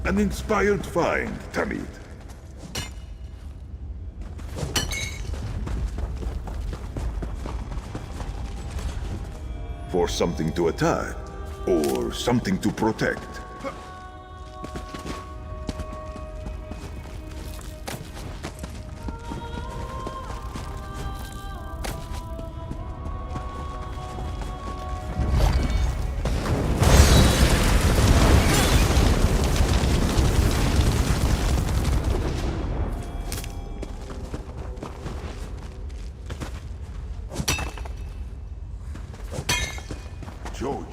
An inspired find, Tamid. For something to attack, or something to protect.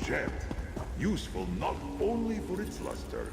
Jet, useful not only for its luster.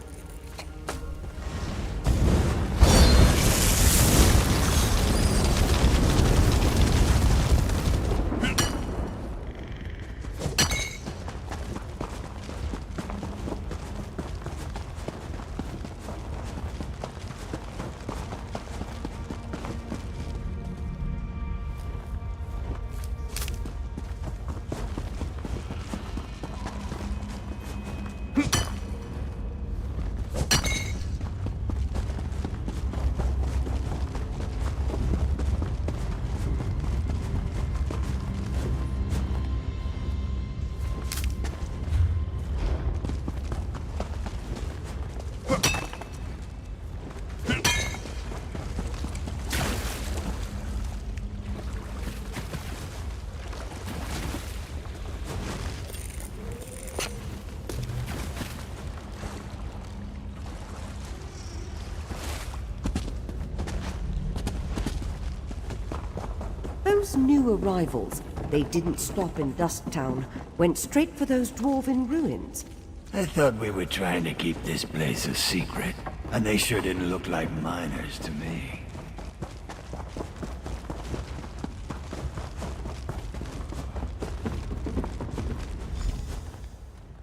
Those new arrivals, they didn't stop in Dusktown, went straight for those dwarven ruins. I thought we were trying to keep this place a secret, and they sure didn't look like miners to me.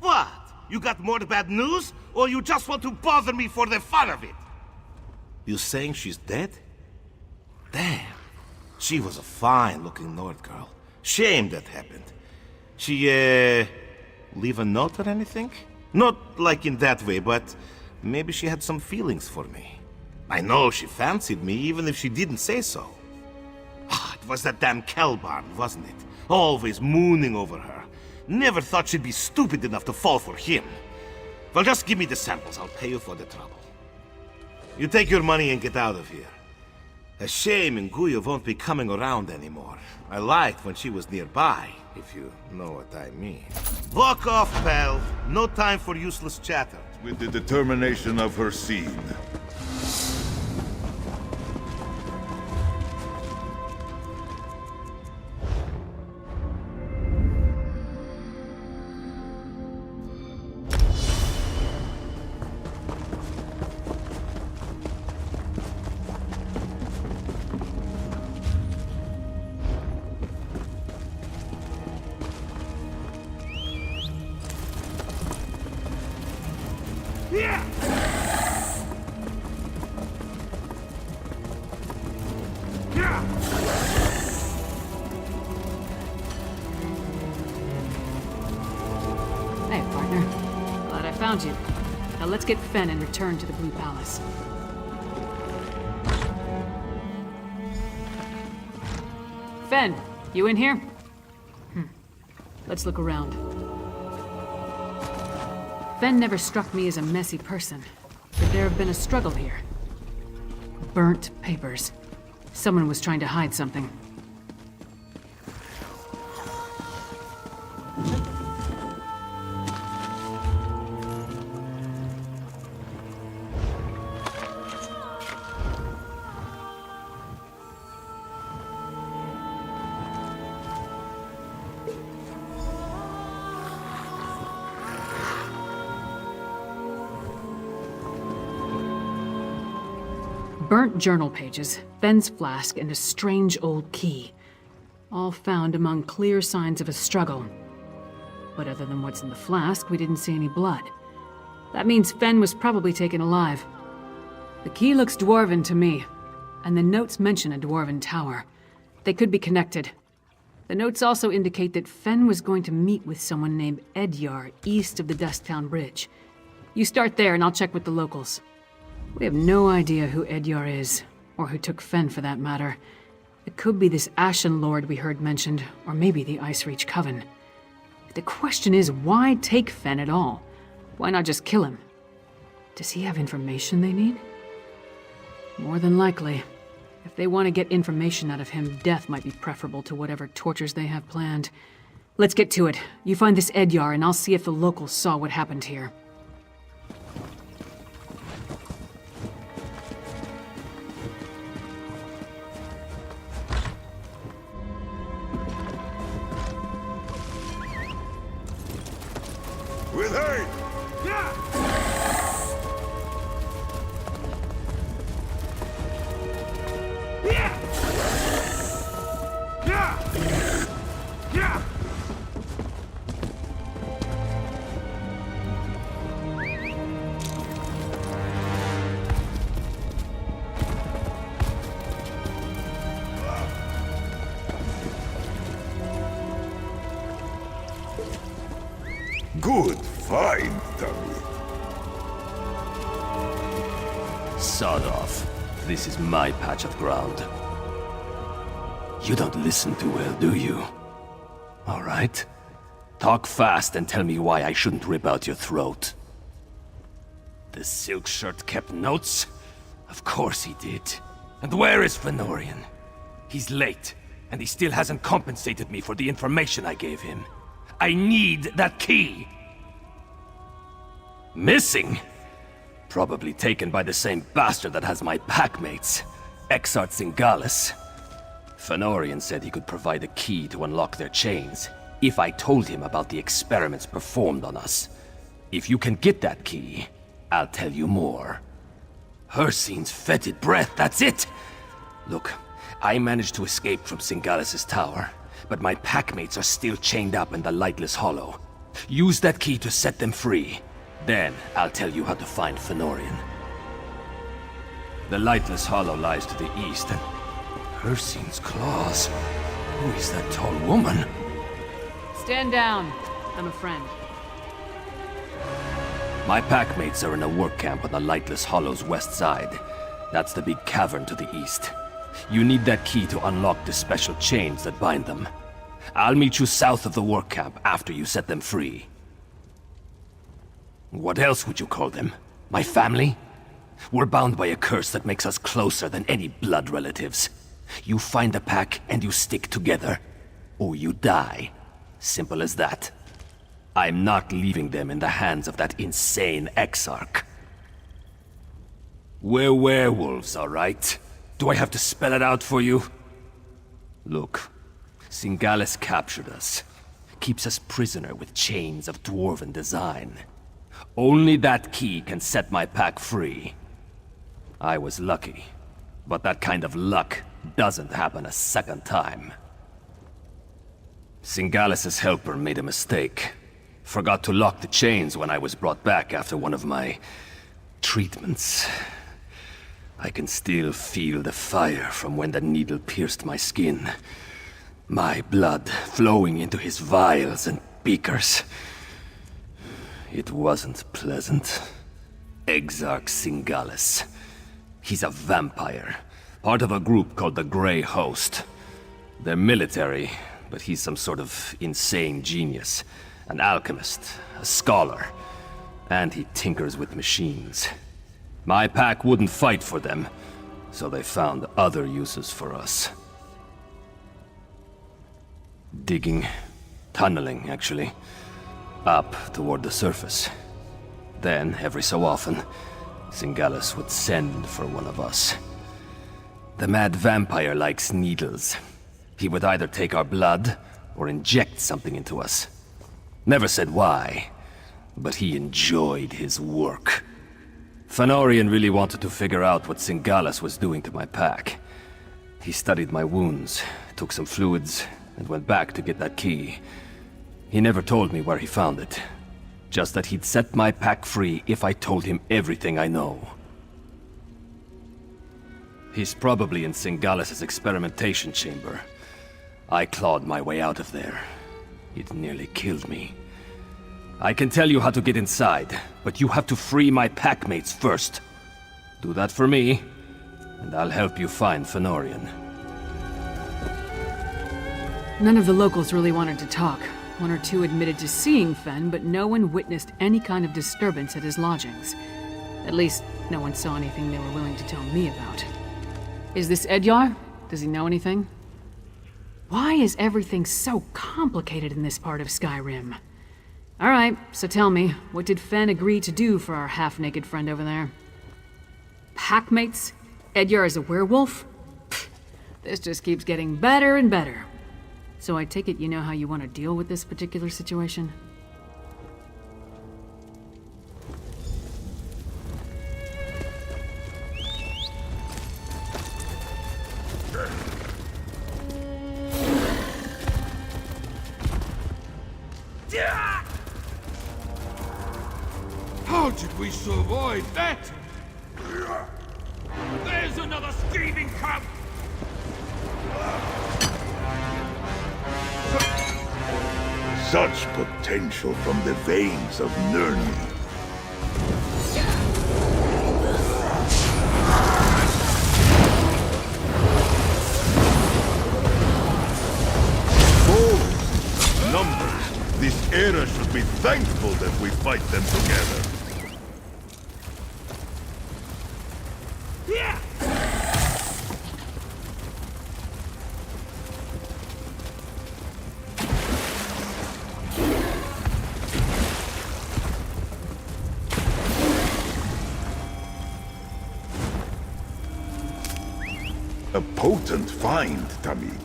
What? You got more bad news? Or you just want to bother me for the fun of it? You saying she's dead? Damn. She was a fine-looking Nord girl. Shame that happened. She, leave a note or anything? Not like in that way, but maybe she had some feelings for me. I know she fancied me, even if she didn't say so. It was that damn Kelbarn, wasn't it? Always mooning over her. Never thought she'd be stupid enough to fall for him. Well, just give me the samples. I'll pay you for the trouble. You take your money and get out of here. A shame Nguya won't be coming around anymore. I liked when she was nearby, if you know what I mean. Walk off, pal. No time for useless chatter. With the determination of her scene. Hey, partner. Glad I found you. Now let's get Fen and return to the Blue Palace. Fen, you in here? Let's look around. Fen never struck me as a messy person. Could there have been a struggle here? Burnt papers. Someone was trying to hide something. Burnt journal pages, Fen's flask, and a strange old key. All found among clear signs of a struggle. But other than what's in the flask, we didn't see any blood. That means Fen was probably taken alive. The key looks dwarven to me, and the notes mention a dwarven tower. They could be connected. The notes also indicate that Fen was going to meet with someone named Edyar east of the Dusktown Bridge. You start there and I'll check with the locals. We have no idea who Edyar is, or who took Fen for that matter. It could be this Ashen Lord we heard mentioned, or maybe the Ice Reach Coven. The question is, why take Fen at all? Why not just kill him? Does he have information they need? More than likely. If they want to get information out of him, death might be preferable to whatever tortures they have planned. Let's get to it. You find this Edyar, and I'll see if the locals saw what happened here. With haste! Good find, Tamriel. Sod off. This is my patch of ground. You don't listen too well, do you? All right. Talk fast and tell me why I shouldn't rip out your throat. The silk shirt kept notes? Of course he did. And where is Fenorian? He's late, and he still hasn't compensated me for the information I gave him. I need that key! Missing? Probably taken by the same bastard that has my packmates, Exart Singalis. Fenorian said he could provide a key to unlock their chains, if I told him about the experiments performed on us. If you can get that key, I'll tell you more. Hircine's fetid breath, that's it! Look, I managed to escape from Singalis' tower, but my packmates are still chained up in the Lightless Hollow. Use that key to set them free. Then, I'll tell you how to find Fenorian. The Lightless Hollow lies to the east, and Hircine's claws. Who is that tall woman? Stand down. I'm a friend. My packmates are in a work camp on the Lightless Hollow's west side. That's the big cavern to the east. You need that key to unlock the special chains that bind them. I'll meet you south of the work camp after you set them free. What else would you call them? My family? We're bound by a curse that makes us closer than any blood relatives. You find the pack and you stick together, or you die. Simple as that. I'm not leaving them in the hands of that insane Exarch. We're werewolves, all right? Do I have to spell it out for you? Look, Singalis captured us. Keeps us prisoner with chains of dwarven design. Only that key can set my pack free. I was lucky, but that kind of luck doesn't happen a second time. Singalis' helper made a mistake. Forgot to lock the chains when I was brought back after one of my treatments. I can still feel the fire from when the needle pierced my skin. My blood flowing into his vials and beakers. It wasn't pleasant. Exarch Singalis. He's a vampire. Part of a group called the Grey Host. They're military, but he's some sort of insane genius. An alchemist, a scholar. And he tinkers with machines. My pack wouldn't fight for them, so they found other uses for us. Digging, tunneling, actually. Up toward the surface. Then, every so often, Singalis would send for one of us. The mad vampire likes needles. He would either take our blood, or inject something into us. Never said why, but he enjoyed his work. Fenorian really wanted to figure out what Singalis was doing to my pack. He studied my wounds, took some fluids, and went back to get that key. He never told me where he found it. Just that he'd set my pack free if I told him everything I know. He's probably in Singalis' experimentation chamber. I clawed my way out of there. It nearly killed me. I can tell you how to get inside, but you have to free my packmates first. Do that for me, and I'll help you find Fenorian. None of the locals really wanted to talk. One or two admitted to seeing Fen, but no one witnessed any kind of disturbance at his lodgings. At least, no one saw anything they were willing to tell me about. Is this Edyar? Does he know anything? Why is everything so complicated in this part of Skyrim? Alright, so tell me, what did Fen agree to do for our half-naked friend over there? Packmates? Edyar is a werewolf? Pfft, this just keeps getting better and better. So I take it you know how you want to deal with this particular situation? How did we survive that? There's another thieving cunt! Such potential from the veins of Nirni. Foes, numbers. This era should be thankful that we fight them together. A potent find, Tamid.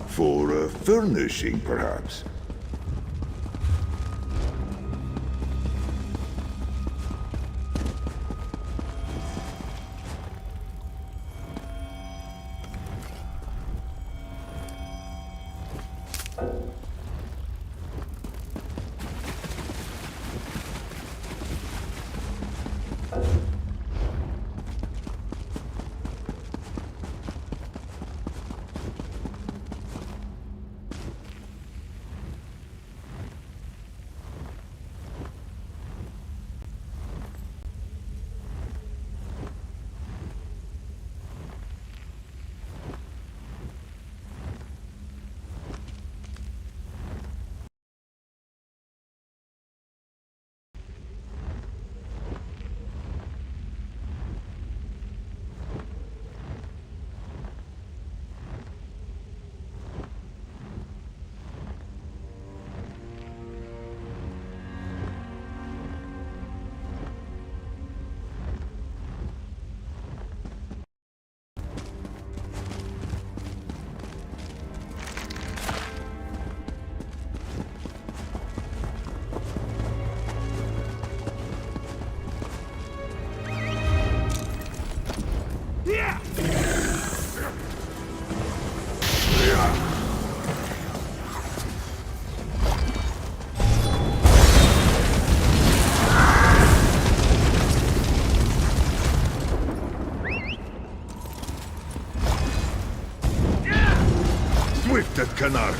For furnishing, perhaps. Swift at Canar.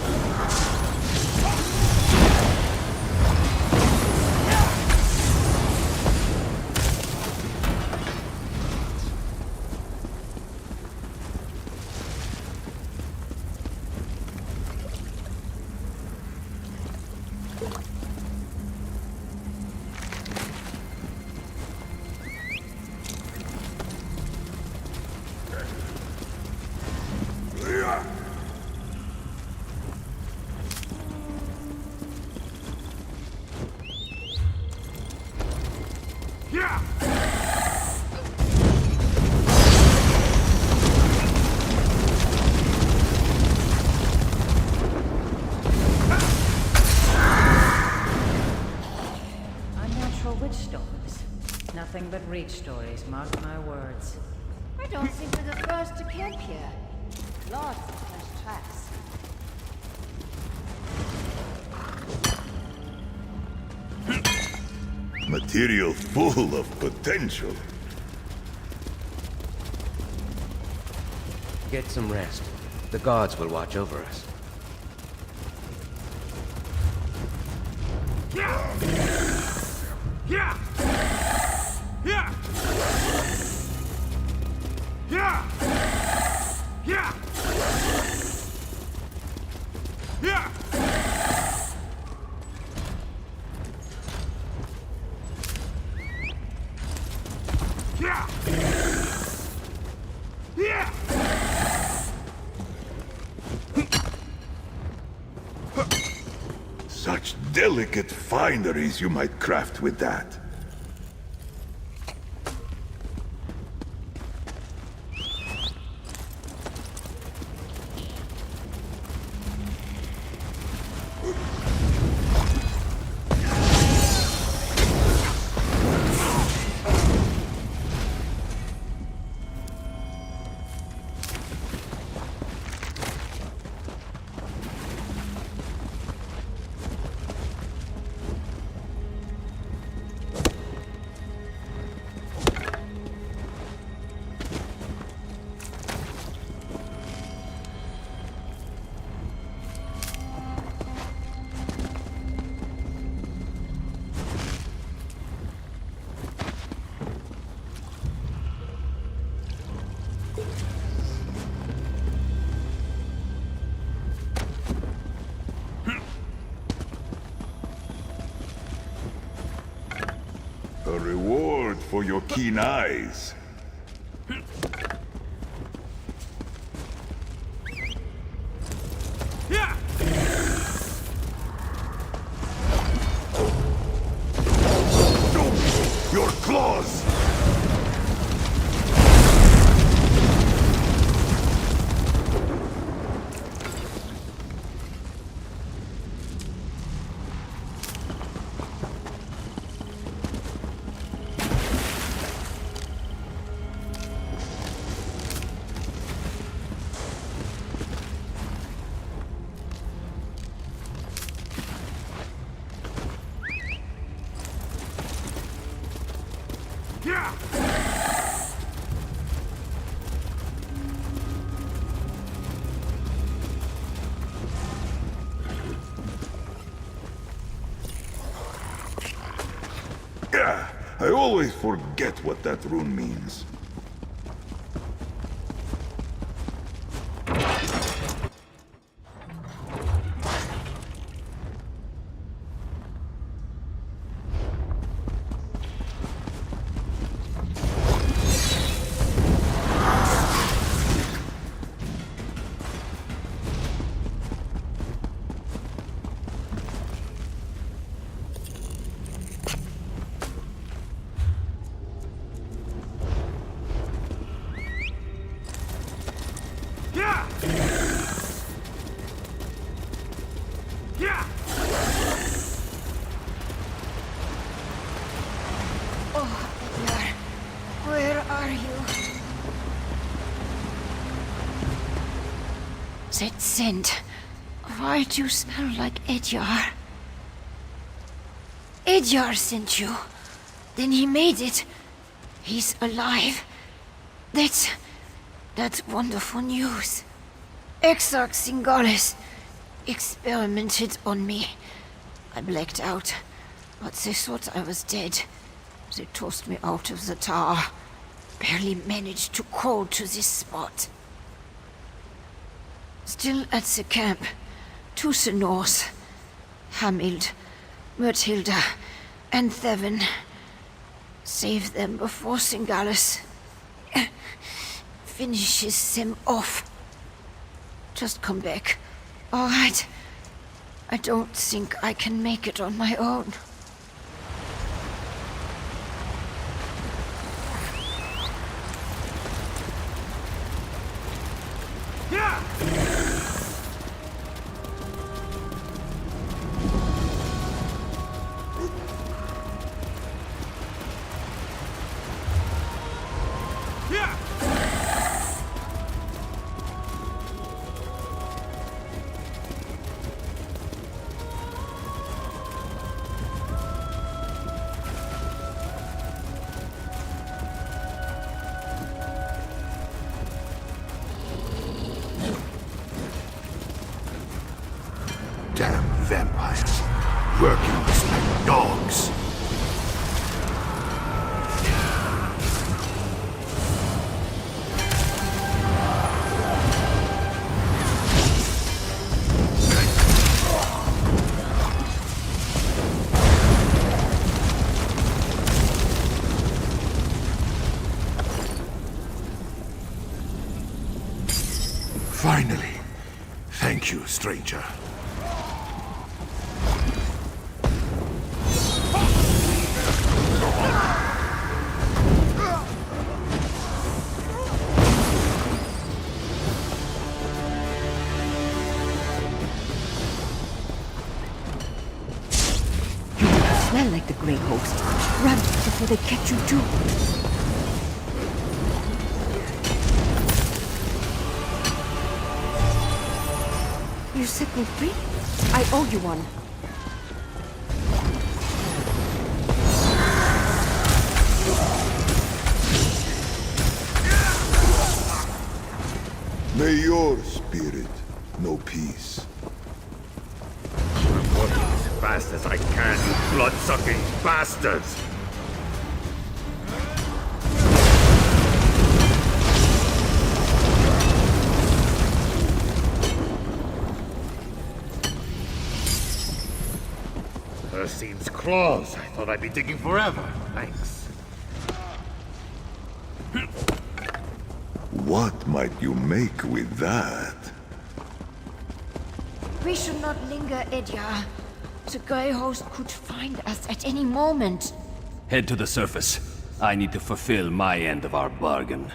more witch stories. Nothing but Reach stories, mark my words. I don't think we're the first to camp here. Lots of fresh tracks. Material full of potential. Get some rest. The gods will watch over us. Yeah! Yeah! Yeah! Yeah! Yeah! Yeah! Yeah! Yeah! Such delicate fineries you might craft with that. A reward for your keen eyes. Yeah! Your claws! Yeah! Yeah, I always forget what that rune means. Yeah! Yeah! Oh, Edgar, where are you? That scent. Why do you smell like Edgar? Edgar sent you. Then he made it. He's alive. That's wonderful news. Exarch Singalis experimented on me. I blacked out, but they thought I was dead. They tossed me out of the tower. Barely managed to crawl to this spot. Still at the camp, to the north. Hamild, Myrtilda, and Thevin. Save them before Singalis finishes them off. Just come back, all right? I don't think I can make it on my own. Yeah! Finally. Thank you, stranger. Smell like the Grey Host. Run before they catch you too. You set me free? I owe you one. May your spirit know peace. I'm working as fast as I can, you blood-sucking bastards! Seems claws. I thought I'd be digging forever. Thanks. What might you make with that? We should not linger, Edyar. The Grey Host could find us at any moment. Head to the surface. I need to fulfill my end of our bargain.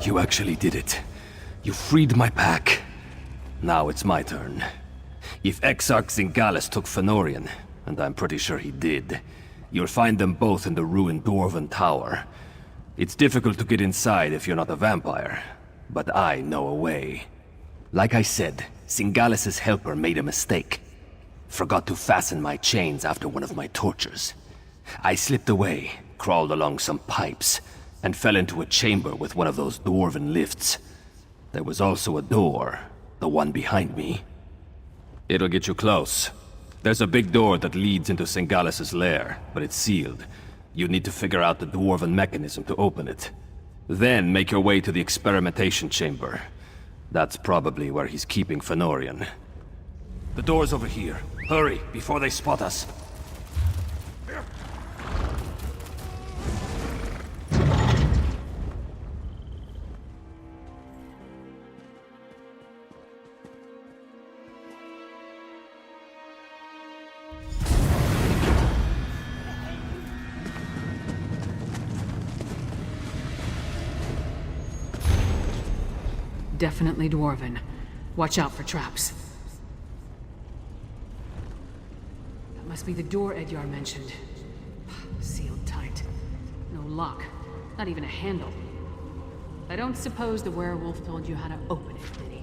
You actually did it. You freed my pack. Now it's my turn. If Exarch Zingalis took Fëanorian, and I'm pretty sure he did, you'll find them both in the ruined Dwarven Tower. It's difficult to get inside if you're not a vampire, but I know a way. Like I said, Zingalis' helper made a mistake. Forgot to fasten my chains after one of my tortures. I slipped away, crawled along some pipes, and fell into a chamber with one of those Dwarven lifts. There was also a door, the one behind me. It'll get you close. There's a big door that leads into Zingalis' lair, but it's sealed. You need to figure out the Dwarven mechanism to open it. Then make your way to the experimentation chamber. That's probably where he's keeping Fëanorian. The door's over here. Hurry, before they spot us. Definitely Dwarven. Watch out for traps. That must be the door Edyar mentioned. Sealed tight. No lock. Not even a handle. I don't suppose the werewolf told you how to open it, did he?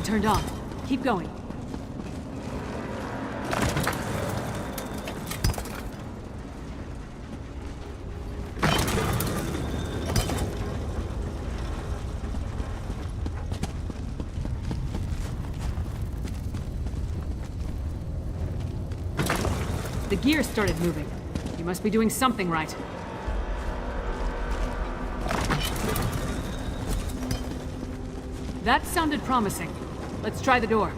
Turned on. Keep going. The gear started moving. You must be doing something right. That sounded promising. Let's try the door.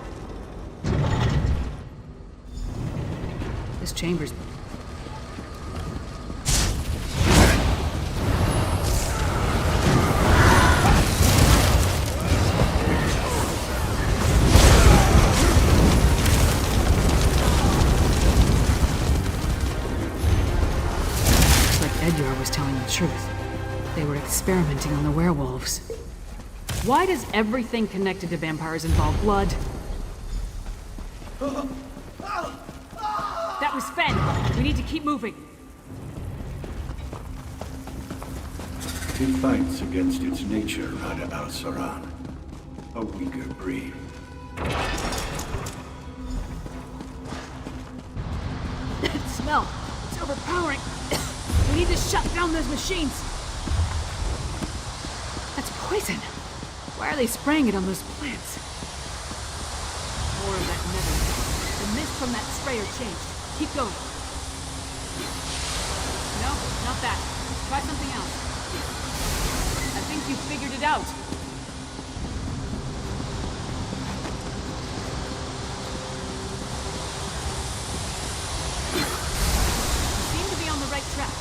This chamber's... Looks like Edyar was telling the truth. They were experimenting on the werewolves. Why does everything connected to vampires involve blood? That was Fen! We need to keep moving! It fights against its nature, Rada al-Saran. A weaker breed. smell. It's overpowering. We need to shut down those machines. That's poison. Why are they spraying it on those plants? More of that nether. The mist from that sprayer changed. Keep going. No, not that. Try something else. I think you figured it out. You seem to be on the right track.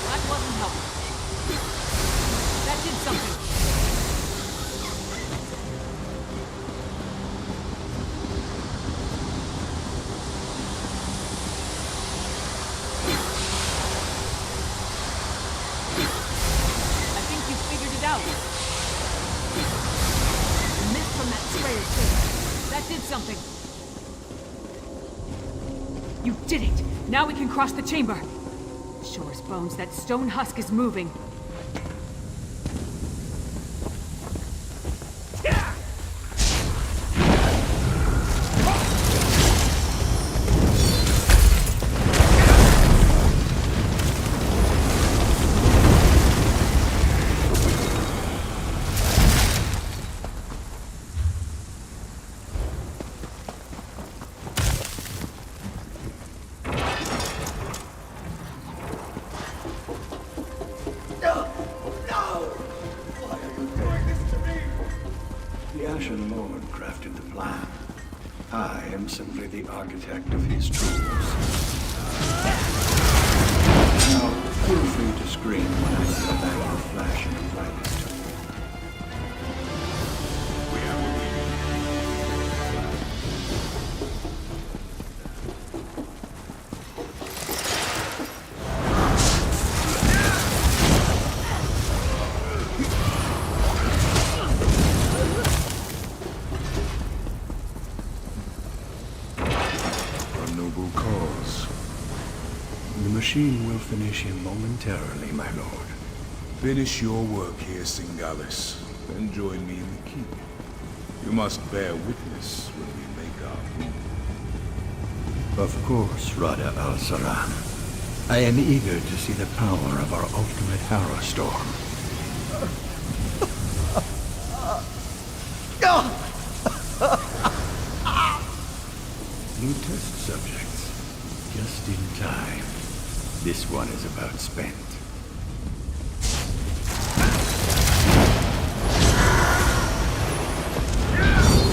That wasn't helpful. That did something. I think you figured it out. The mist from that sprayer too. That did something. You did it! Now we can cross the chamber. Sure as bones, that stone husk is moving. The Ashen Lord crafted the plan. I am simply the architect of his tools. Now, feel free to scream when I come back with flash and brightness to you. The machine will finish him momentarily, my lord. Finish your work here, Singalis, then join me in the keep. You must bear witness when we make our move. Of course, Rada al-Saran. I am eager to see the power of our ultimate Harrow Storm. New test subjects. Just in time. This one is about spent.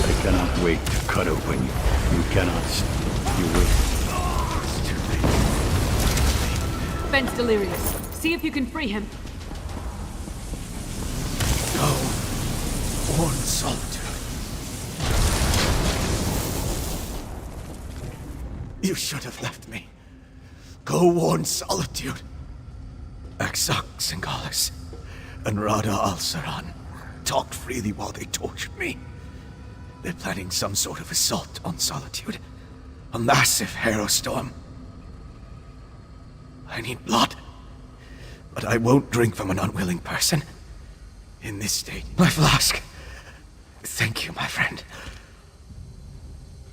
I cannot wait to cut open you. You cannot you will. It's too late. Ben's delirious. See if you can free him. No. Warn Solitude. You should have left me. Go warn Solitude. Aksak Singalis and Rada al-Saran talked freely while they tortured me. They're planning some sort of assault on Solitude. A massive Harrow Storm. I need blood. But I won't drink from an unwilling person. In this state. My flask. Thank you, my friend.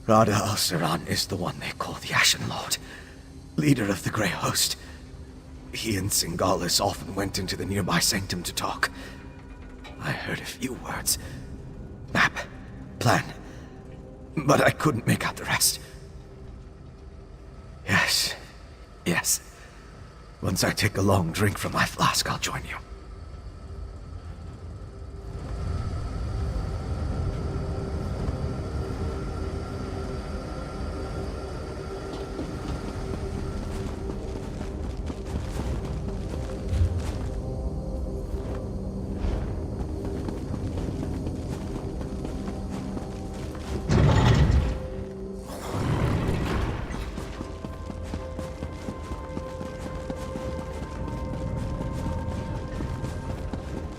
Rada al-Saran is the one they call the Ashen Lord. Leader of the Grey Host. He and Singalis often went into the nearby sanctum to talk. I heard a few words. Map. Plan. But I couldn't make out the rest. Yes. Yes. Once I take a long drink from my flask, I'll join you.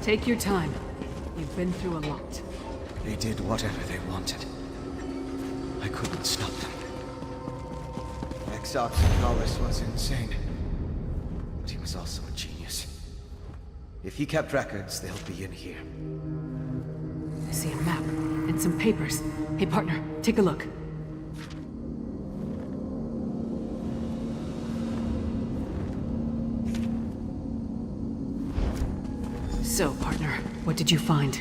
Take your time. You've been through a lot. They did whatever they wanted. I couldn't stop them. Exoxycolis was insane. But he was also a genius. If he kept records, they'll be in here. I see a map and some papers. Hey, partner, take a look. So, partner, what did you find?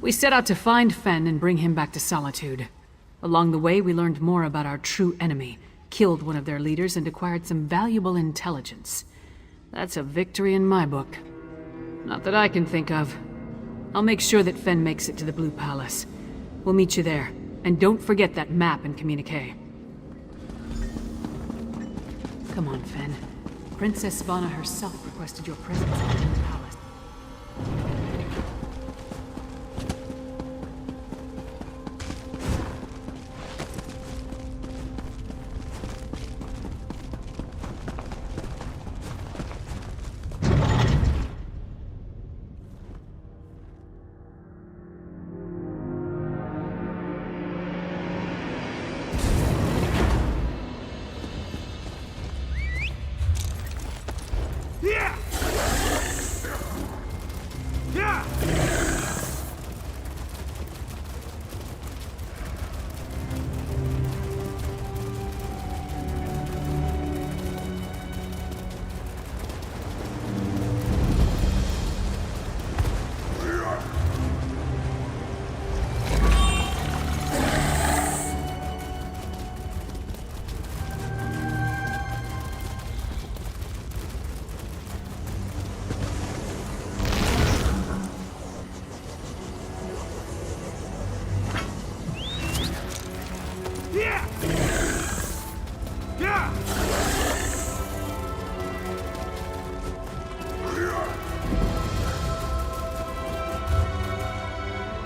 We set out to find Fen and bring him back to Solitude. Along the way, we learned more about our true enemy, killed one of their leaders, and acquired some valuable intelligence. That's a victory in my book. Not that I can think of. I'll make sure that Fen makes it to the Blue Palace. We'll meet you there. And don't forget that map and communique. Come on, Fen. Princess Svanna herself requested your presence at the Blue Palace.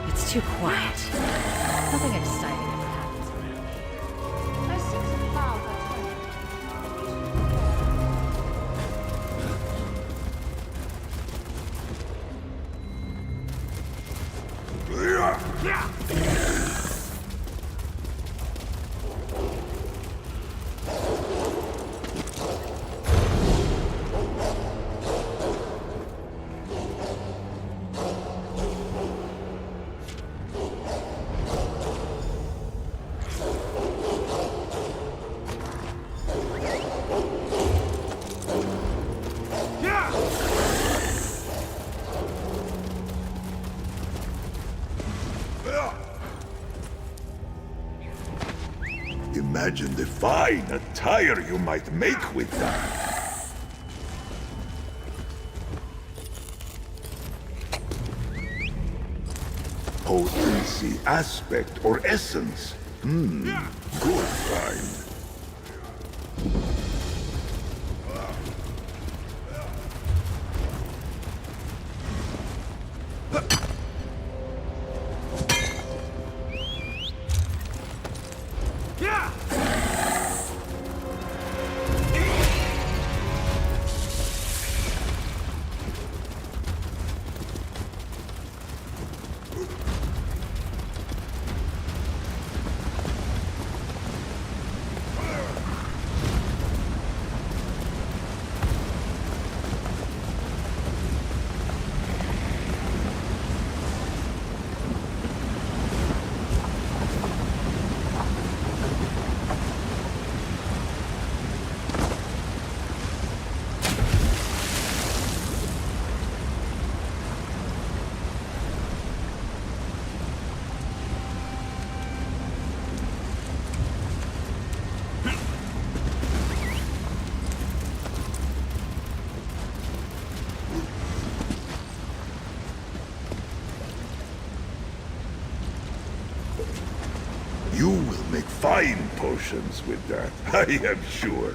It's too quiet. Nothing exciting ever happens around here. I seem to foul Imagine the fine attire you might make with that. Potency, aspect, or essence? Good find. You will make fine potions with that, I am sure.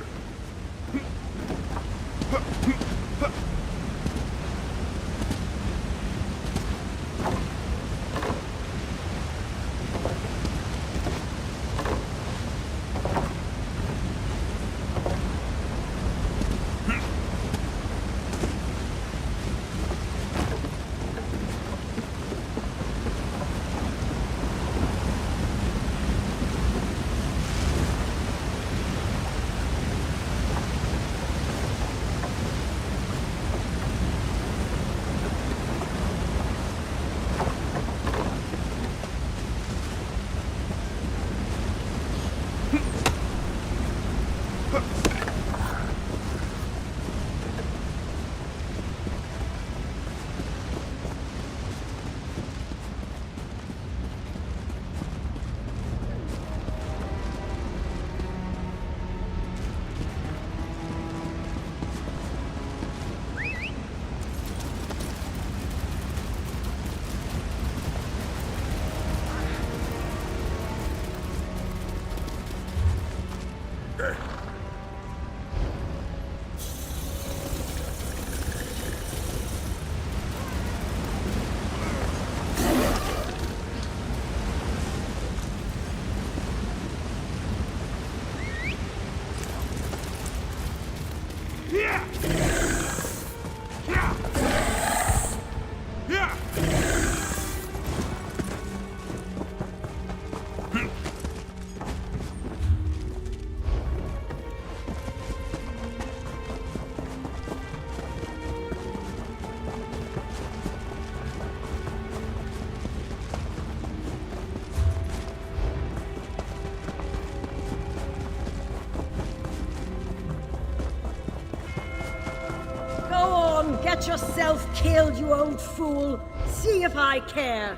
get yourself killed, you old fool. See if I care.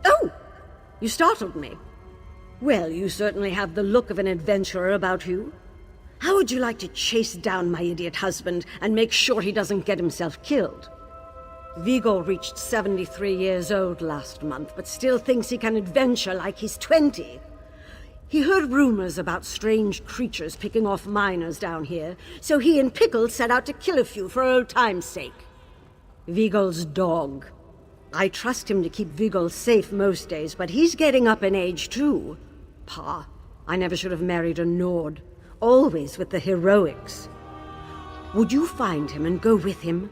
Oh! You startled me. Well, you certainly have the look of an adventurer about you. How would you like to chase down my idiot husband and make sure he doesn't get himself killed? Vigor reached 73 years old last month, but still thinks he can adventure like he's 20. He heard rumors about strange creatures picking off miners down here, so he and Pickle set out to kill a few for old time's sake. Vigol's dog. I trust him to keep Vigol safe most days, but he's getting up in age too. Pa, I never should have married a Nord. Always with the heroics. Would you find him and go with him?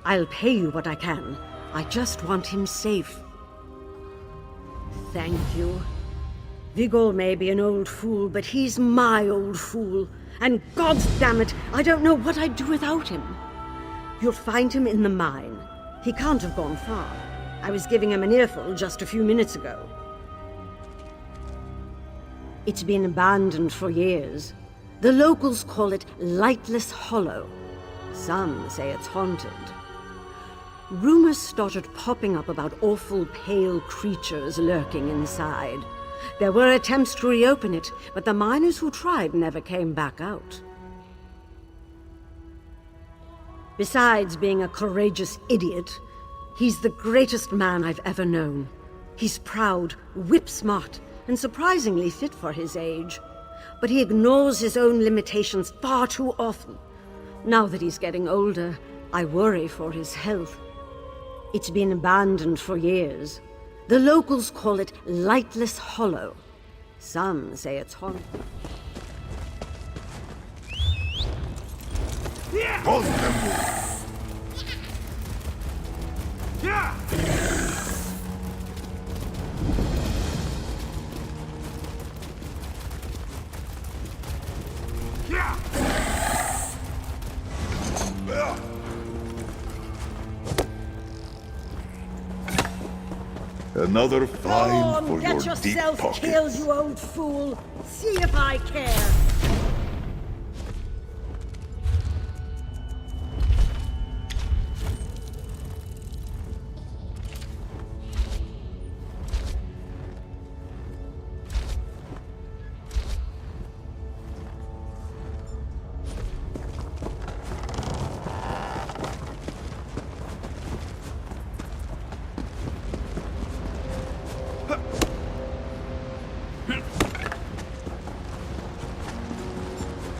I'll pay you what I can. I just want him safe. Thank you. Vigol may be an old fool, but he's my old fool. And God damn it, I don't know what I'd do without him. You'll find him in the mine. He can't have gone far. I was giving him an earful just a few minutes ago. It's been abandoned for years. The locals call it Lightless Hollow. Some say it's haunted. Rumors started popping up about awful pale creatures lurking inside. There were attempts to reopen it, but the miners who tried never came back out. Besides being a courageous idiot, he's the greatest man I've ever known. He's proud, whip-smart, and surprisingly fit for his age. But he ignores his own limitations far too often. Now that he's getting older, I worry for his health. It's been abandoned for years. The locals call it Lightless Hollow. Some say it's haunted. Hold them. Another Go fine on, for get your deep yourself pockets. killed, you old fool. See if I care.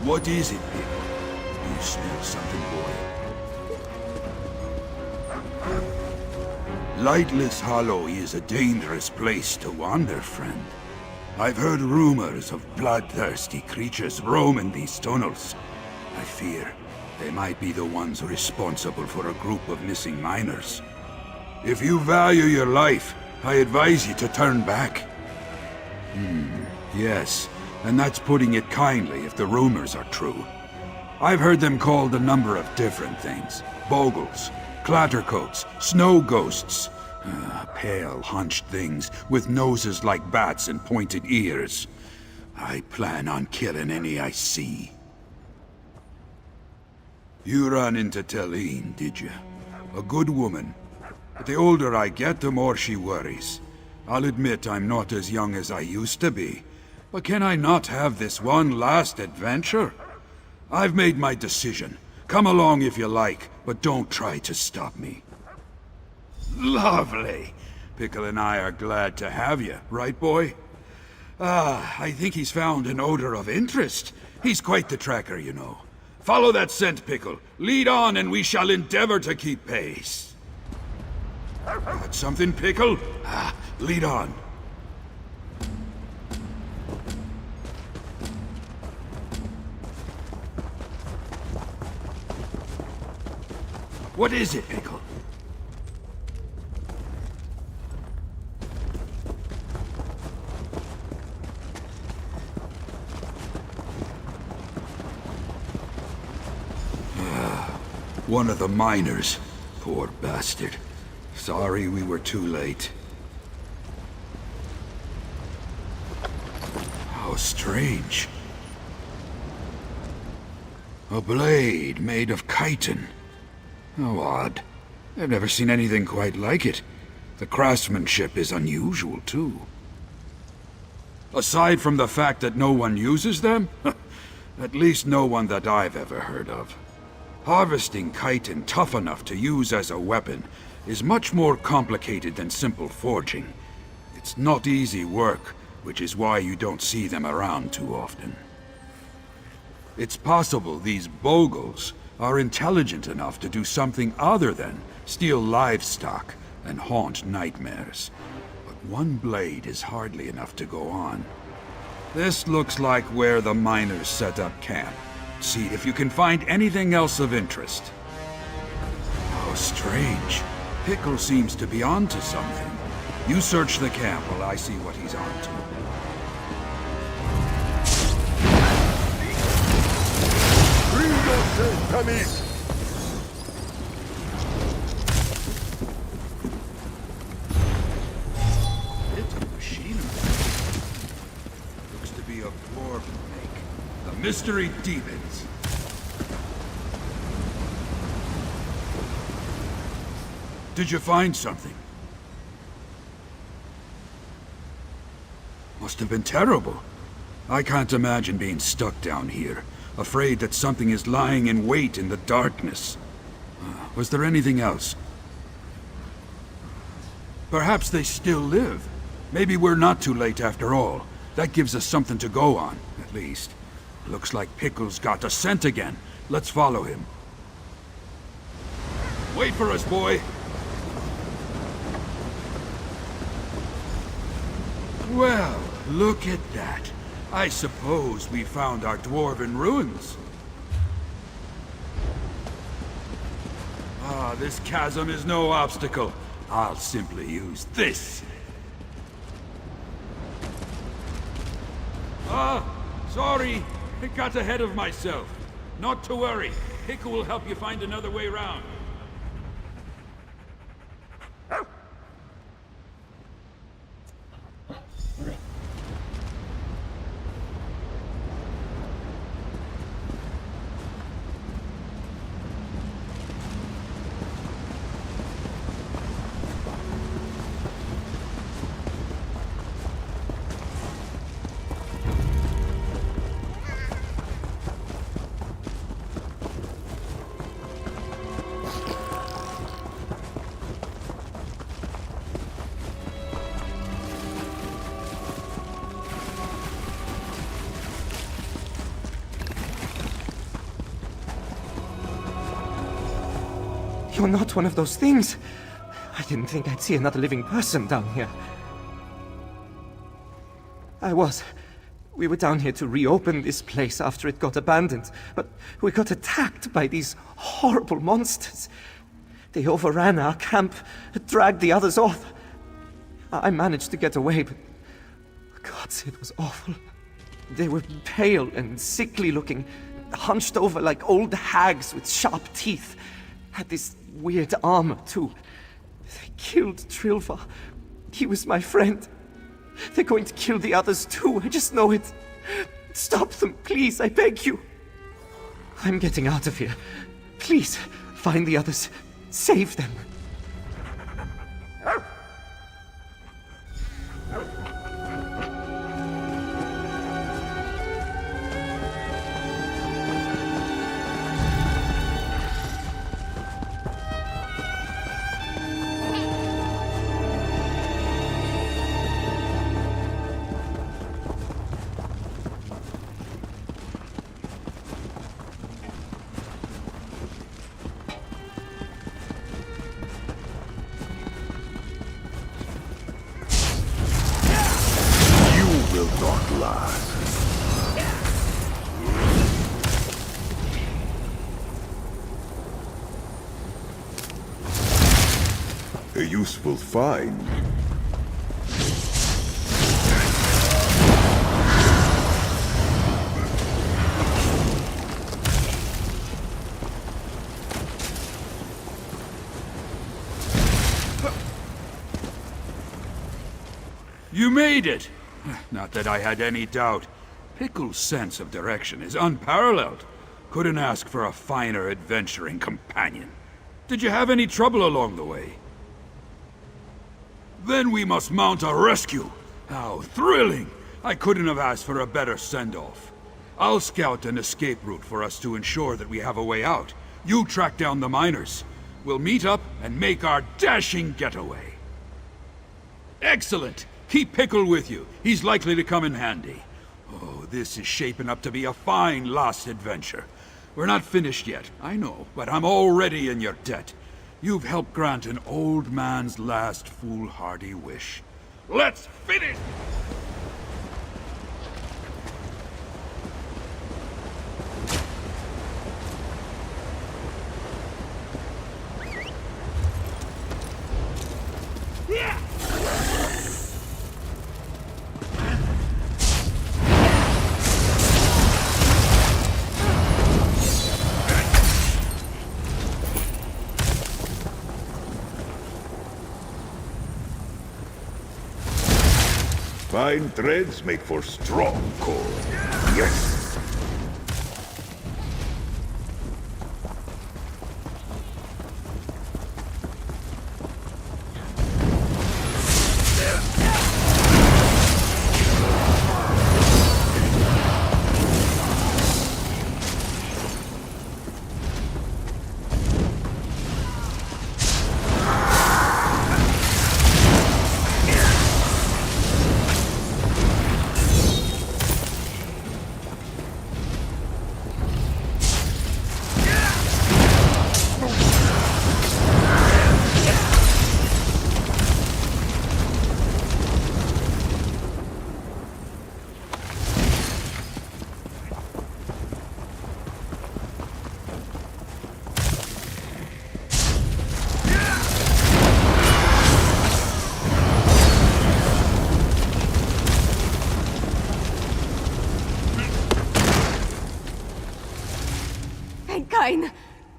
What is it, people? Do you smell something, boy? Lightless Hollow is a dangerous place to wander, friend. I've heard rumors of bloodthirsty creatures roaming these tunnels. I fear they might be the ones responsible for a group of missing miners. If you value your life, I advise you to turn back. Yes. And that's putting it kindly if the rumors are true. I've heard them called a number of different things. Bogles, clattercoats, snow ghosts. Pale, hunched things with noses like bats and pointed ears. I plan on killing any I see. You ran into Telene, did you? A good woman. But the older I get, the more she worries. I'll admit I'm not as young as I used to be. But can I not have this one last adventure? I've made my decision. Come along if you like, but don't try to stop me. Lovely! Pickle and I are glad to have you, right, boy? I think he's found an odor of interest. He's quite the tracker, you know. Follow that scent, Pickle. Lead on, and we shall endeavor to keep pace. Got something, Pickle? Lead on. What is it, Pickle? One of the miners. Poor bastard. Sorry we were too late. How strange. A blade made of chitin. How odd. I've never seen anything quite like it. The craftsmanship is unusual, too. Aside from the fact that no one uses them, at least no one that I've ever heard of. Harvesting chitin tough enough to use as a weapon is much more complicated than simple forging. It's not easy work, which is why you don't see them around too often. It's possible these Bogles are intelligent enough to do something other than steal livestock and haunt nightmares. But one blade is hardly enough to go on. This looks like where the miners set up camp. See if you can find anything else of interest. How strange. Pickle seems to be onto something. You search the camp while I see what he's onto. It's a machinery. Looks to be of dwarven make. The Mystery Demons. Did you find something? Must have been terrible. I can't imagine being stuck down here, afraid that something is lying in wait in the darkness. Was there anything else? Perhaps they still live. Maybe we're not too late after all. That gives us something to go on, at least. Looks like Pickle's got a scent again. Let's follow him. Wait for us, boy! Well, look at that. I suppose we found our dwarven ruins. Ah, this chasm is no obstacle. I'll simply use this. Ah, sorry. I got ahead of myself. Not to worry. Pickle will help you find another way round. You're not one of those things. I didn't think I'd see another living person down here. I was. We were down here to reopen this place after it got abandoned, but we got attacked by these horrible monsters. They overran our camp, dragged the others off. I managed to get away, but gods, it was awful. They were pale and sickly looking, hunched over like old hags with sharp teeth. Had this weird armor, too. They killed Trilva. He was my friend. They're going to kill the others, too. I just know it. Stop them, please, I beg you. I'm getting out of here. Please, find the others. Save them. A useful find. You made it! Not that I had any doubt. Pickle's sense of direction is unparalleled. Couldn't ask for a finer adventuring companion. Did you have any trouble along the way? Then we must mount a rescue. How thrilling! I couldn't have asked for a better send-off. I'll scout an escape route for us to ensure that we have a way out. You track down the miners. We'll meet up and make our dashing getaway. Excellent! Keep Pickle with you. He's likely to come in handy. Oh, this is shaping up to be a fine last adventure. We're not finished yet, I know, but I'm already in your debt. You've helped grant an old man's last foolhardy wish. Let's finish! Fine threads make for strong cord. Yes!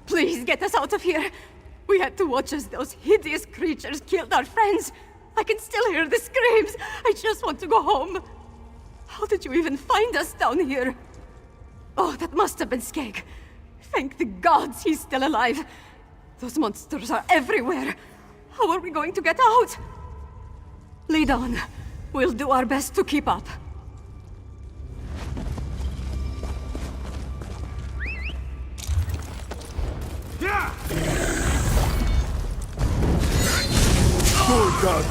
Please get us out of here. We had to watch as those hideous creatures killed our friends. I can still hear the screams. I just want to go home. How did you even find us down here? Oh, that must have been Skeg. Thank the gods he's still alive. Those monsters are everywhere. How are we going to get out? Lead on. We'll do our best to keep up. Yeah! Oh, God!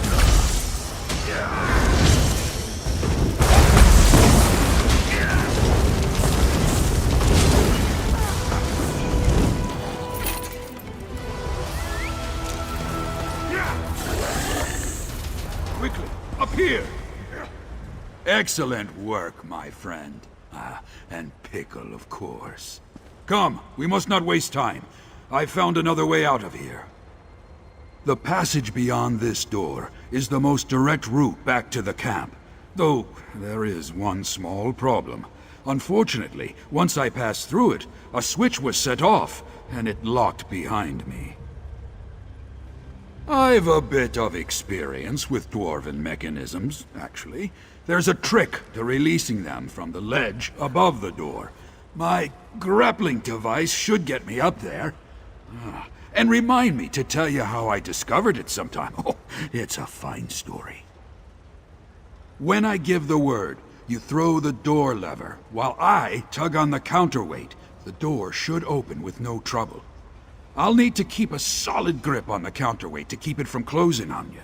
Quickly, up here! Excellent work, my friend. And Pickle, of course. Come, we must not waste time. I found another way out of here. The passage beyond this door is the most direct route back to the camp. Though, there is one small problem. Unfortunately, once I passed through it, a switch was set off, and it locked behind me. I've a bit of experience with dwarven mechanisms, actually. There's a trick to releasing them from the ledge above the door. My grappling device should get me up there. And remind me to tell you how I discovered it sometime. Oh, it's a fine story. When I give the word, you throw the door lever, while I tug on the counterweight. The door should open with no trouble. I'll need to keep a solid grip on the counterweight to keep it from closing on you.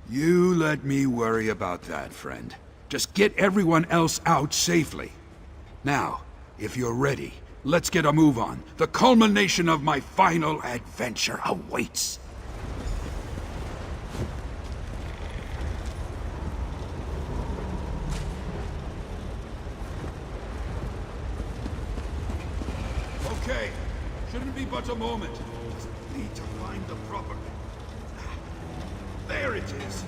You let me worry about that, friend. Just get everyone else out safely. Now, if you're ready, let's get a move on. The culmination of my final adventure awaits. Okay, shouldn't be but a moment. Just need to find the proper... There it is.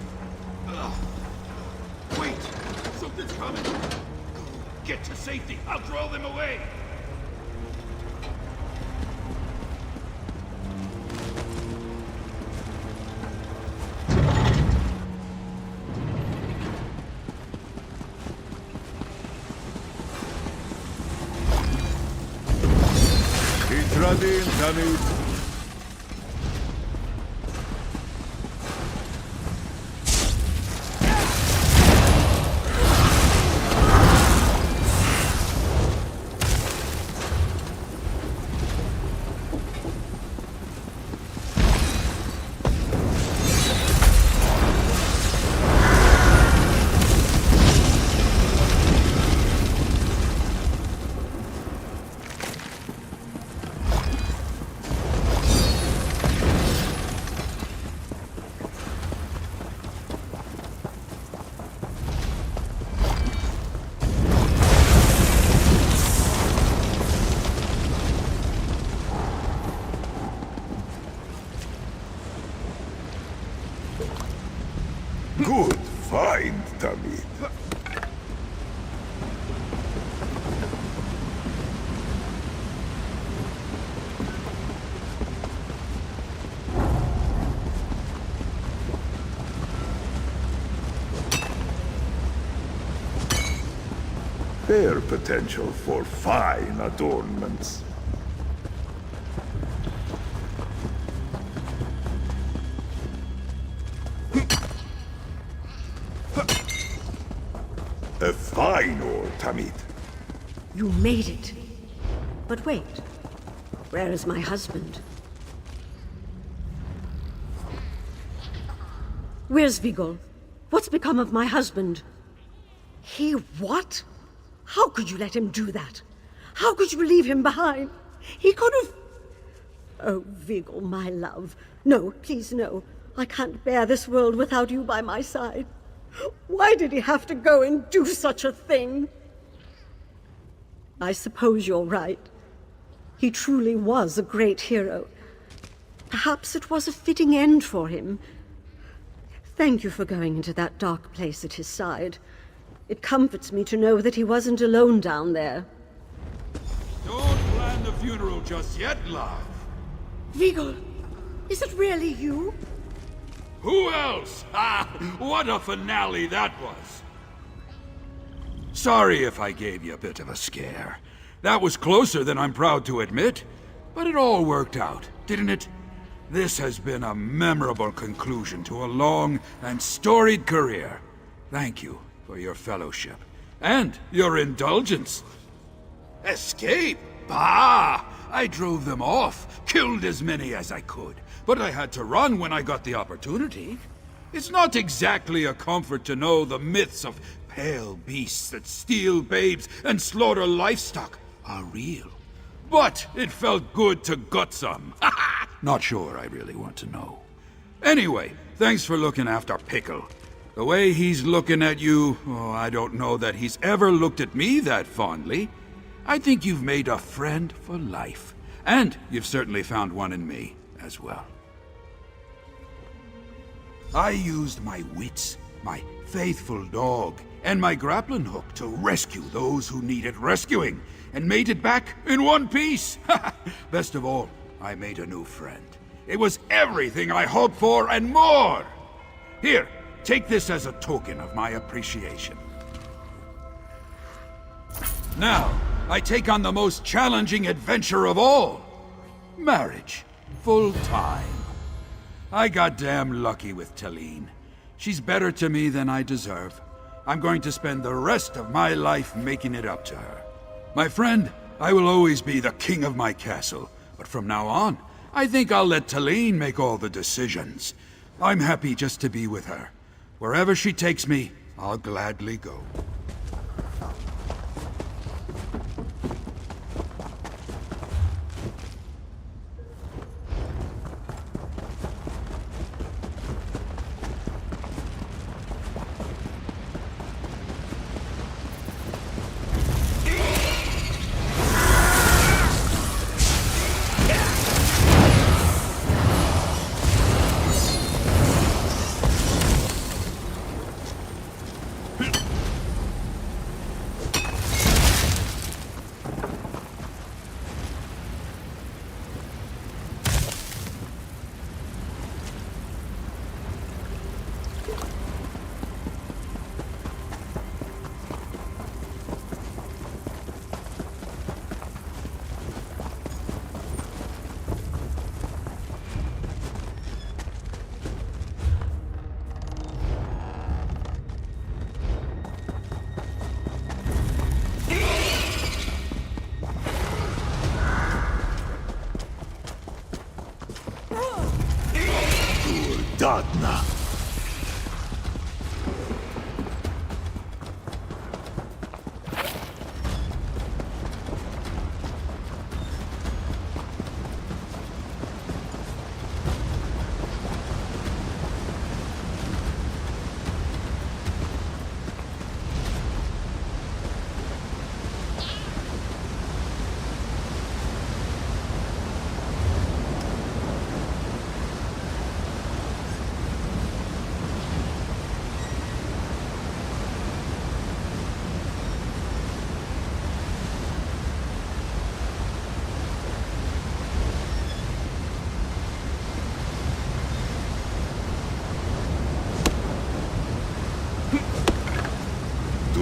Wait, something's coming. Get to safety, I'll draw them away. Itradin, Tamriel. Good find, Tamid. Fair potential for fine adornments. A fine ore, Tamid. You made it. But wait. Where is my husband? Where's Vigol? What's become of my husband? He what? How could you let him do that? How could you leave him behind? He could have... Oh, Vigol, my love. No, please no. I can't bear this world without you by my side. Why did he have to go and do such a thing? I suppose you're right. He truly was a great hero. Perhaps it was a fitting end for him. Thank you for going into that dark place at his side. It comforts me to know that he wasn't alone down there. Don't plan the funeral just yet, love. Vigol, is it really you? Who else? Ah, what a finale that was. Sorry if I gave you a bit of a scare. That was closer than I'm proud to admit. But it all worked out, didn't it? This has been a memorable conclusion to a long and storied career. Thank you for your fellowship. And your indulgence. Escape? Bah! I drove them off, killed as many as I could. But I had to run when I got the opportunity. It's not exactly a comfort to know the myths of pale beasts that steal babes and slaughter livestock are real. But it felt good to gut some. Not sure I really want to know. Anyway, thanks for looking after Pickle. The way he's looking at you, oh, I don't know that he's ever looked at me that fondly. I think you've made a friend for life. And you've certainly found one in me as well. I used my wits, my faithful dog, and my grappling hook to rescue those who needed rescuing, and made it back in one piece. Best of all, I made a new friend. It was everything I hoped for and more. Here, take this as a token of my appreciation. Now, I take on the most challenging adventure of all. Marriage. Full time. I got damn lucky with Talene. She's better to me than I deserve. I'm going to spend the rest of my life making it up to her. My friend, I will always be the king of my castle, but from now on, I think I'll let Talene make all the decisions. I'm happy just to be with her. Wherever she takes me, I'll gladly go.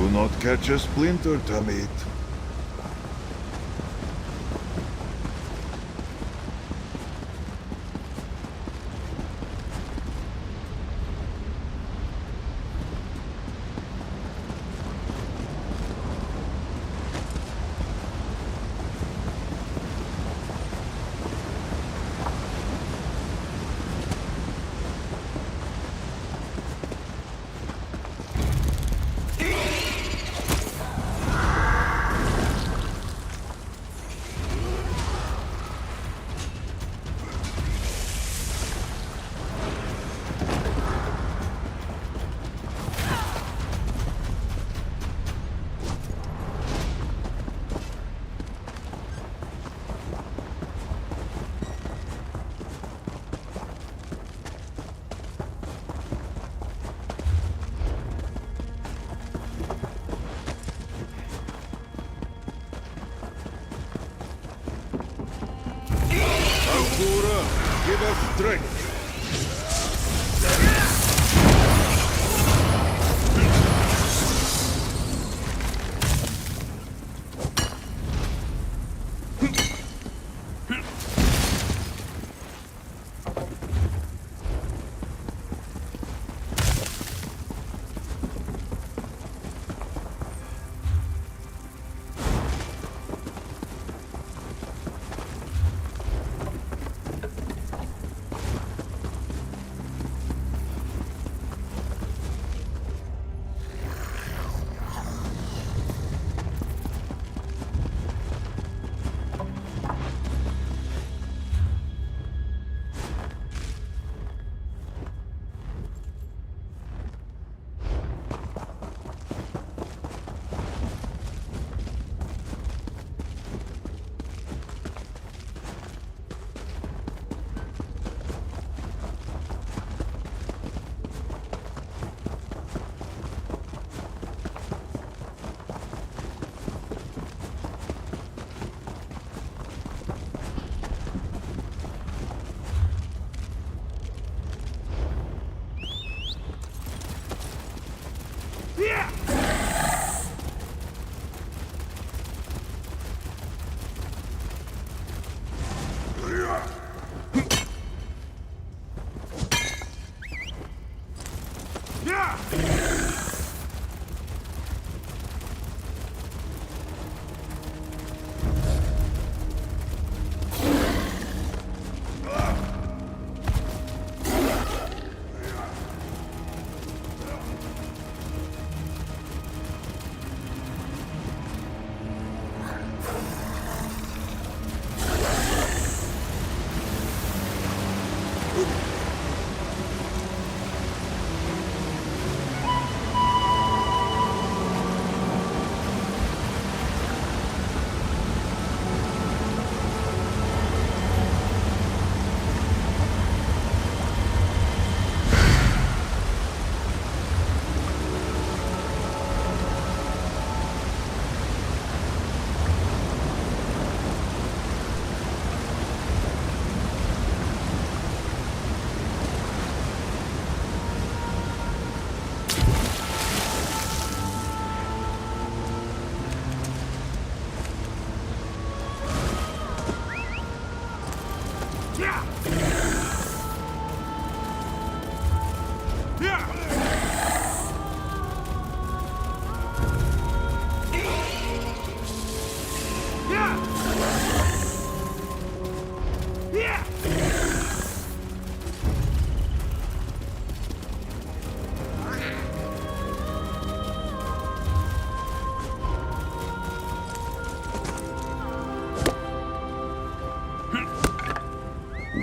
Do not catch a splinter, Tamid. Give us strength.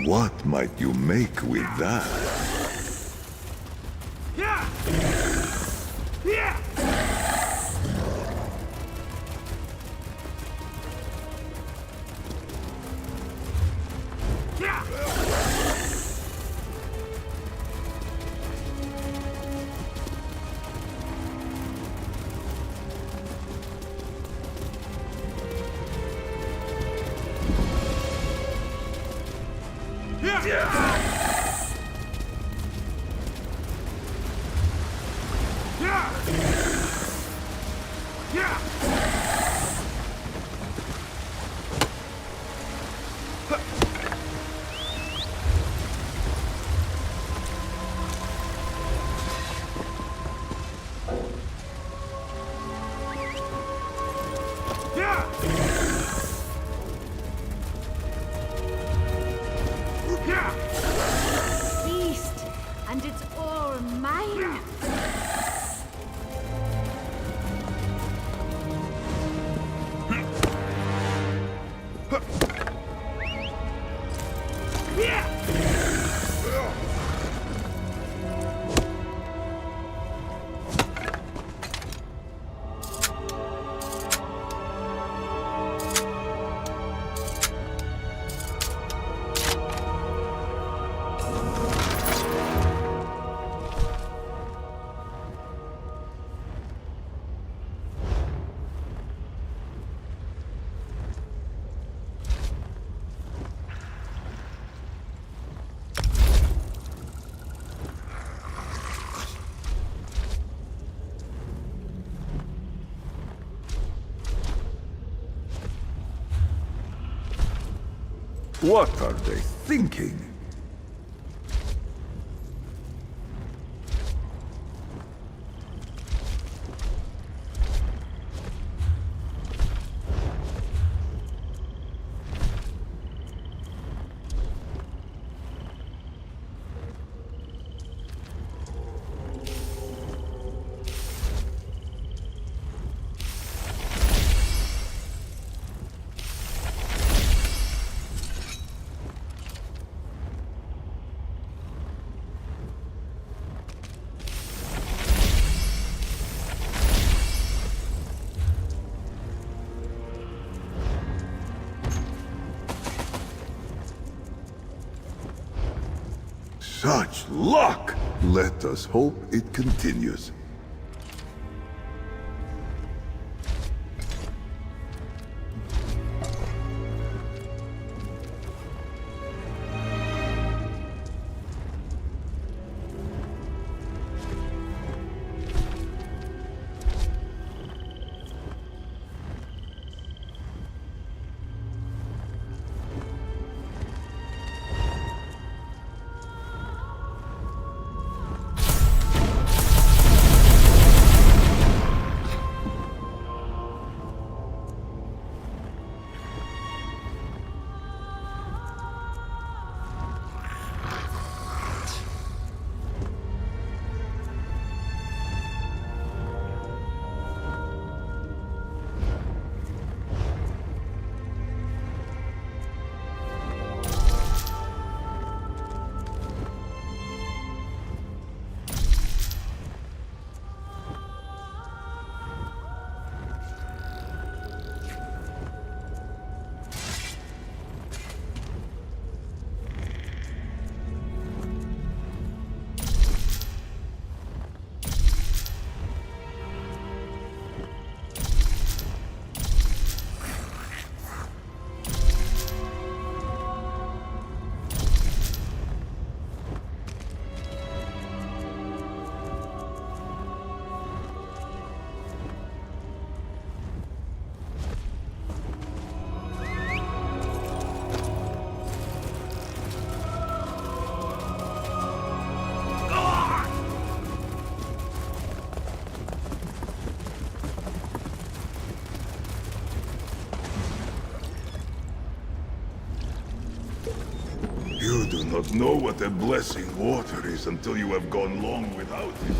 What might you make with that? What are they thinking? Such luck! Let us hope it continues. You do not know what a blessing water is until you have gone long without it.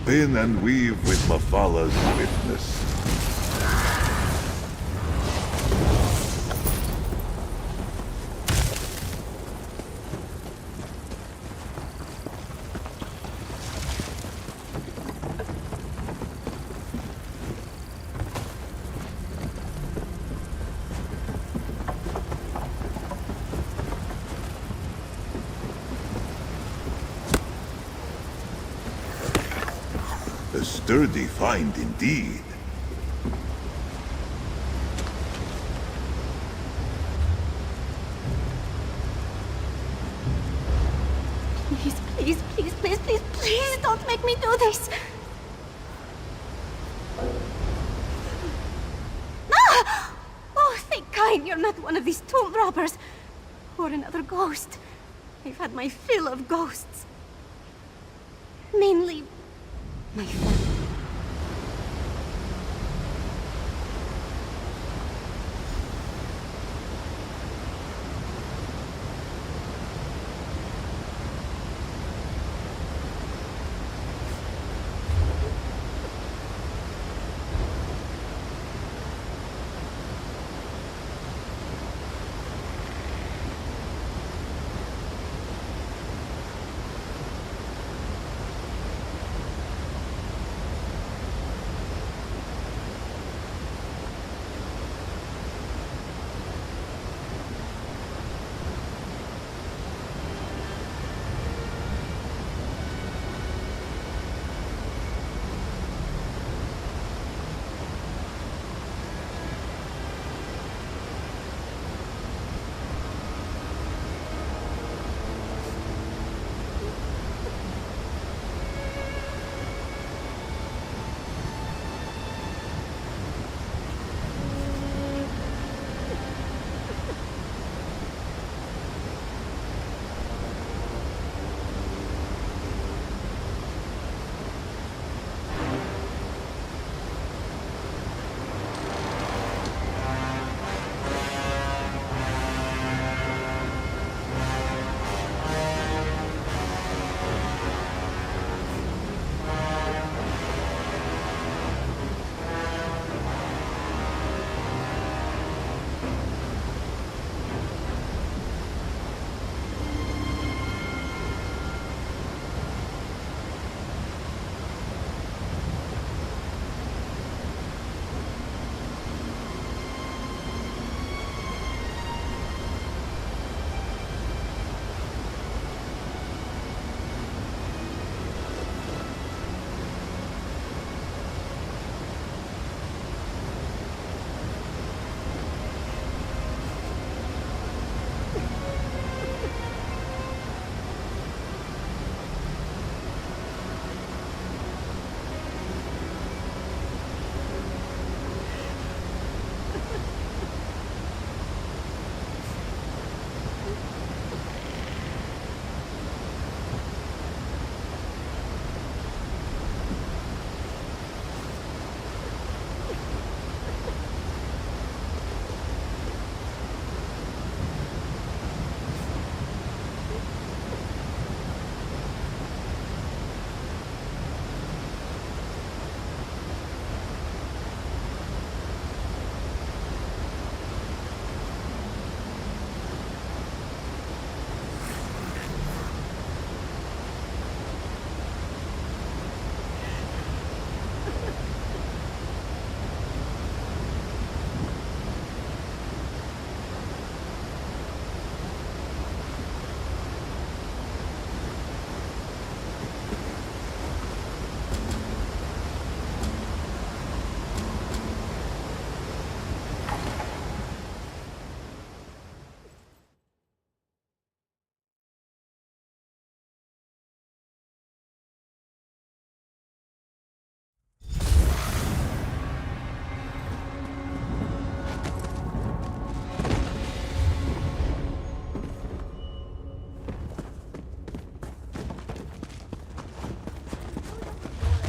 Spin and weave with Mafala's swiftness. A sturdy find indeed. Please don't make me do this! Ah! Oh, thank God you're not one of these tomb robbers. Or another ghost. I've had my fill of ghosts. Mainly my family.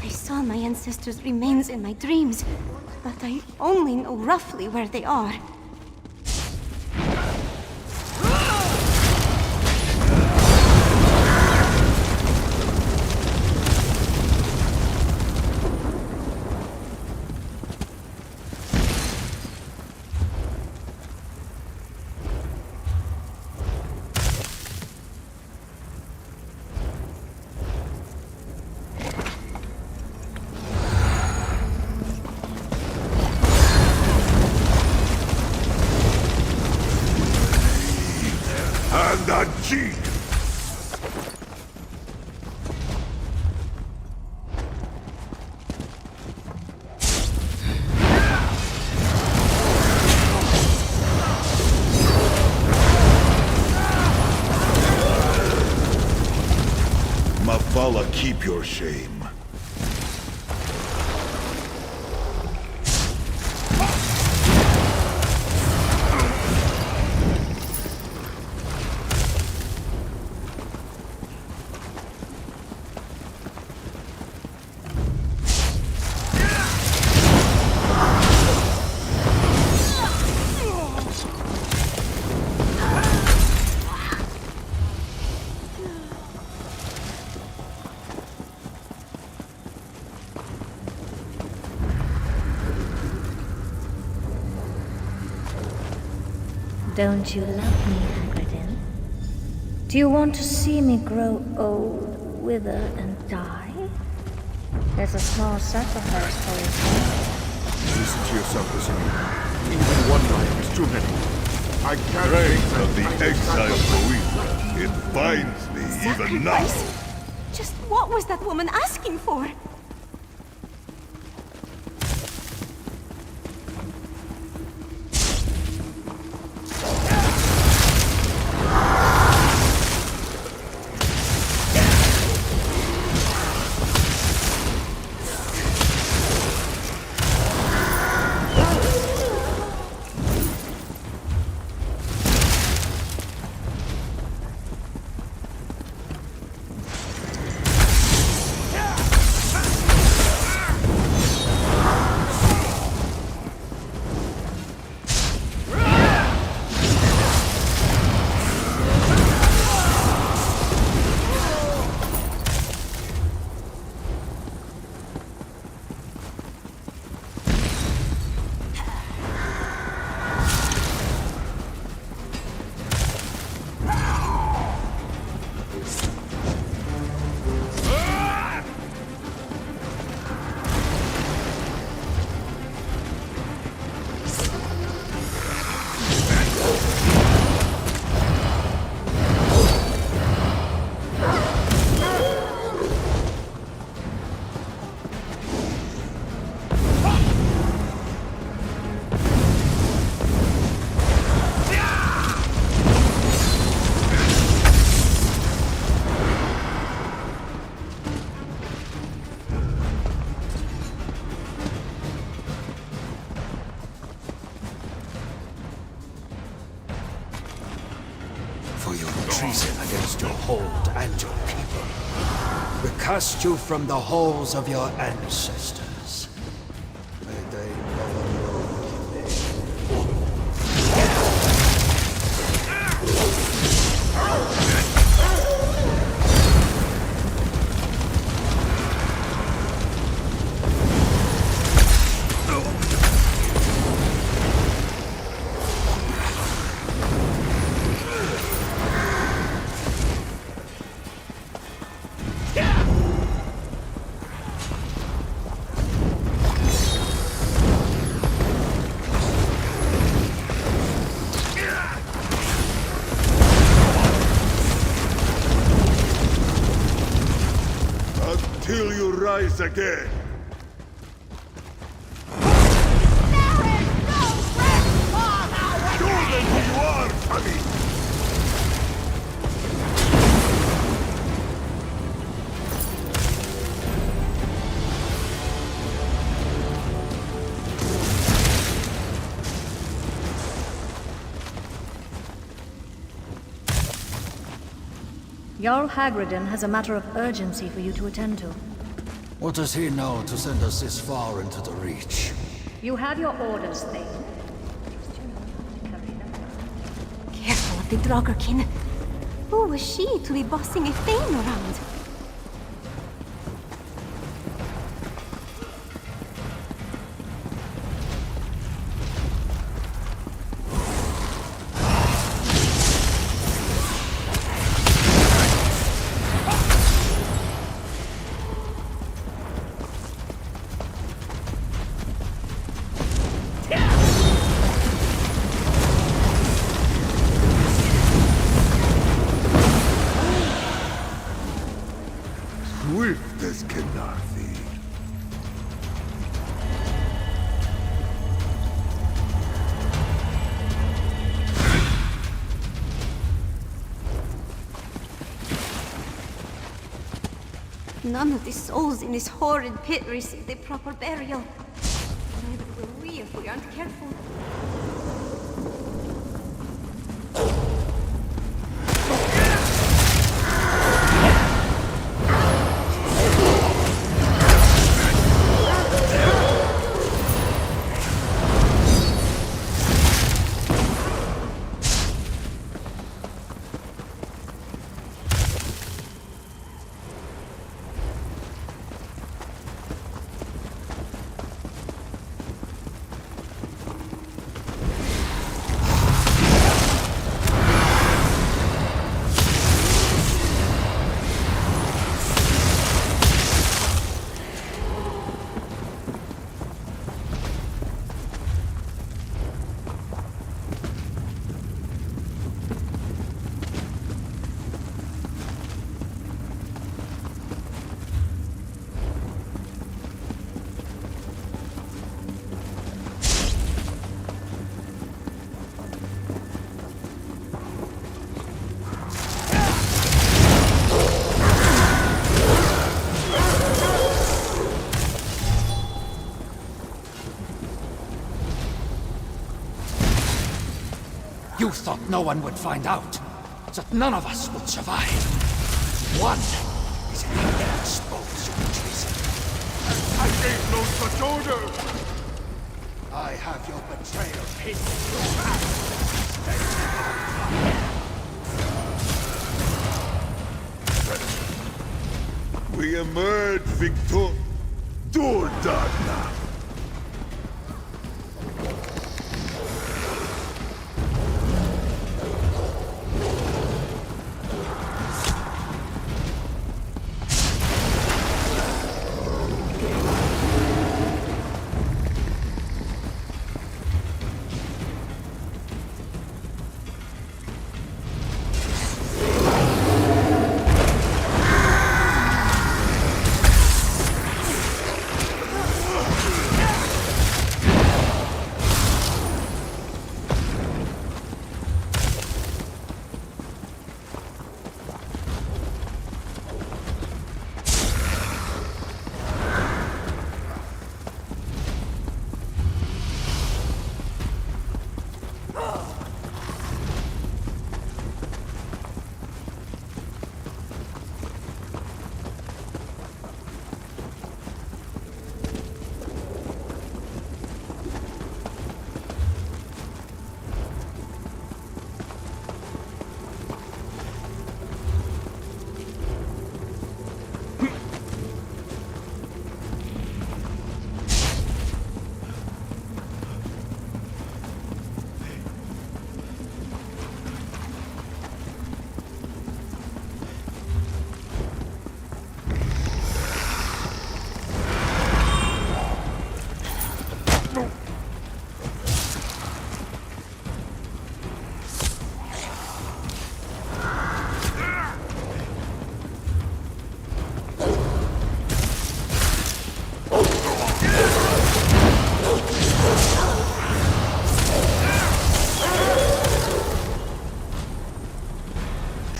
I saw my ancestors' remains in my dreams, but I only know roughly where they are. Vala, keep your shame. Don't you love me, Hagridin? Do you want to see me grow old, wither, and die? There's a small sacrifice for you. Listen to yourself, Lucian. Even one life is too many. I can't Strength of the exiled Louisa. It binds me even now. Just what was that woman asking for? For your treason against your hold and your people. We cast you from the halls of your ancestors. May they never know your name. Until you rise again. Show them who you are, Tommy! Jarl Hagridin has a matter of urgency for you to attend to. What does he know to send us this far into the Reach? You have your orders, Thane. Careful of the Draugr. Who was she to be bossing a Thane around? Swift as Kenarthi. None of the souls in this horrid pit received a proper burial. Neither will we if we aren't careful. You thought no one would find out, that none of us would survive. One is able to expose your treason. I gave no such order! I have your betrayal hidden in your back. We emerge victor... Dordana!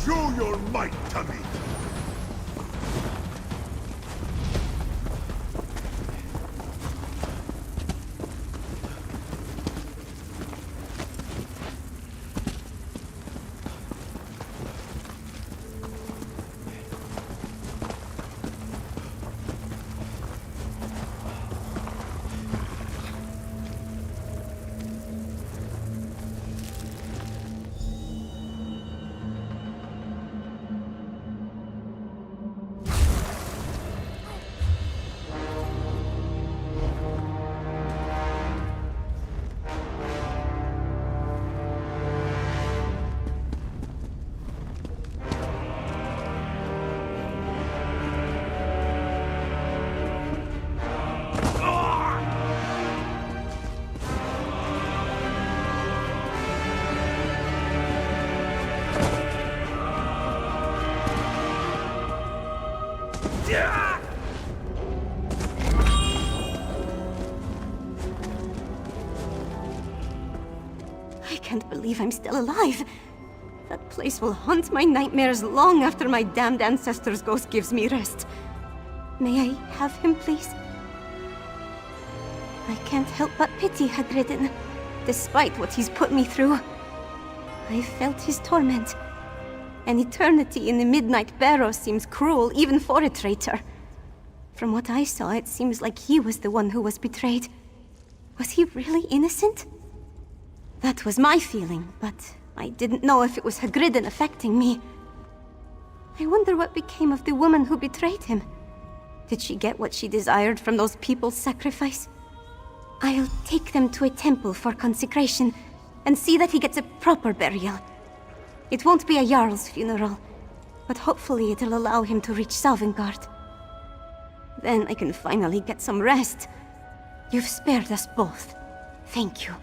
Show your might to me! I can't believe I'm still alive. That place will haunt my nightmares long after my damned ancestors' ghost gives me rest. May I have him, please? I can't help but pity Hagridden, despite what he's put me through. I felt his torment. An eternity in the Midnight Barrow seems cruel, even for a traitor. From what I saw, it seems like he was the one who was betrayed. Was he really innocent? That was my feeling, but I didn't know if it was Hagridden affecting me. I wonder what became of the woman who betrayed him. Did she get what she desired from those people's sacrifice? I'll take them to a temple for consecration, and see that he gets a proper burial. It won't be a Jarl's funeral, but hopefully it'll allow him to reach Sovngarde. Then I can finally get some rest. You've spared us both. Thank you.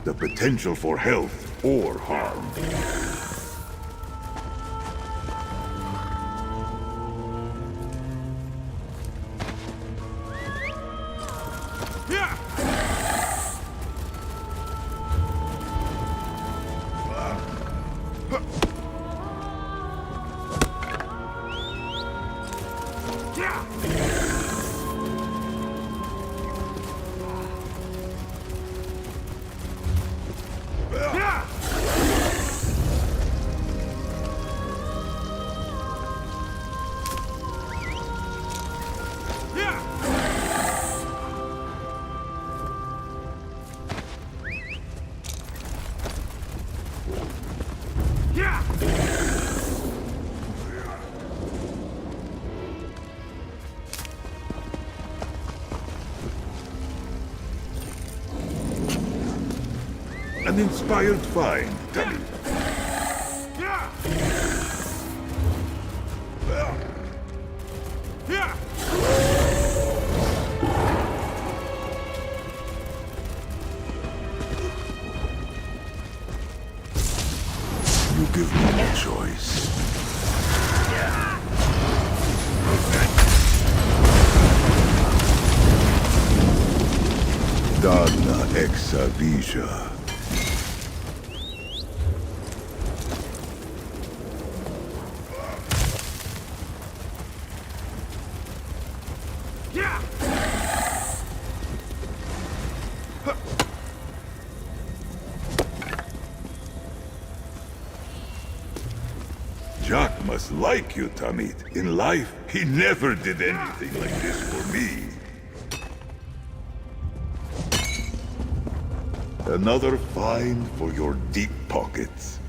The potential for health or harm. An inspired find, Tammy. You give me a choice. Dana exavisha. Jack must like you, Tamid. In life, he never did anything like this for me. Another find for your deep pockets.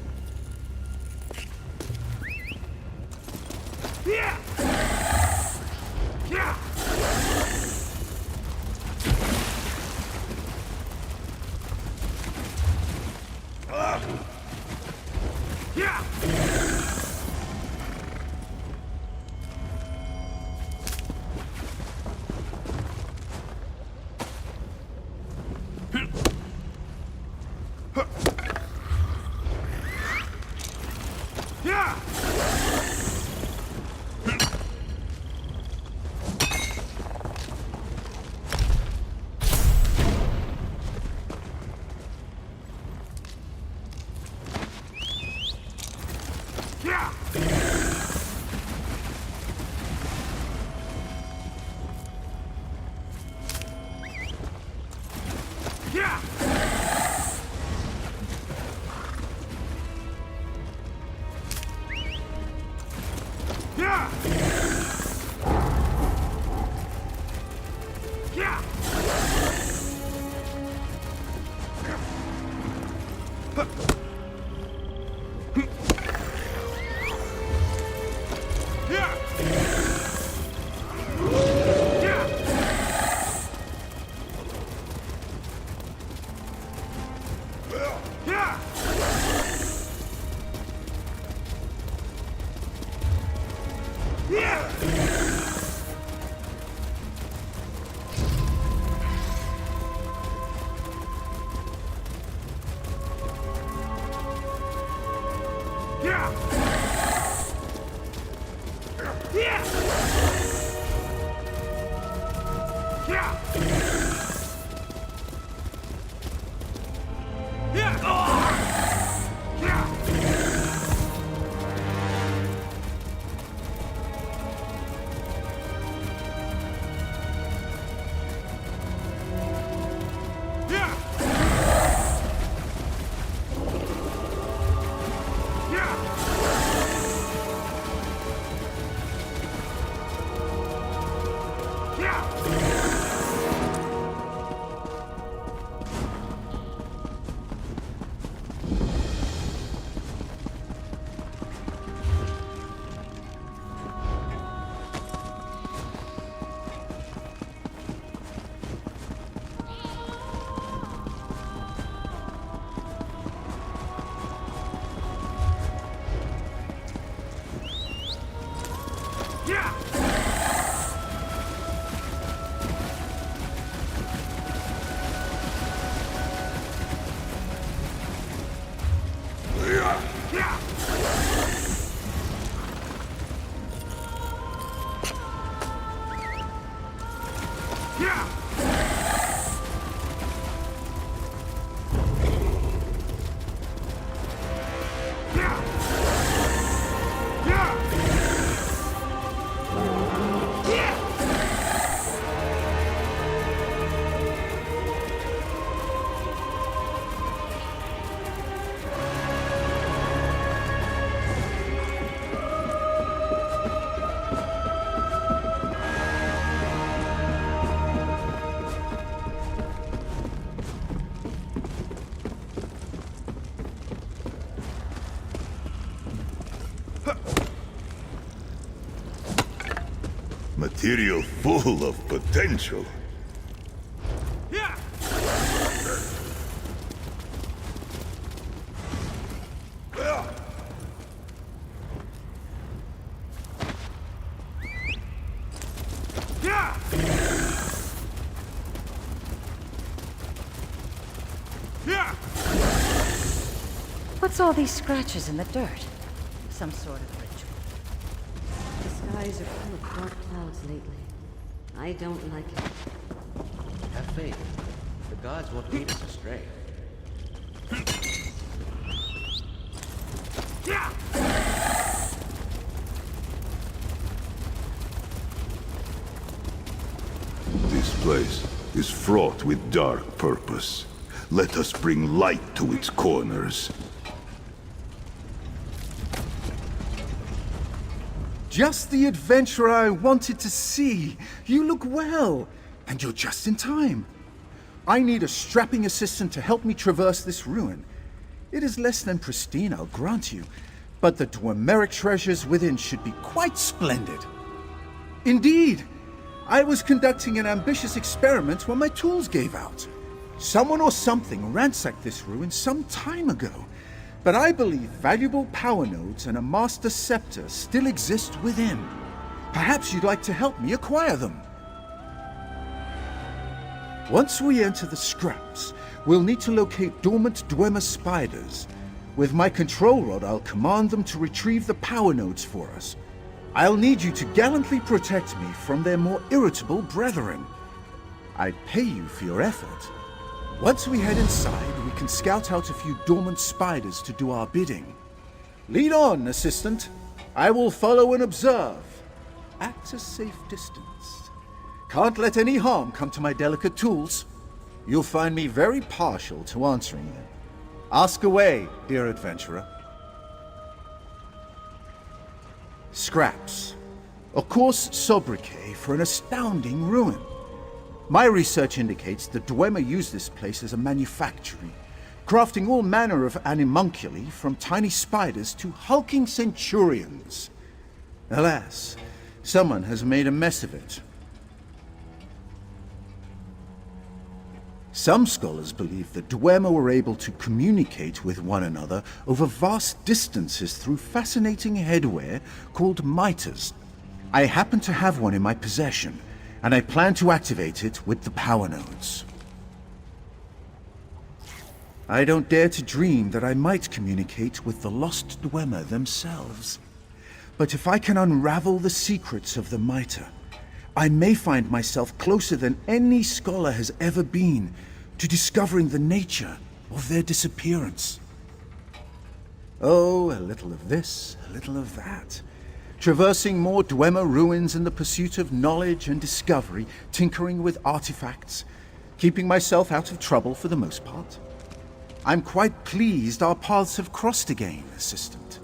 material full of potential. Yeah. What's all these scratches in the dirt? Some sort of ritual. The skies are full of dark clouds lately. I don't like it. Have faith. The gods won't lead us astray. This place is fraught with dark purpose. Let us bring light to its corners. Just the adventurer I wanted to see. You look well, and you're just in time. I need a strapping assistant to help me traverse this ruin. It is less than pristine, I'll grant you, but the Dwemeric treasures within should be quite splendid. Indeed, I was conducting an ambitious experiment when my tools gave out. Someone or something ransacked this ruin some time ago, but I believe valuable power nodes and a master scepter still exist within. Perhaps you'd like to help me acquire them. Once we enter the scraps, we'll need to locate dormant Dwemer spiders. With my control rod, I'll command them to retrieve the power nodes for us. I'll need you to gallantly protect me from their more irritable brethren. I'd pay you for your effort. Once we head inside, we can scout out a few dormant spiders to do our bidding. Lead on, assistant. I will follow and observe. At a safe distance. Can't let any harm come to my delicate tools. You'll find me very partial to answering them. Ask away, dear adventurer. Scraps. A coarse sobriquet for an astounding ruin. My research indicates that Dwemer used this place as a manufactory, crafting all manner of animunculi from tiny spiders to hulking centurions. Alas, someone has made a mess of it. Some scholars believe that Dwemer were able to communicate with one another over vast distances through fascinating headwear called miters. I happen to have one in my possession, and I plan to activate it with the power nodes. I don't dare to dream that I might communicate with the lost Dwemer themselves. But if I can unravel the secrets of the mitre, I may find myself closer than any scholar has ever been to discovering the nature of their disappearance. Oh, a little of this, a little of that. Traversing more Dwemer ruins in the pursuit of knowledge and discovery, tinkering with artifacts, keeping myself out of trouble for the most part. I'm quite pleased our paths have crossed again, assistant.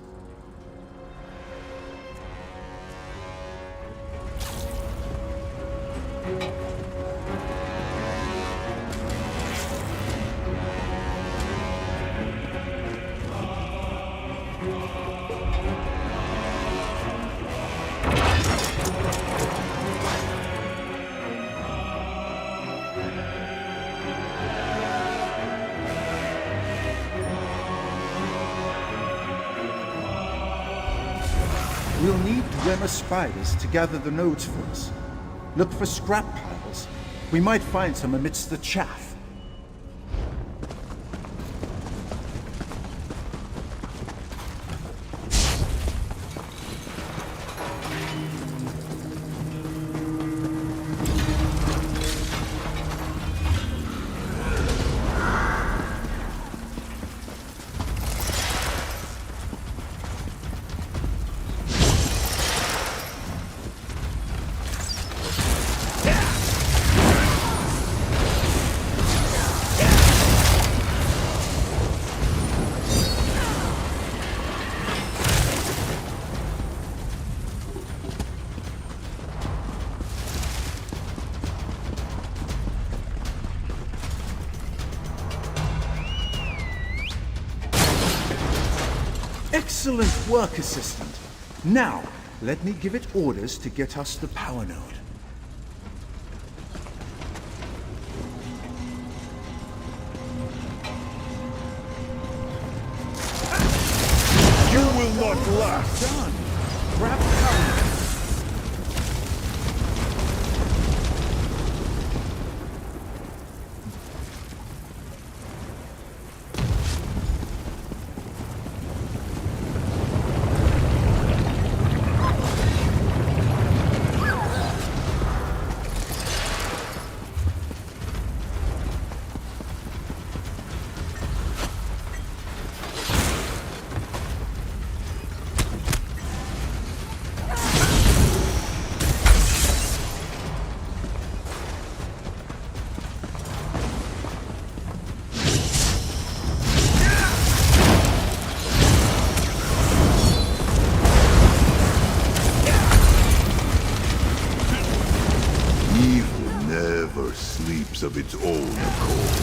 We'll need Dwemer spiders to gather the nodes for us. Look for scrap piles. We might find some amidst the chaff. Excellent work, assistant. Now, let me give it orders to get us the power node. At last! Done! Grab the power. Sleeps of its own accord.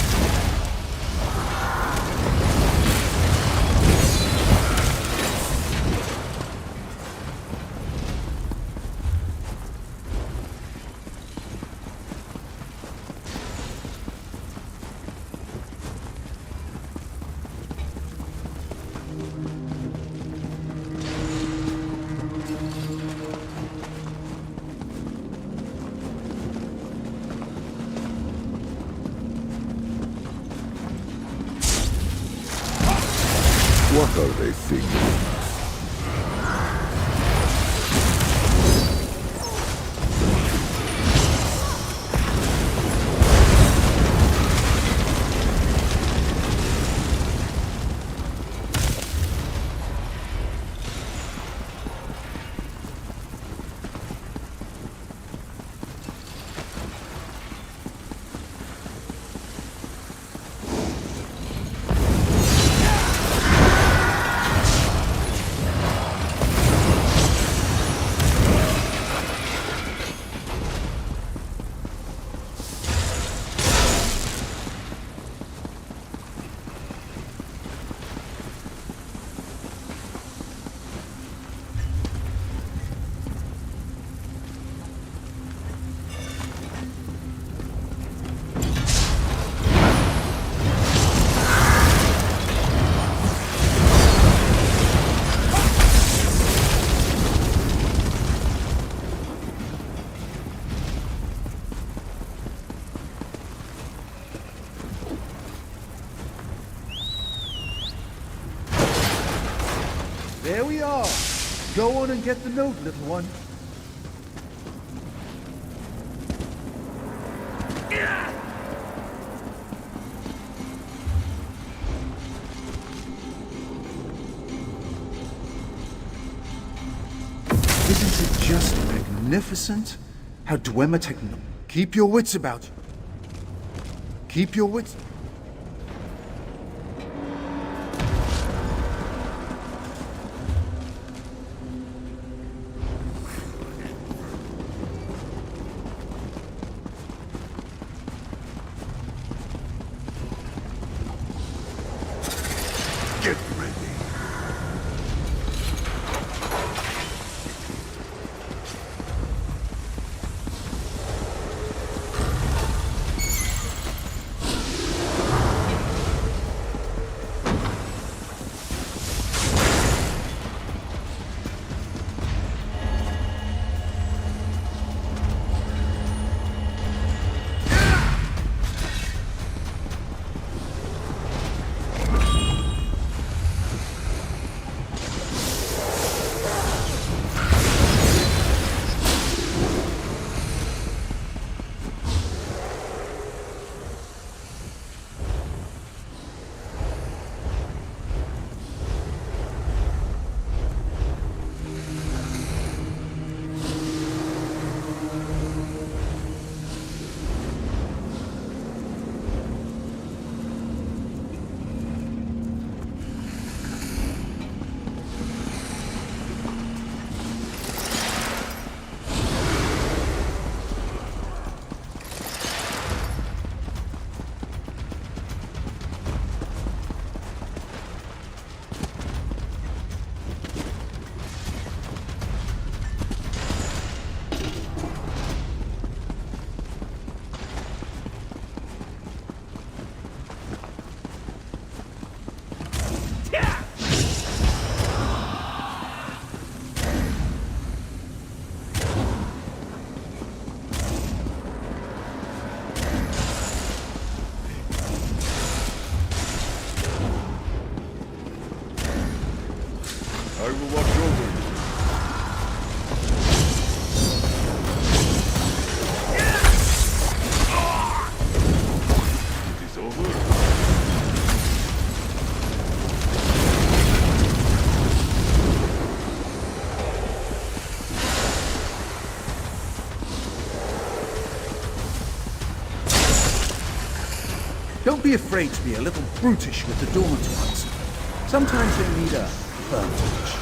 What are they thinking? There we are. Go on and get the note, little one. Isn't it just magnificent? How Dwemer techno... Keep your wits about you. Keep your wits... Get ready. Don't be afraid to be a little brutish with the dormant ones. Sometimes they need a firm touch.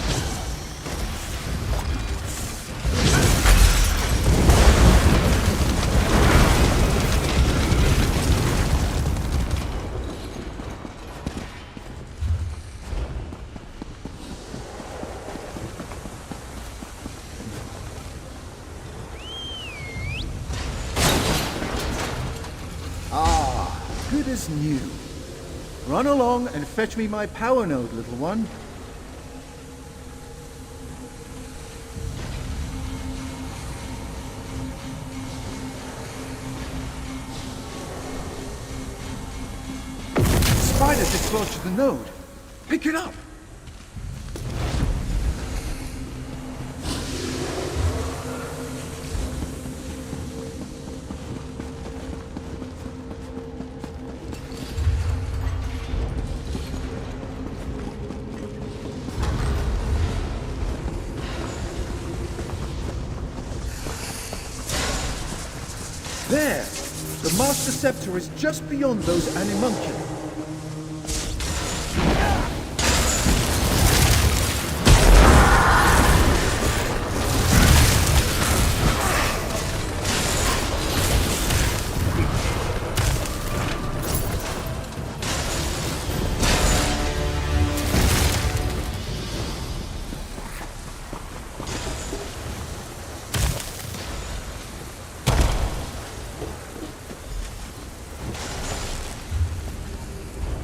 Good as new. Run along and fetch me my power node, little one. Spider dislodged the node. Pick it up. There! The Master Scepter is just beyond those animunculi.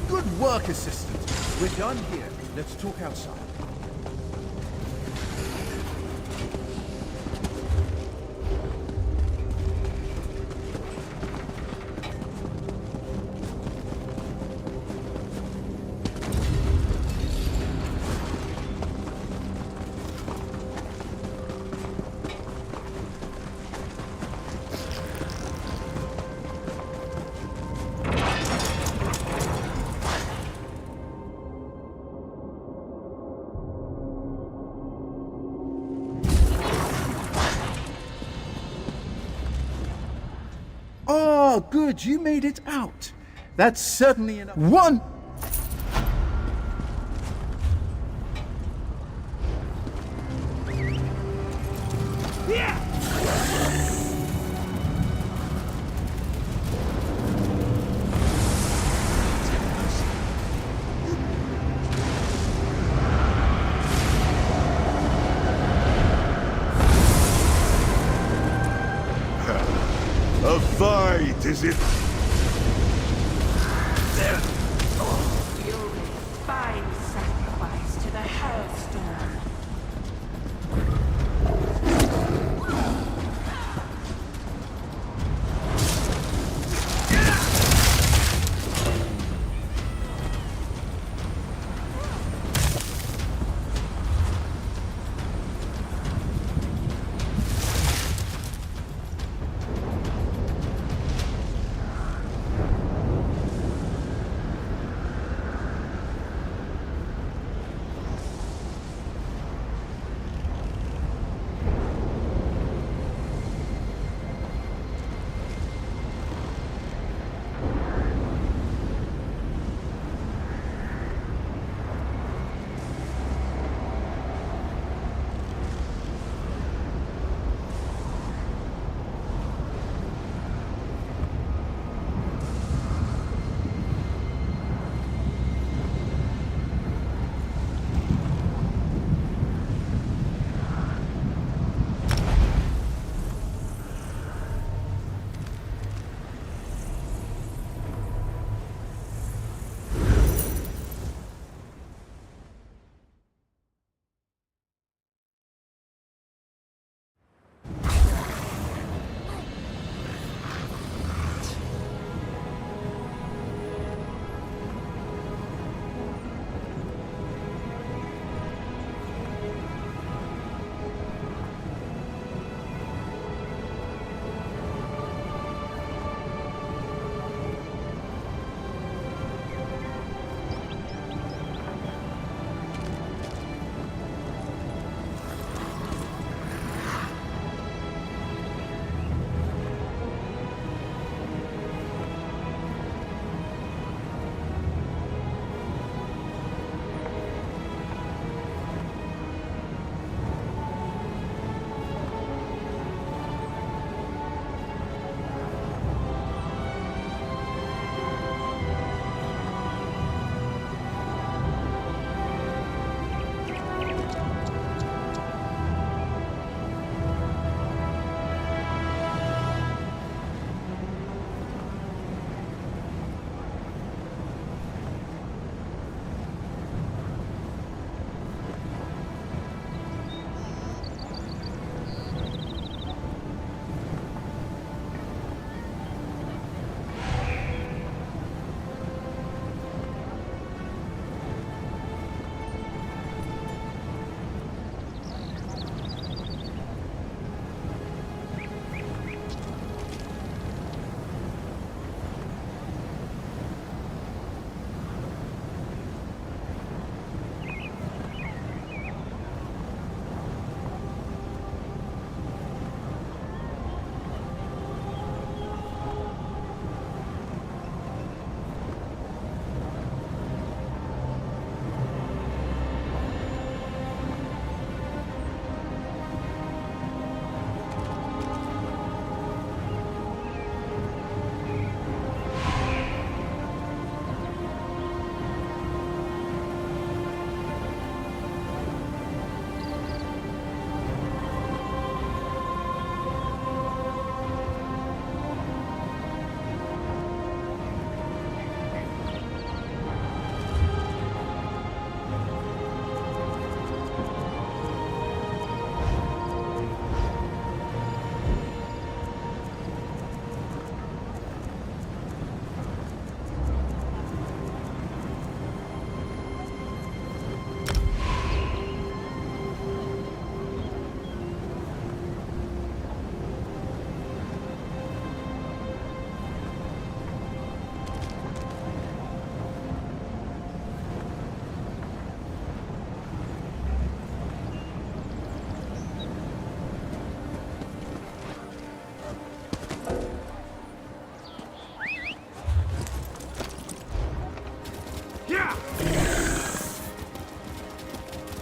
Good work, Assistant. We're done here. Let's talk outside. Oh, good, you made it out. That's certainly enough. One! A fight, is it? You'll be fine sacrifice to the Hellstorm.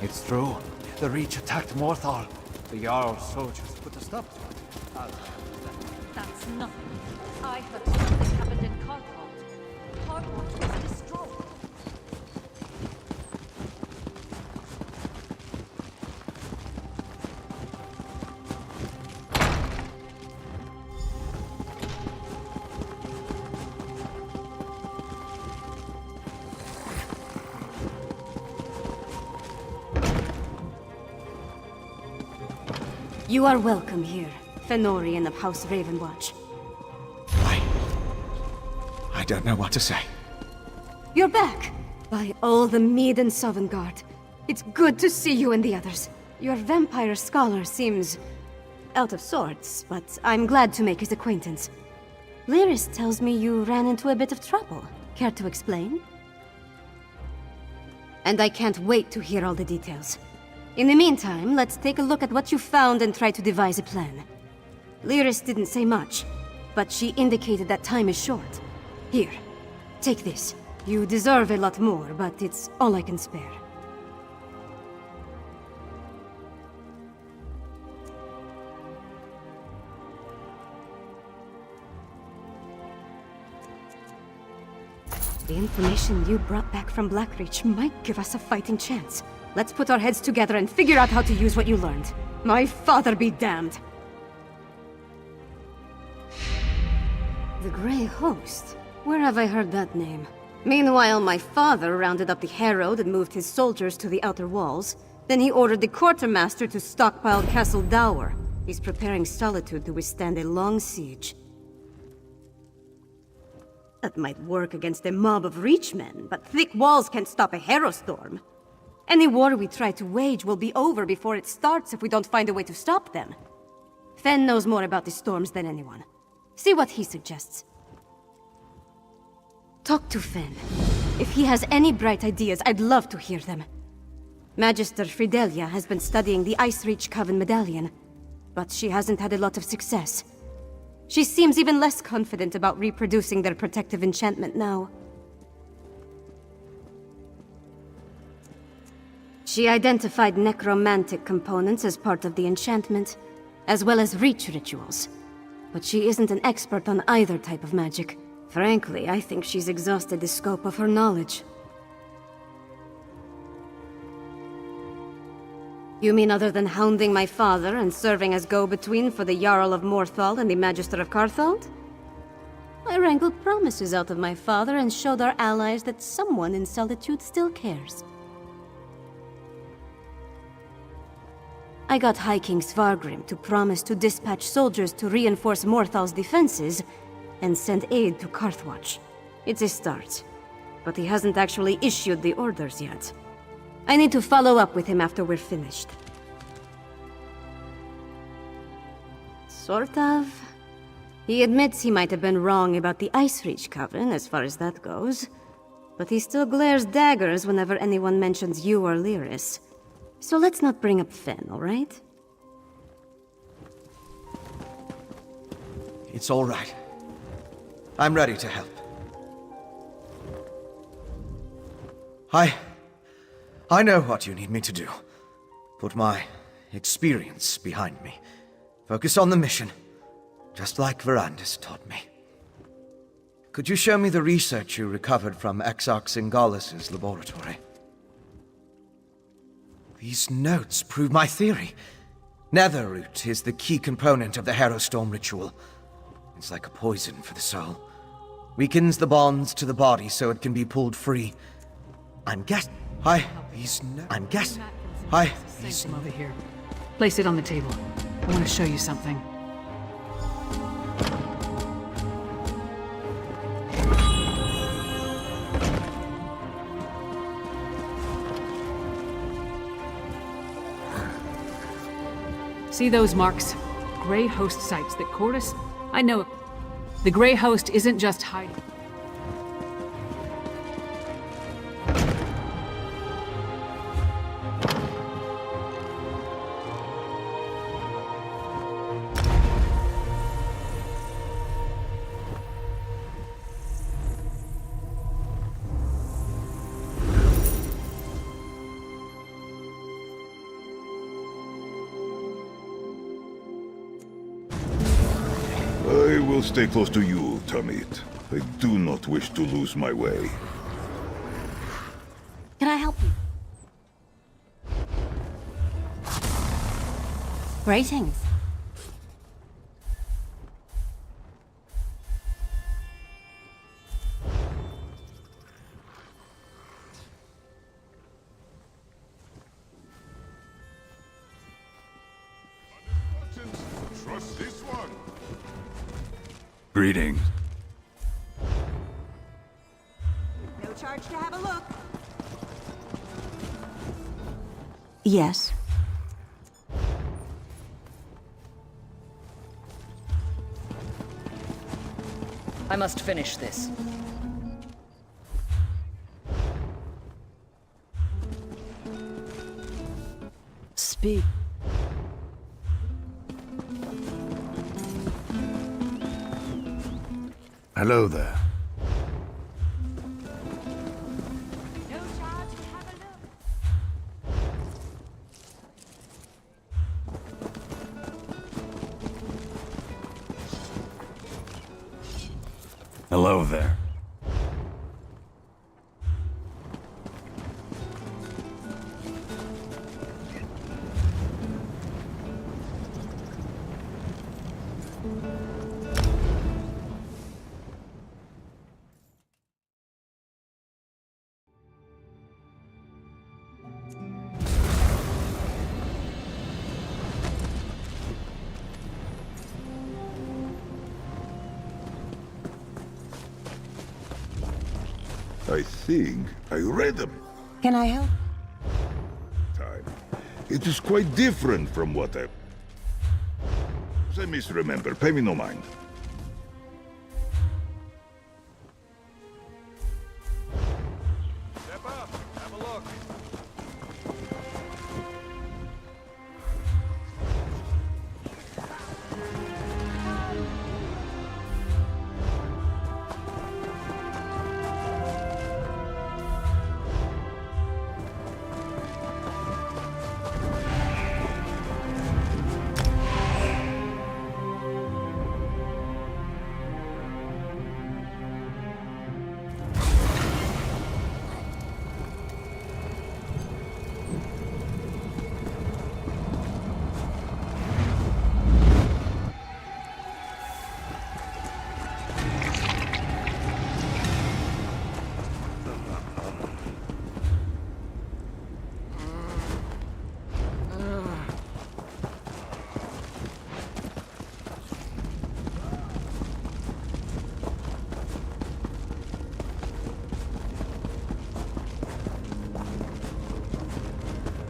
It's true. The Reach attacked Morthal. The Jarl's soldiers put a stop to it. That's nothing. I heard something happened in Carthage. Carthage was destroyed. You are welcome here, Fenorian of House Ravenwatch. I don't know what to say. You're back! By all the Mead and Sovngarde. It's good to see you and the others. Your vampire scholar seems out of sorts, but I'm glad to make his acquaintance. Lyris tells me you ran into a bit of trouble. Care to explain? And I can't wait to hear all the details. In the meantime, let's take a look at what you found and try to devise a plan. Lyris didn't say much, but she indicated that time is short. Here, take this. You deserve a lot more, but it's all I can spare. The information you brought back from Blackreach might give us a fighting chance. Let's put our heads together and figure out how to use what you learned. My father be damned! The Grey Host? Where have I heard that name? Meanwhile, my father rounded up the Herald and moved his soldiers to the outer walls. Then he ordered the quartermaster to stockpile Castle Dower. He's preparing Solitude to withstand a long siege. That might work against a mob of Reachmen, but thick walls can't stop a Herostorm. Any war we try to wage will be over before it starts if we don't find a way to stop them. Fen knows more about the storms than anyone. See what he suggests. Talk to Fen. If he has any bright ideas, I'd love to hear them. Magister Fridelia has been studying the Icereach Coven medallion, but she hasn't had a lot of success. She seems even less confident about reproducing their protective enchantment now. She identified necromantic components as part of the enchantment, as well as Reach rituals. But she isn't an expert on either type of magic. Frankly, I think she's exhausted the scope of her knowledge. You mean other than hounding my father and serving as go-between for the Jarl of Morthal and the Magister of Carthage? I wrangled promises out of my father and showed our allies that someone in Solitude still cares. I got High King Svargrim to promise to dispatch soldiers to reinforce Morthal's defenses and send aid to Carthage. It's a start, but he hasn't actually issued the orders yet. I need to follow up with him after we're finished. Sort of. He admits he might have been wrong about the Icereach Coven, as far as that goes. But he still glares daggers whenever anyone mentions you or Lyris. So let's not bring up Fen, all right? It's all right. I'm ready to help. I know what you need me to do. Put my experience behind me. Focus on the mission, just like Verandis taught me. Could you show me the research you recovered from Exarch Singalis' laboratory? These notes prove my theory. Netherroot is the key component of the Herostorm ritual. It's like a poison for the soul. Weakens the bonds to the body so it can be pulled free. I'm guessing. Over here. Place it on the table. I want to show you something. See those marks? Grey Host sites that Chorus? I know. The Grey Host isn't just hiding. will stay close to you, Tamit. I do not wish to lose my way. Can I help you? Greetings. Trust this one. Greetings. No charge to have a look. Yes. I must finish this. Speak. Hello there. Hello there. I think I read them. Can I help? Time. It is quite different from what I misremember. Pay me no mind. Step up. Have a look.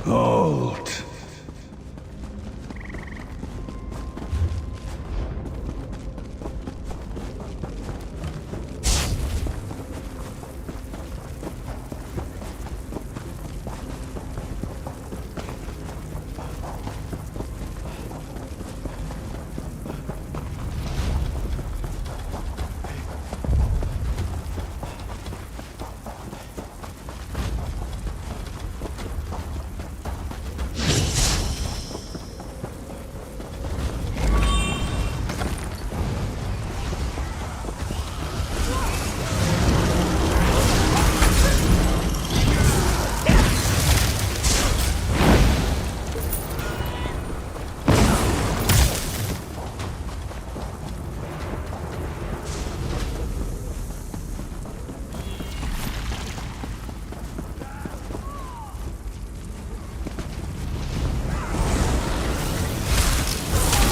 Halt!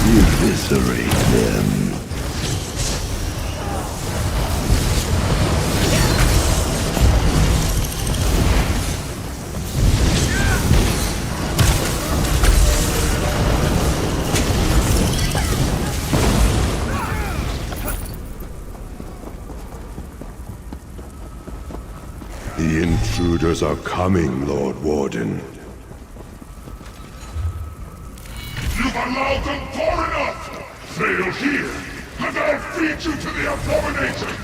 Eviscerate them. The intruders are coming, Lord Warden. You've allowed them far enough! Fail here, and I'll feed you to the abomination!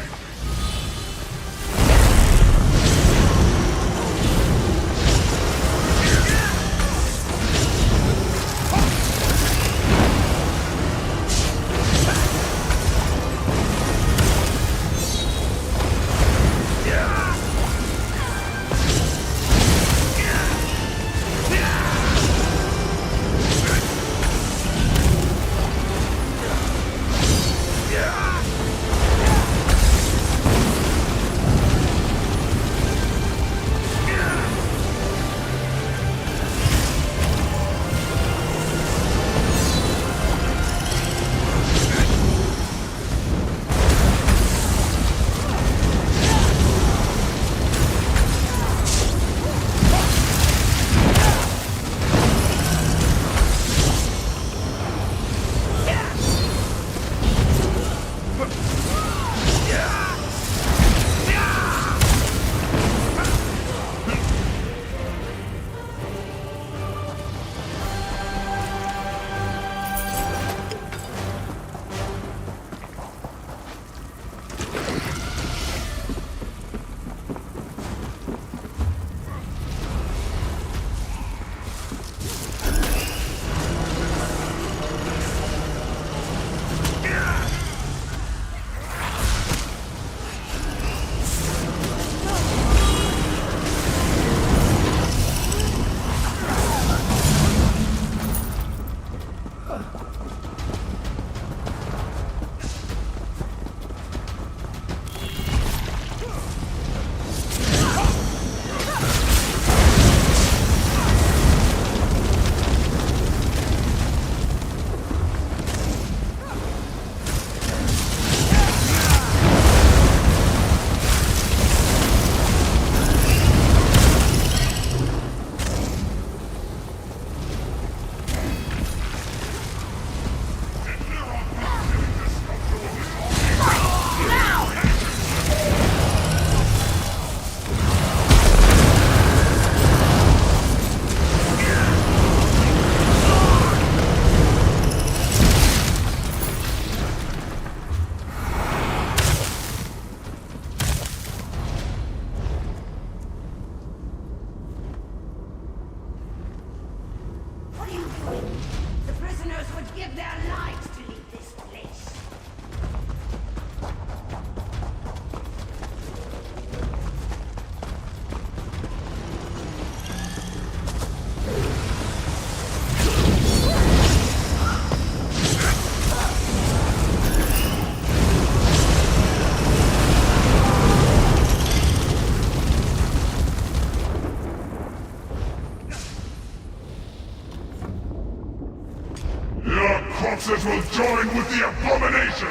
corpses will join with the abomination!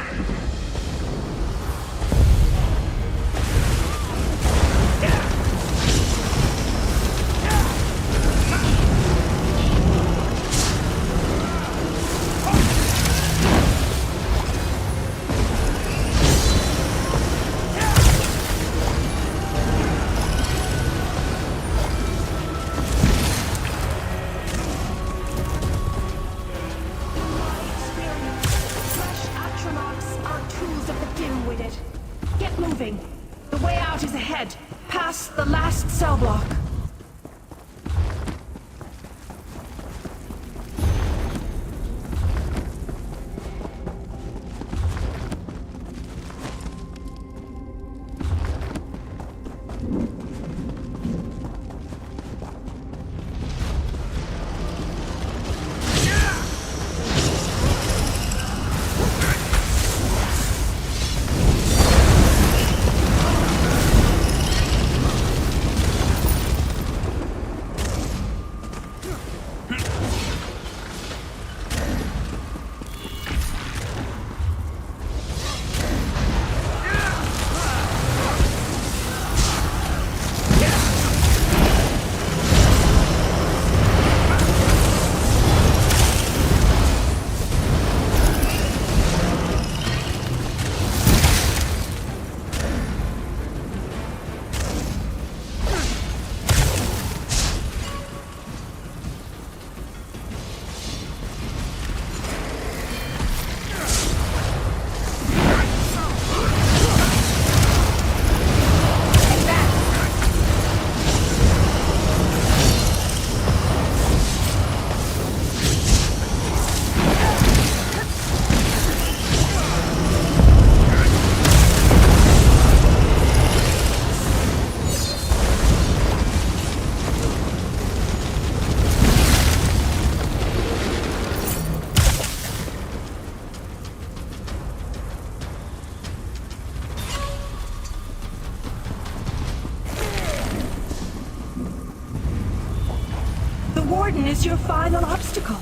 Is your final obstacle.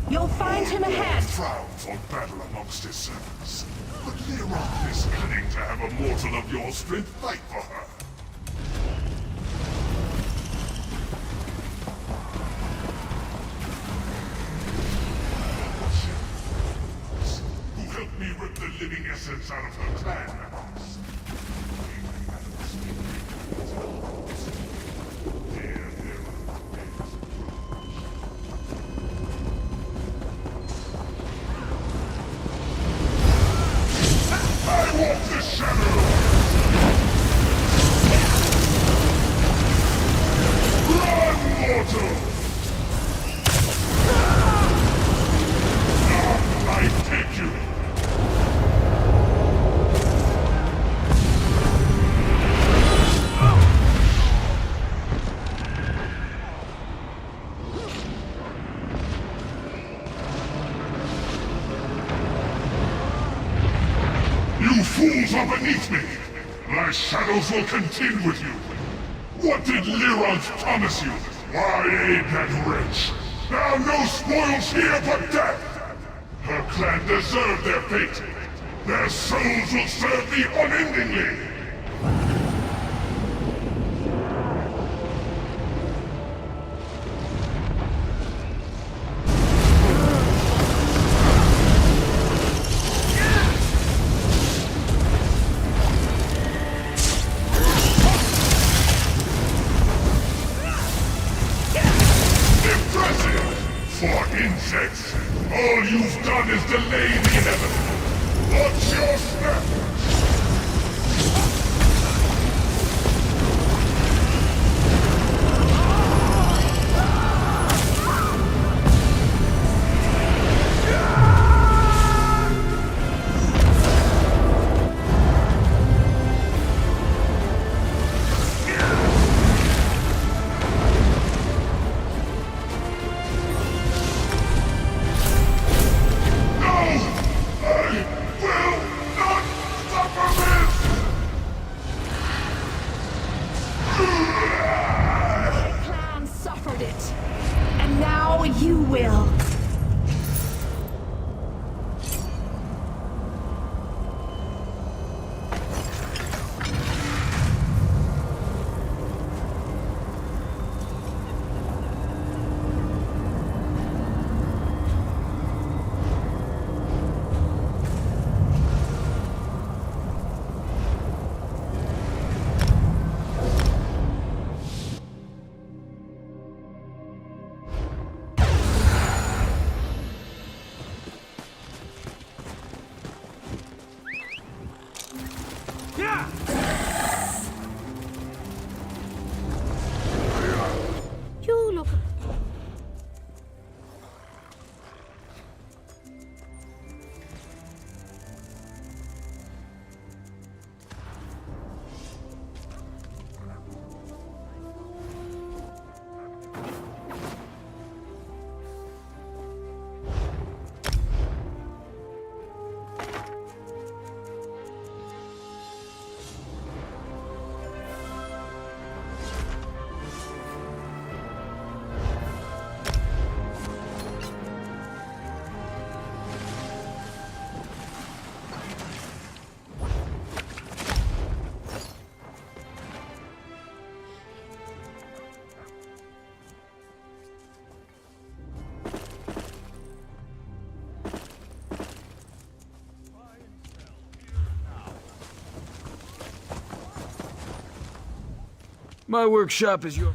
You'll find him ahead. Frowns on battle amongst his servants. But Lyra is cunning to have a mortal of your strength fight for her. Who helped me rip the living essence out of her clan members. Fools are beneath me! My shadows will contend with you! What did Lyra promise you? Why aid that wretch? Now no spoils here but death! Her clan deserve their fate! Their souls will serve me unendingly! All you've done is delay the inevitable. Watch your step! My workshop is your...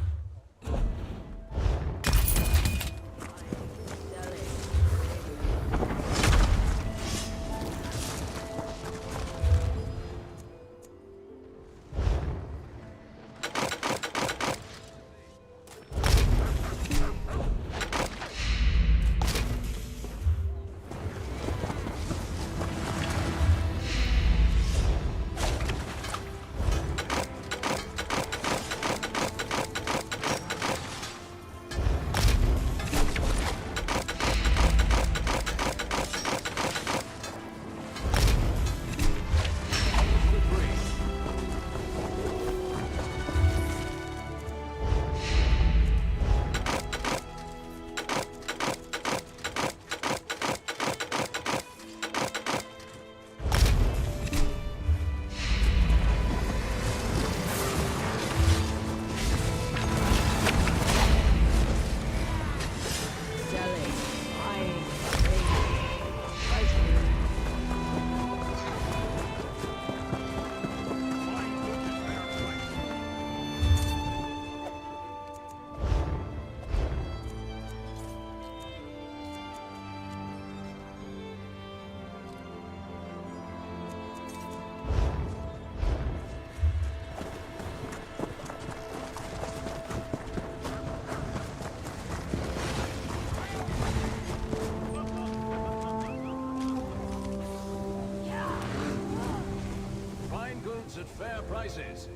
at fair prices.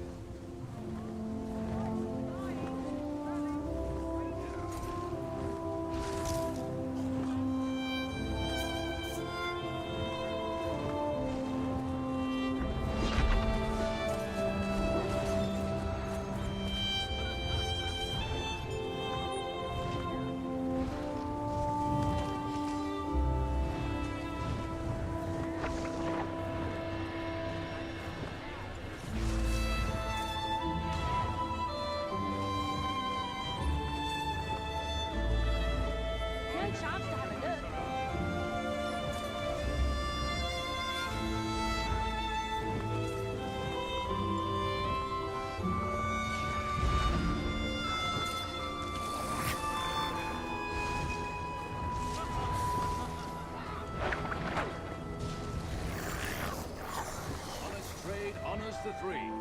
Honors the three.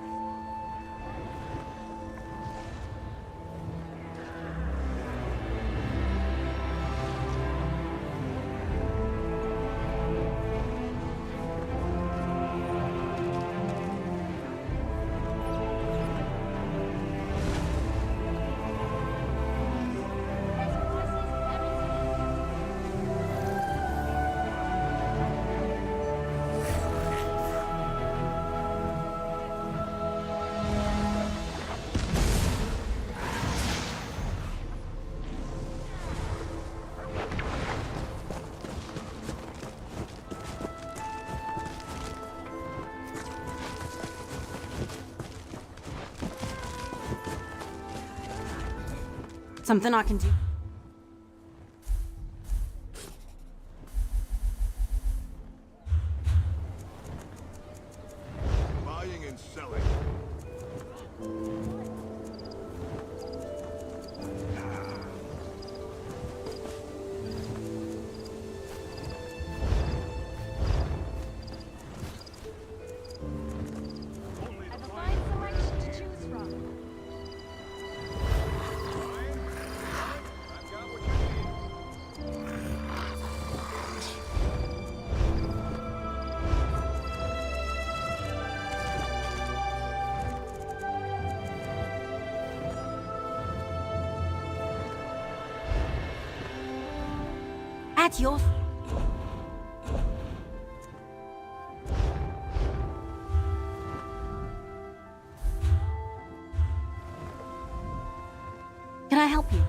Something I can do. Buying and selling. At your... Can I help you?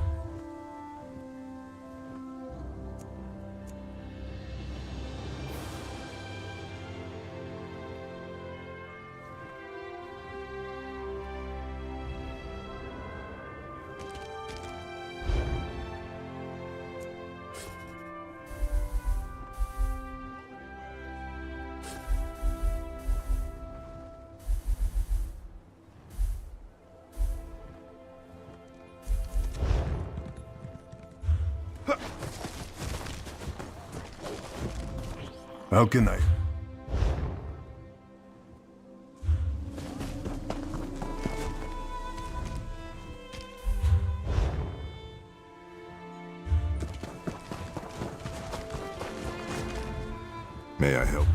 Well, good night. May I help?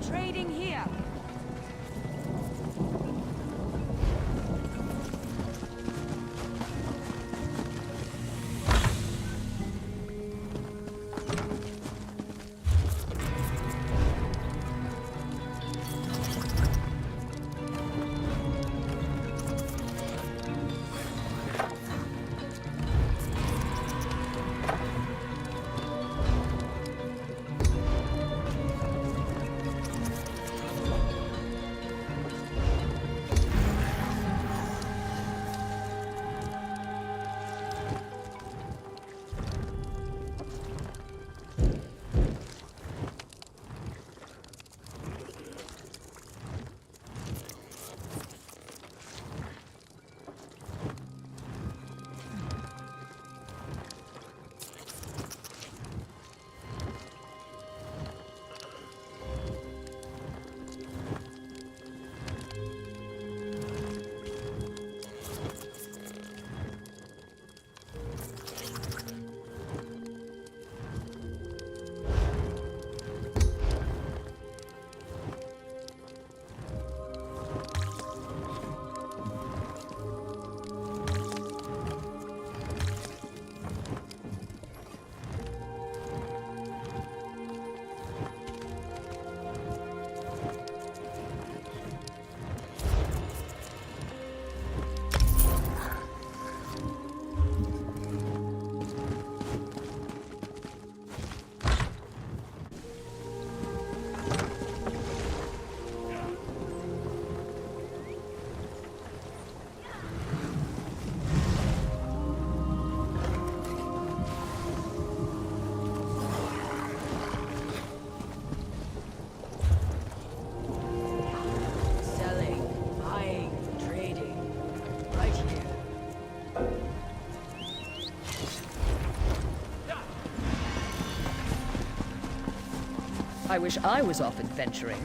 Trading here. I wish I was off adventuring.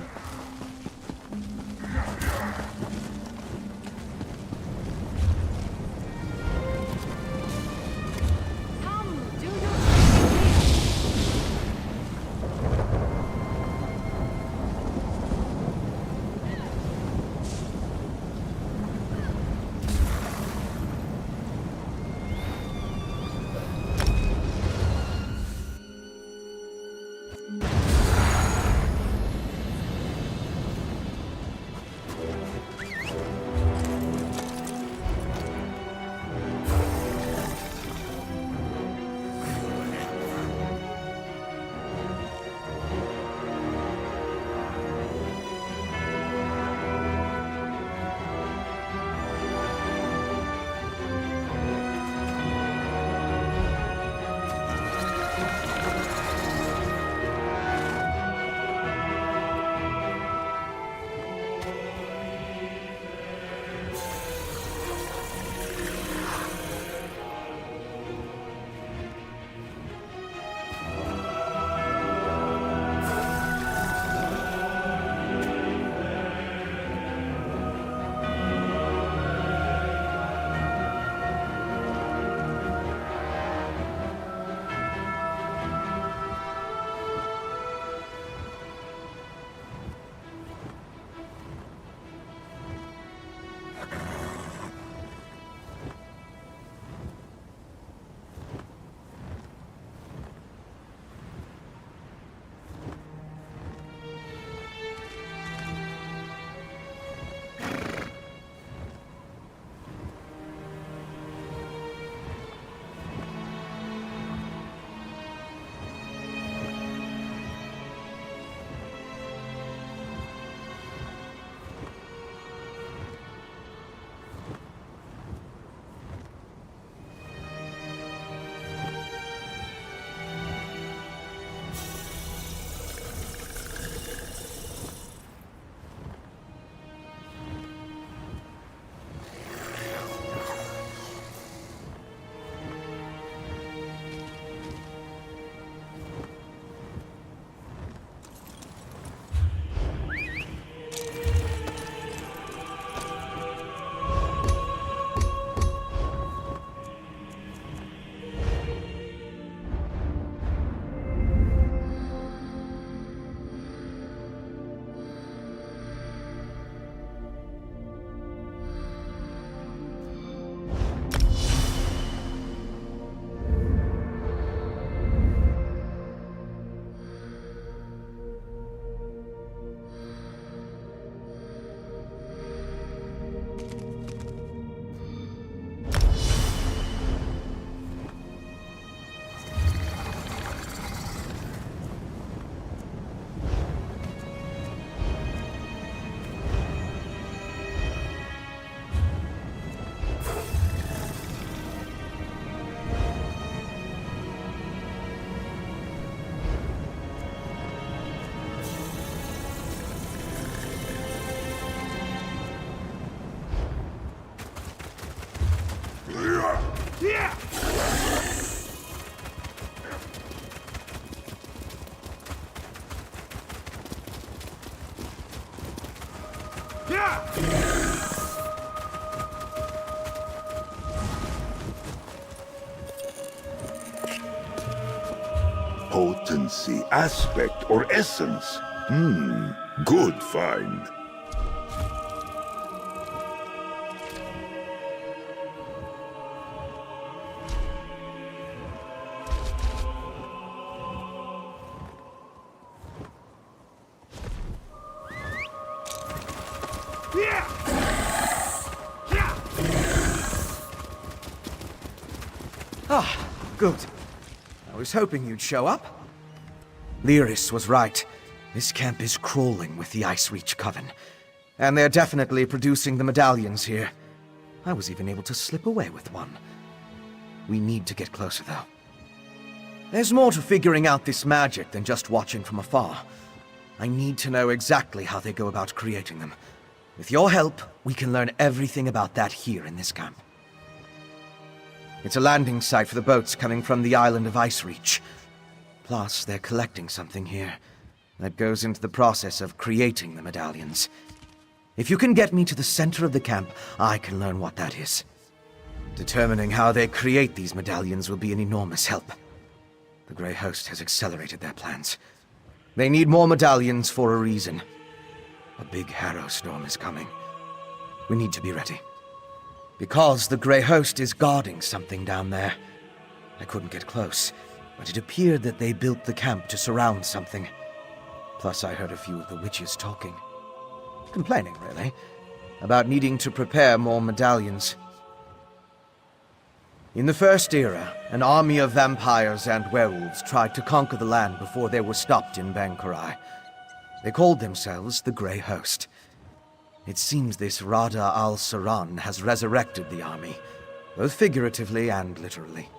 Potency, aspect, or essence? Good find. Ah, good. I was hoping you'd show up. Lyris was right. This camp is crawling with the Ice Reach Coven. And they're definitely producing the medallions here. I was even able to slip away with one. We need to get closer, though. There's more to figuring out this magic than just watching from afar. I need to know exactly how they go about creating them. With your help, we can learn everything about that here in this camp. It's a landing site for the boats coming from the island of Ice Reach. Plus, they're collecting something here that goes into the process of creating the medallions. If you can get me to the center of the camp, I can learn what that is. Determining how they create these medallions will be an enormous help. The Grey Host has accelerated their plans. They need more medallions for a reason. A big harrow storm is coming. We need to be ready. Because the Grey Host is guarding something down there. I couldn't get close, but it appeared that they built the camp to surround something. Plus, I heard a few of the witches talking. Complaining, really, about needing to prepare more medallions. In the First Era, an army of vampires and werewolves tried to conquer the land before they were stopped in Bankarai. They called themselves the Grey Host. It seems this Rada al-Saran has resurrected the army, both figuratively and literally.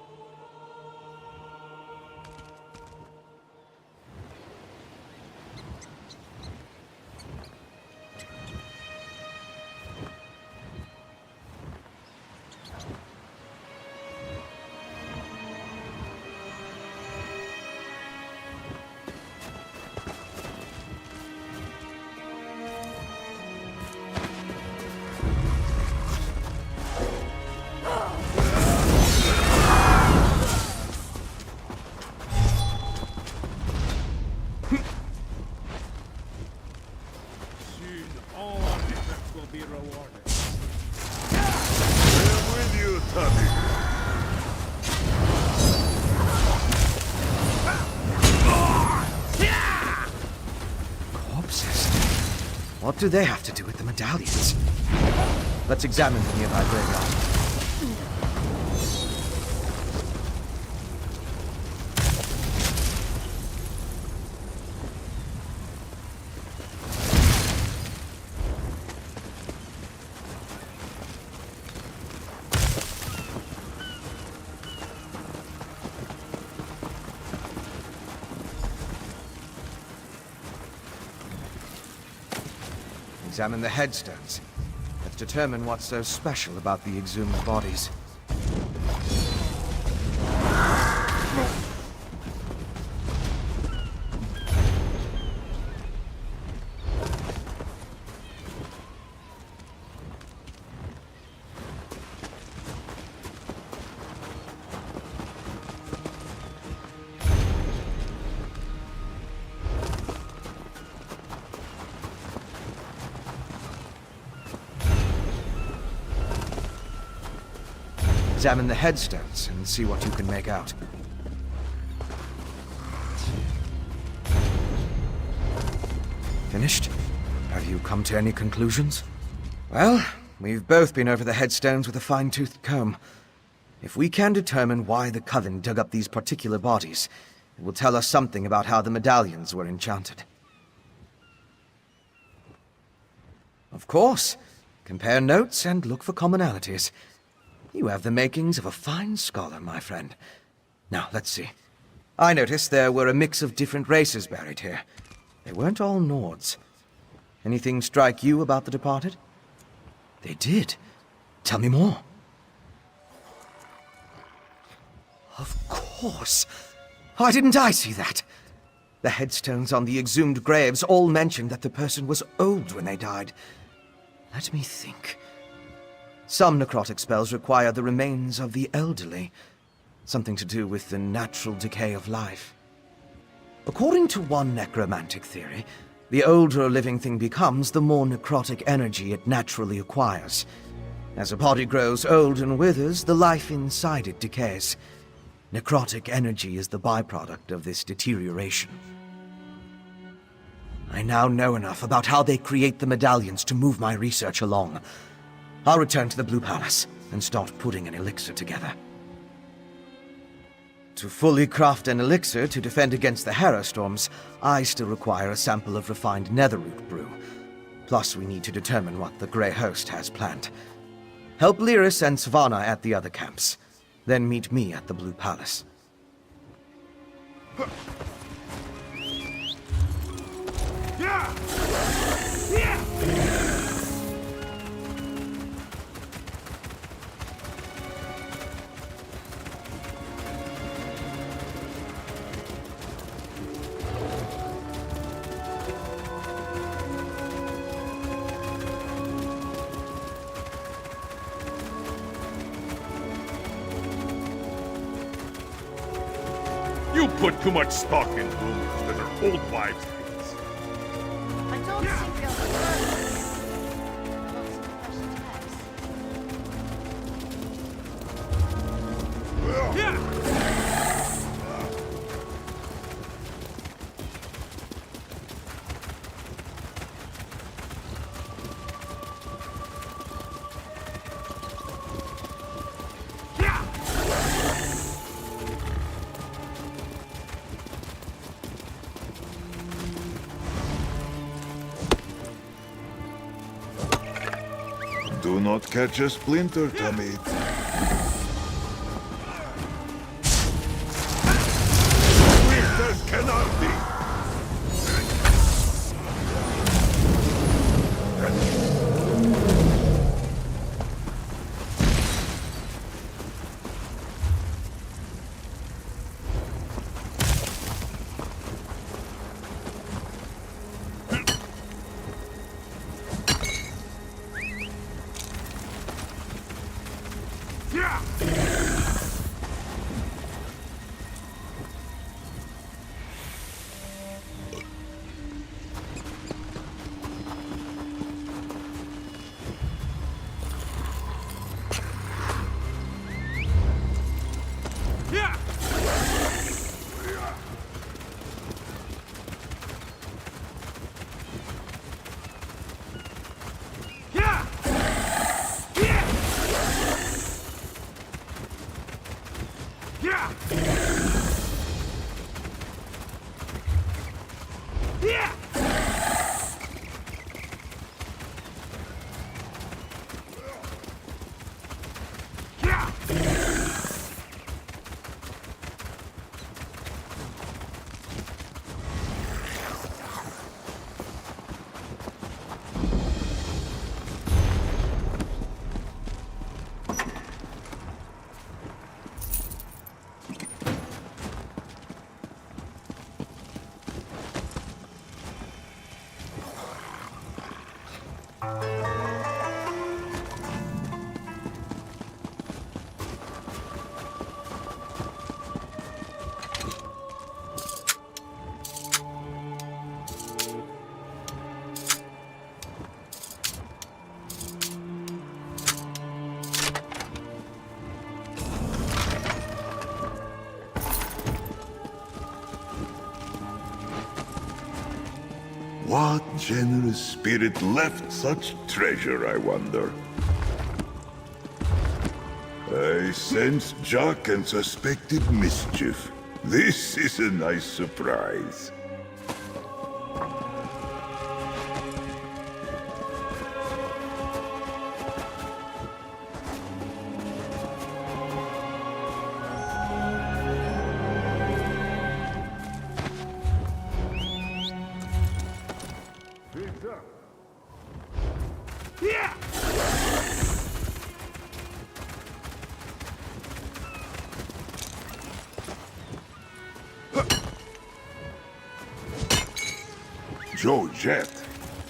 What do they have to do with the medallions? Let's examine the nearby graveyard. Examine the headstones. Let's determine what's so special about the exhumed bodies. Examine the headstones and see what you can make out. Finished? Have you come to any conclusions? Well, we've both been over the headstones with a fine-toothed comb. If we can determine why the Coven dug up these particular bodies, it will tell us something about how the medallions were enchanted. Of course. Compare notes and look for commonalities. You have the makings of a fine scholar, my friend. Now, let's see. I noticed there were a mix of different races buried here. They weren't all Nords. Anything strike you about the departed? They did. Tell me more. Of course. Why didn't I see that? The headstones on the exhumed graves all mentioned that the person was old when they died. Let me think. Some necrotic spells require the remains of the elderly. Something to do with the natural decay of life. According to one necromantic theory, the older a living thing becomes, the more necrotic energy it naturally acquires. As a body grows old and withers, the life inside it decays. Necrotic energy is the byproduct of this deterioration. I now know enough about how they create the medallions to move my research along. I'll return to the Blue Palace and start putting an elixir together. To fully craft an elixir to defend against the Harrowstorms, I still require a sample of refined netherroot brew. Plus, we need to determine what the Grey Host has planned. Help Lyris and Svanna at the other camps. Then meet me at the Blue Palace. You put too much stock in rumors that are old wives' tales. I don't think they'll Do not catch a splinter, Tommy. Splinters cannot be. What generous spirit left such treasure, I wonder? I sensed Jock and suspected mischief. This is a nice surprise.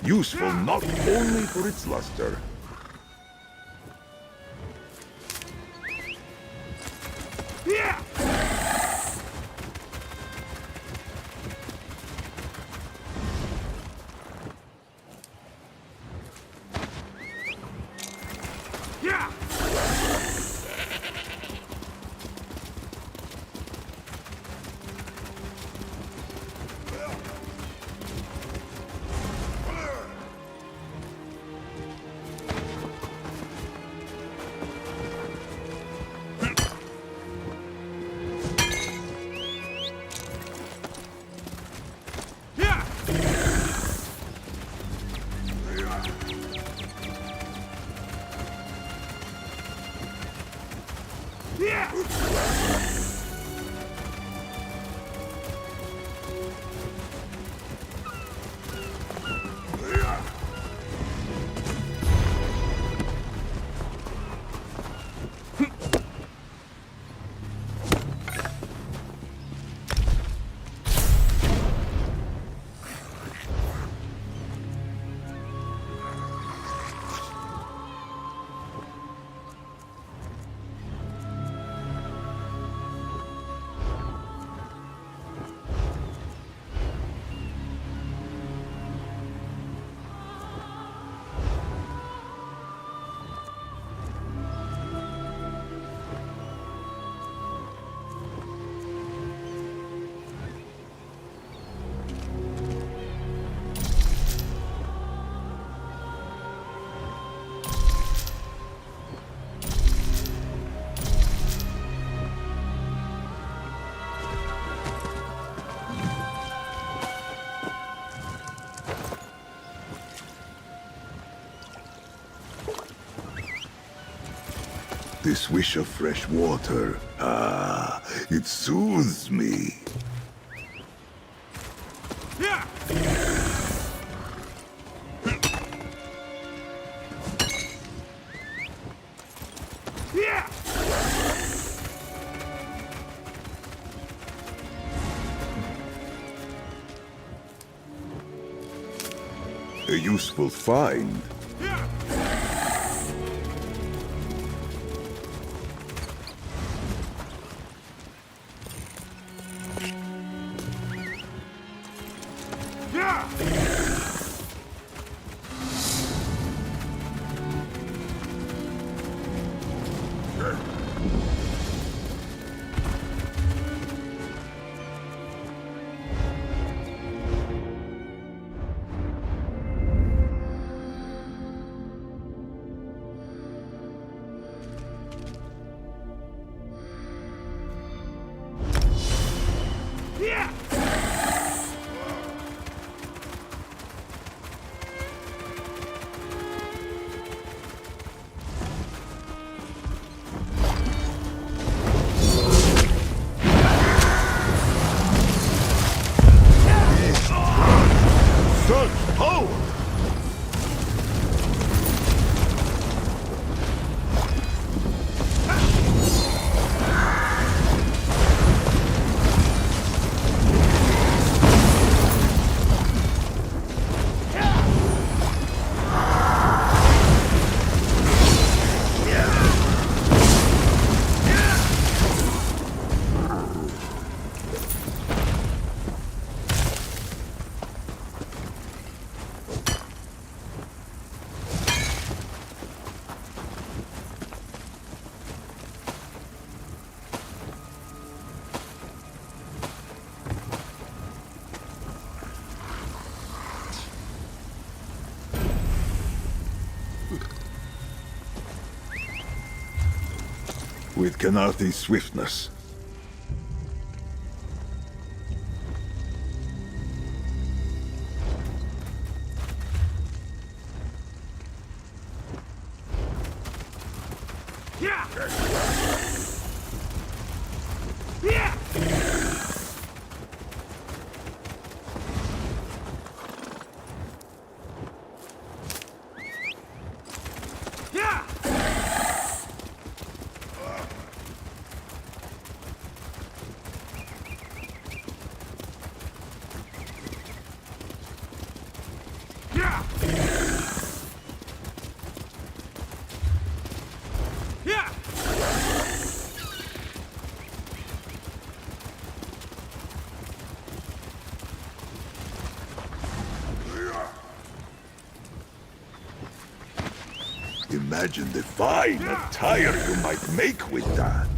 useful not only for its luster. Yeah! Yeah! This wish of fresh water, it soothes me. Yeah! Yeah! A useful find. With Canarthi's swiftness. Yeah! Yeah! Yeah! imagine the fine attire you might make with that.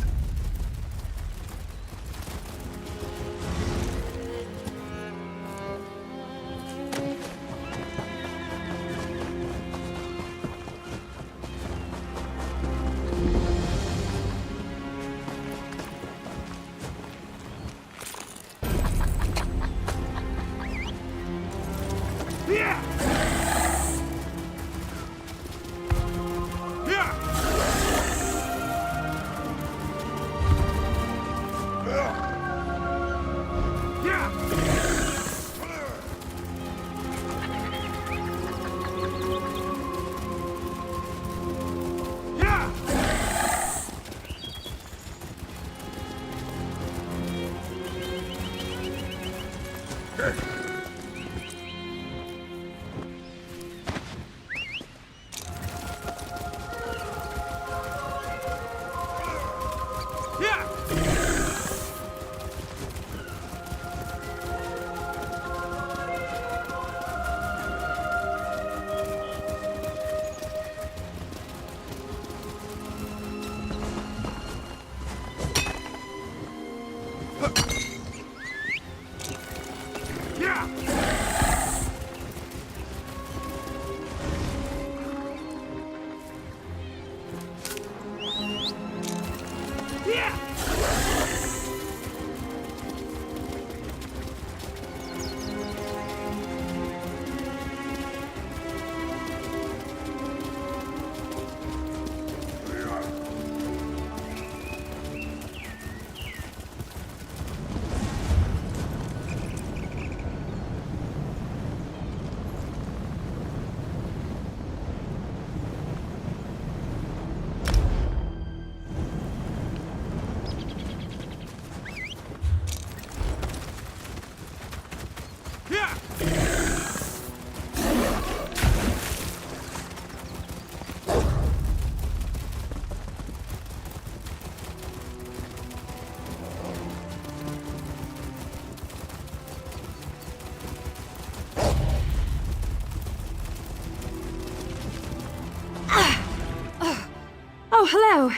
Oh, hello.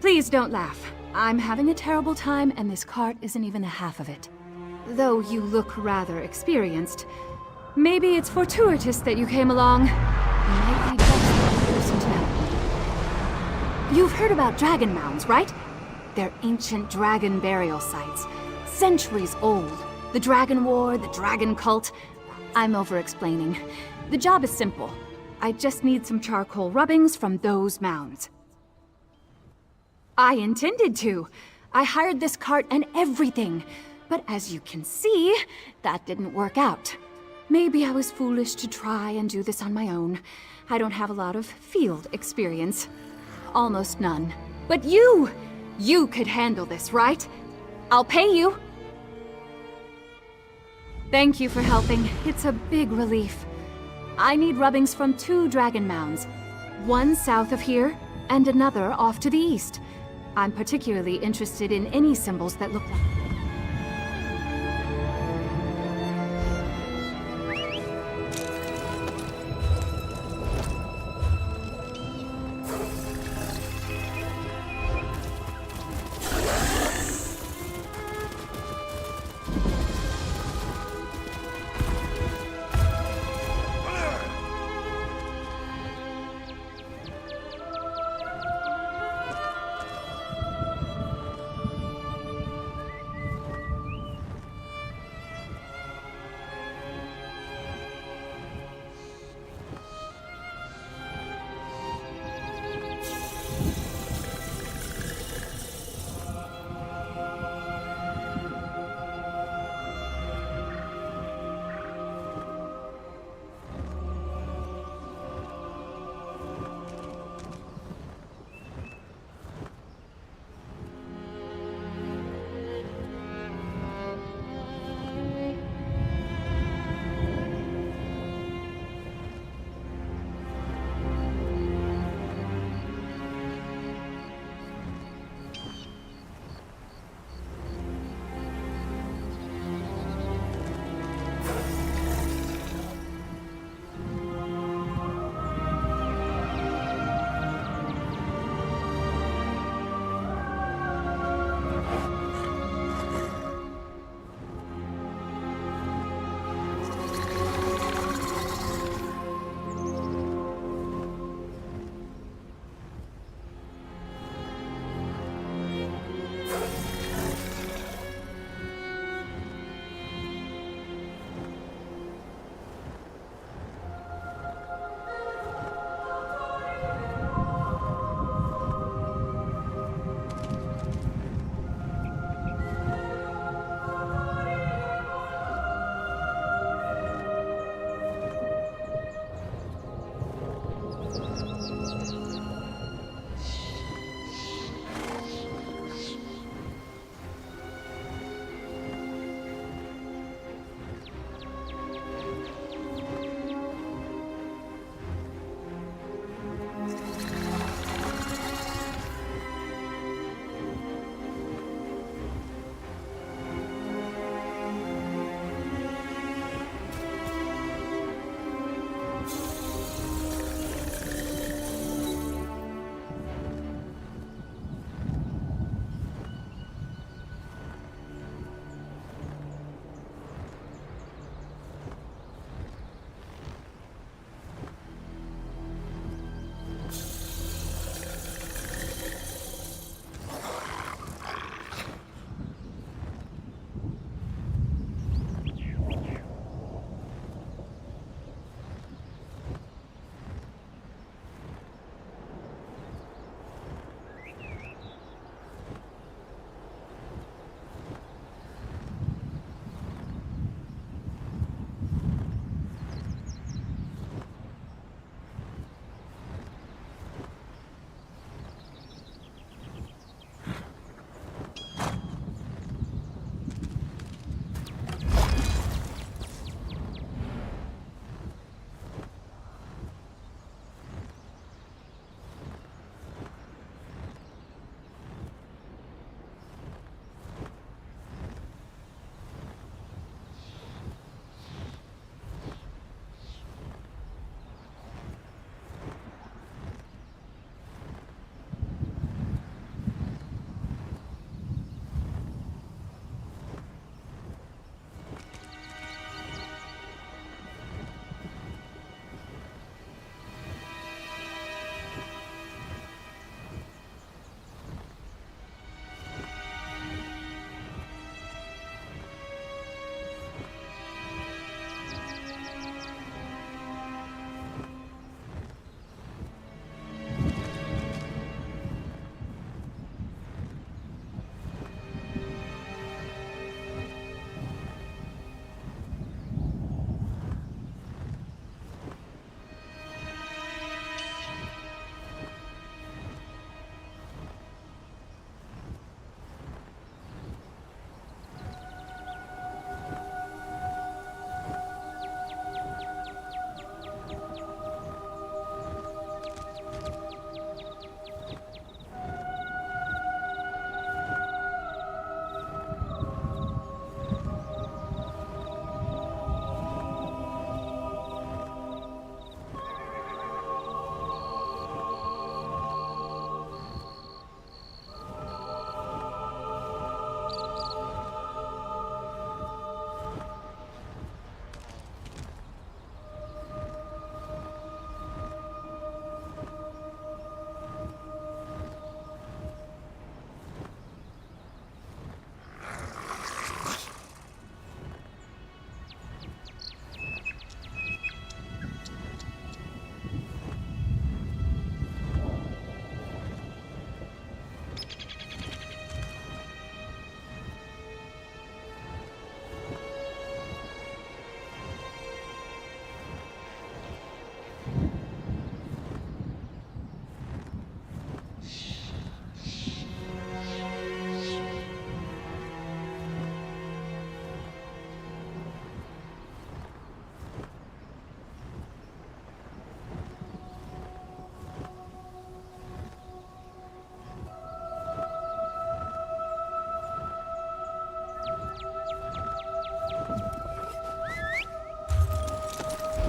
Please don't laugh. I'm having a terrible time, and this cart isn't even a half of it. Though you look rather experienced. Maybe it's fortuitous that you came along. You might be just the right person to know. You've heard about dragon mounds, right? They're ancient dragon burial sites. Centuries old. The Dragon War, the Dragon Cult. I'm over-explaining. The job is simple. I just need some charcoal rubbings from those mounds. I intended to. I hired this cart and everything. But as you can see, that didn't work out. Maybe I was foolish to try and do this on my own. I don't have a lot of field experience. Almost none. But you could handle this, right? I'll pay you. Thank you for helping. It's a big relief. I need rubbings from 2 dragon mounds. One south of here, and another off to the east. I'm particularly interested in any symbols that look like...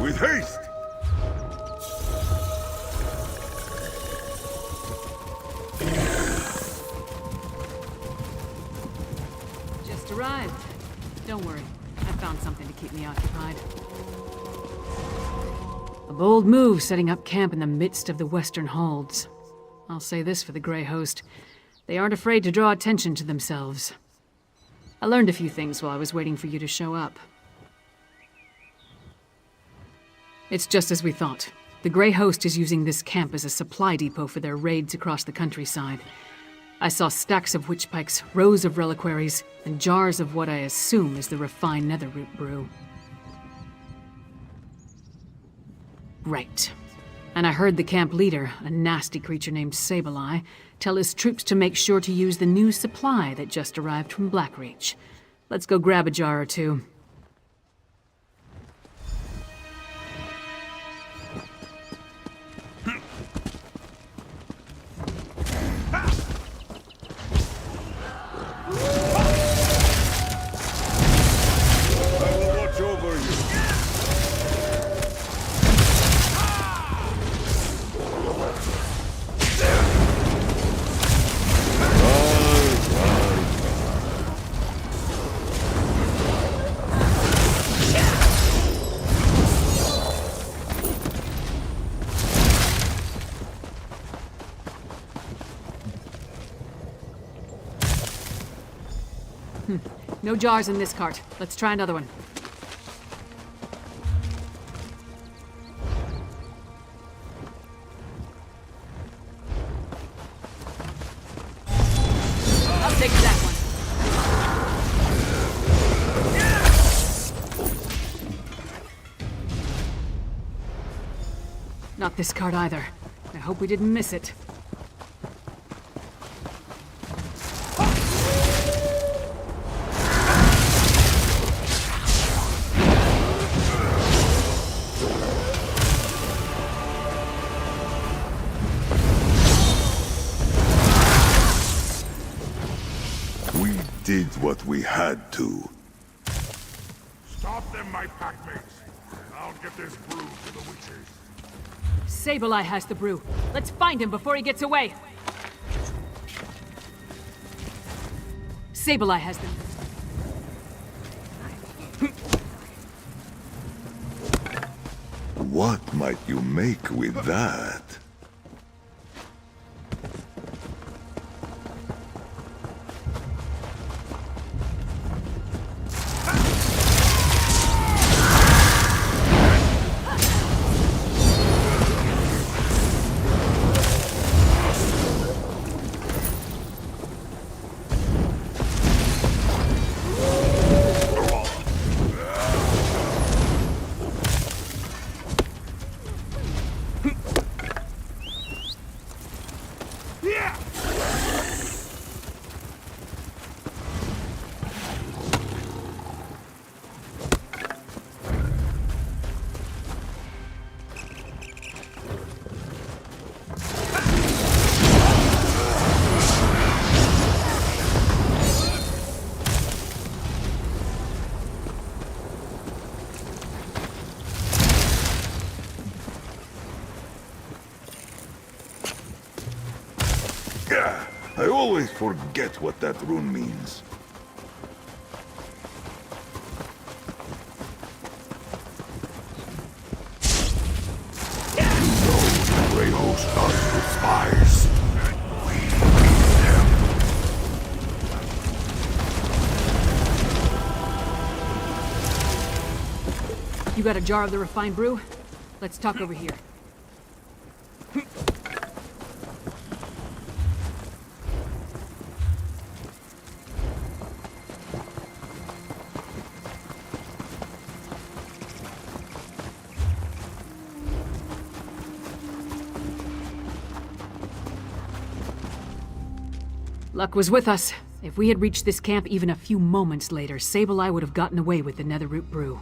With haste! Just arrived. Don't worry, I found something to keep me occupied. A bold move setting up camp in the midst of the Western Holds. I'll say this for the Grey Host. They aren't afraid to draw attention to themselves. I learned a few things while I was waiting for you to show up. It's just as we thought. The Grey Host is using this camp as a supply depot for their raids across the countryside. I saw stacks of witch pikes, rows of reliquaries, and jars of what I assume is the refined netherroot brew. Right. And I heard the camp leader, a nasty creature named Sableye, tell his troops to make sure to use the new supply that just arrived from Blackreach. Let's go grab a jar or two. I will watch over you. No jars in this cart. Let's try another one. I'll take that one. Not this cart either. I hope we didn't miss it. Did what we had to. Stop them, my packmates. I'll get this brew to the witches. Sableye has the brew. Let's find him before he gets away. Sableye has them. What might you make with that? I always forget what that rune means. You know the Grey Host does with spies. And we need them. You got a jar of the refined brew? Let's talk over here. Luck was with us. If we had reached this camp even a few moments later, Sableye would have gotten away with the netherroot brew.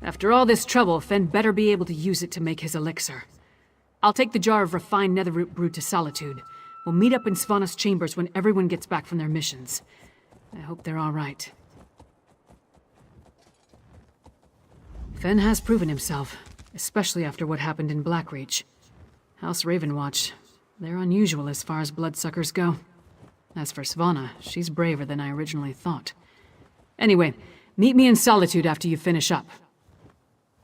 After all this trouble, Fen better be able to use it to make his elixir. I'll take the jar of refined netherroot brew to Solitude. We'll meet up in Svanna's chambers when everyone gets back from their missions. I hope they're all right. Fen has proven himself, especially after what happened in Blackreach. House Ravenwatch, they're unusual as far as bloodsuckers go. As for Svanna, she's braver than I originally thought. Anyway, meet me in Solitude after you finish up.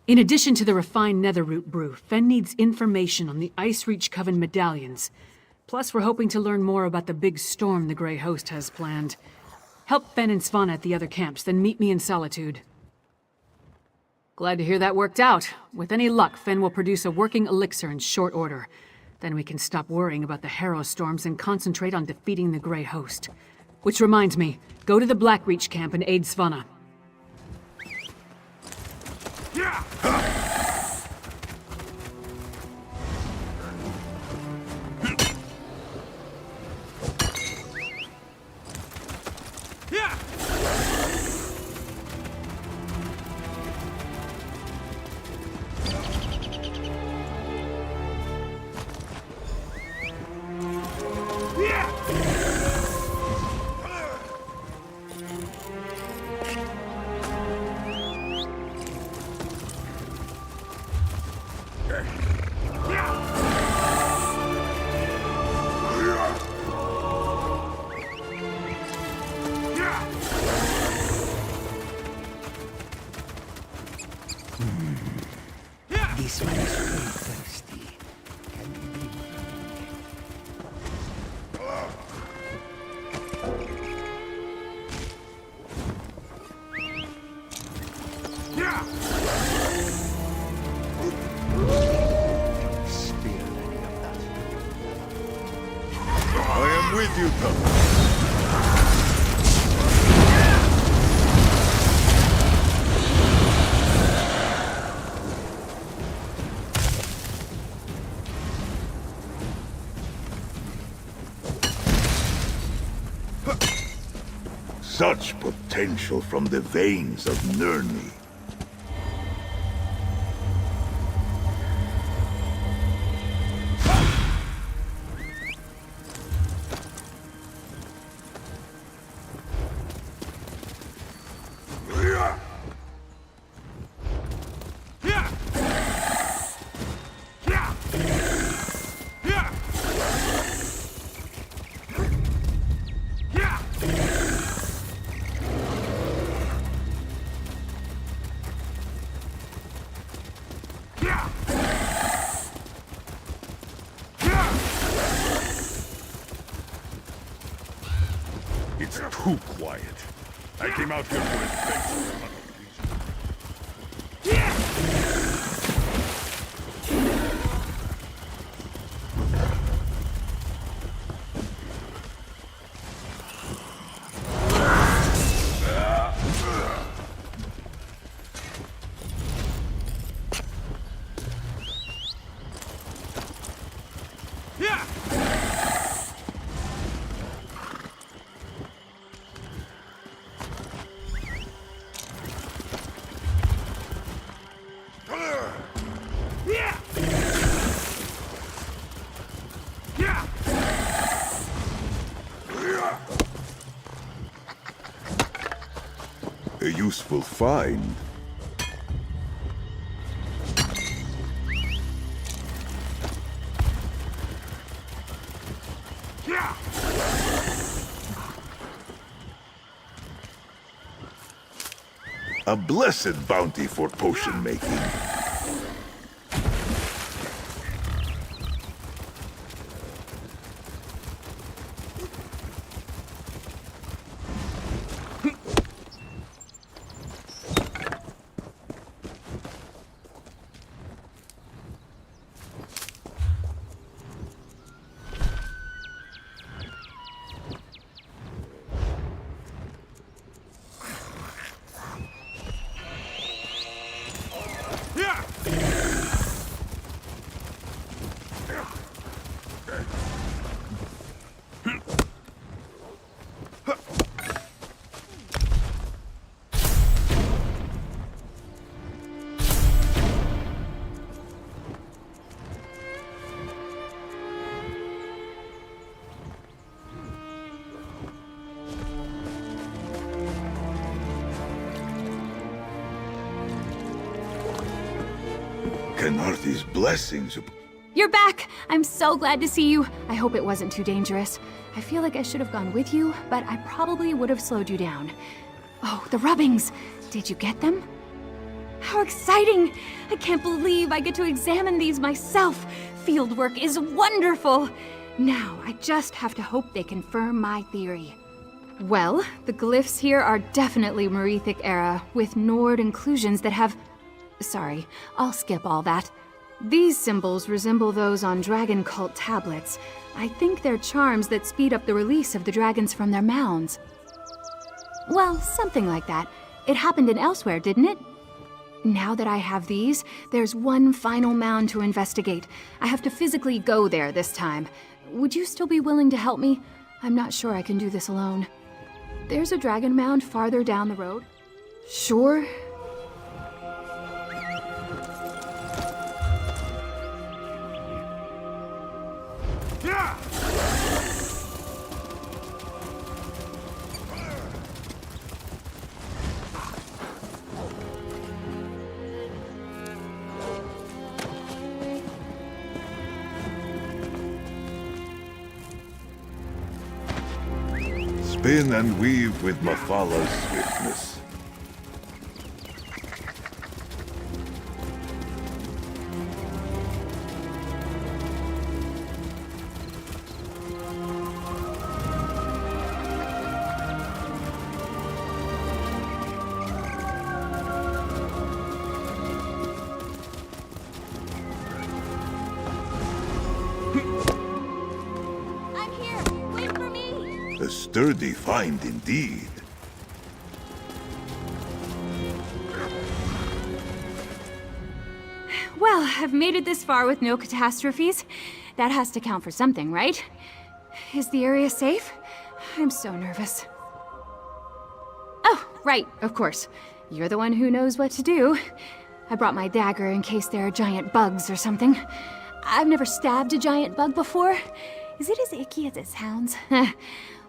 In addition to the refined netherroot brew, Fen needs information on the Icereach Coven medallions. Plus, we're hoping to learn more about the big storm the Grey Host has planned. Help Fen and Svanna at the other camps, then meet me in Solitude. Glad to hear that worked out. With any luck, Fen will produce a working elixir in short order. Then we can stop worrying about the Harrow storms and concentrate on defeating the Grey Host. Which reminds me, go to the Blackreach camp and aid Svanna. This one is really thirsty. Can you be? Spare any of that. I am with you, Tamriel. Such potential from the veins of Nirni. It's too quiet. I came out here for adventure, not a A useful find. A blessed bounty for potion making. Kenarthi's blessings. You're back! I'm so glad to see you. I hope it wasn't too dangerous. I feel like I should have gone with you, but I probably would have slowed you down. Oh, the rubbings! Did you get them? How exciting! I can't believe I get to examine these myself. Fieldwork is wonderful! Now, I just have to hope they confirm my theory. Well, the glyphs here are definitely Merethic era, with Nord inclusions that have... Sorry, I'll skip all that. These symbols resemble those on dragon cult tablets. I think they're charms that speed up the release of the dragons from their mounds. Well, something like that. It happened in Elsweyr, didn't it? Now that I have these, there's one final mound to investigate. I have to physically go there this time. Would you still be willing to help me? I'm not sure I can do this alone. There's a dragon mound farther down the road. Sure. Yeah! Spin and weave with Mafala's swiftness. A sturdy find indeed. Well, I've made it this far with no catastrophes. That has to count for something, right? Is the area safe? I'm so nervous. Oh, right, of course. You're the one who knows what to do. I brought my dagger in case there are giant bugs or something. I've never stabbed a giant bug before. Is it as icky as it sounds?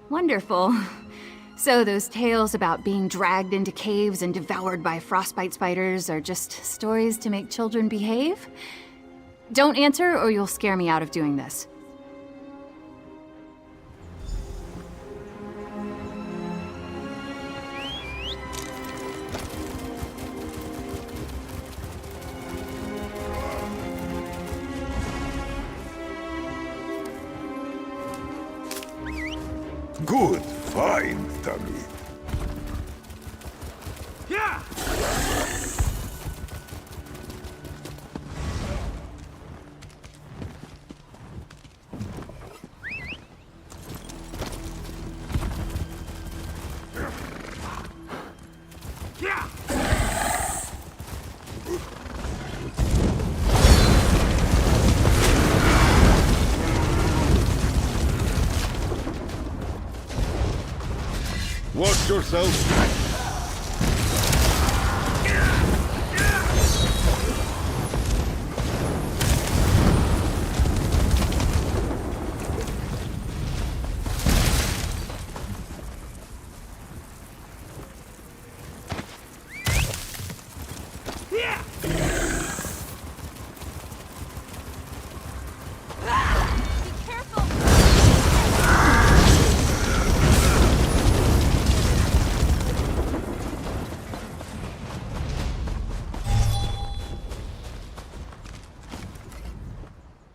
Wonderful. So those tales about being dragged into caves and devoured by frostbite spiders are just stories to make children behave? Don't answer or you'll scare me out of doing this. Good find, Tamriel. Yeah! Yeah! Watch yourself.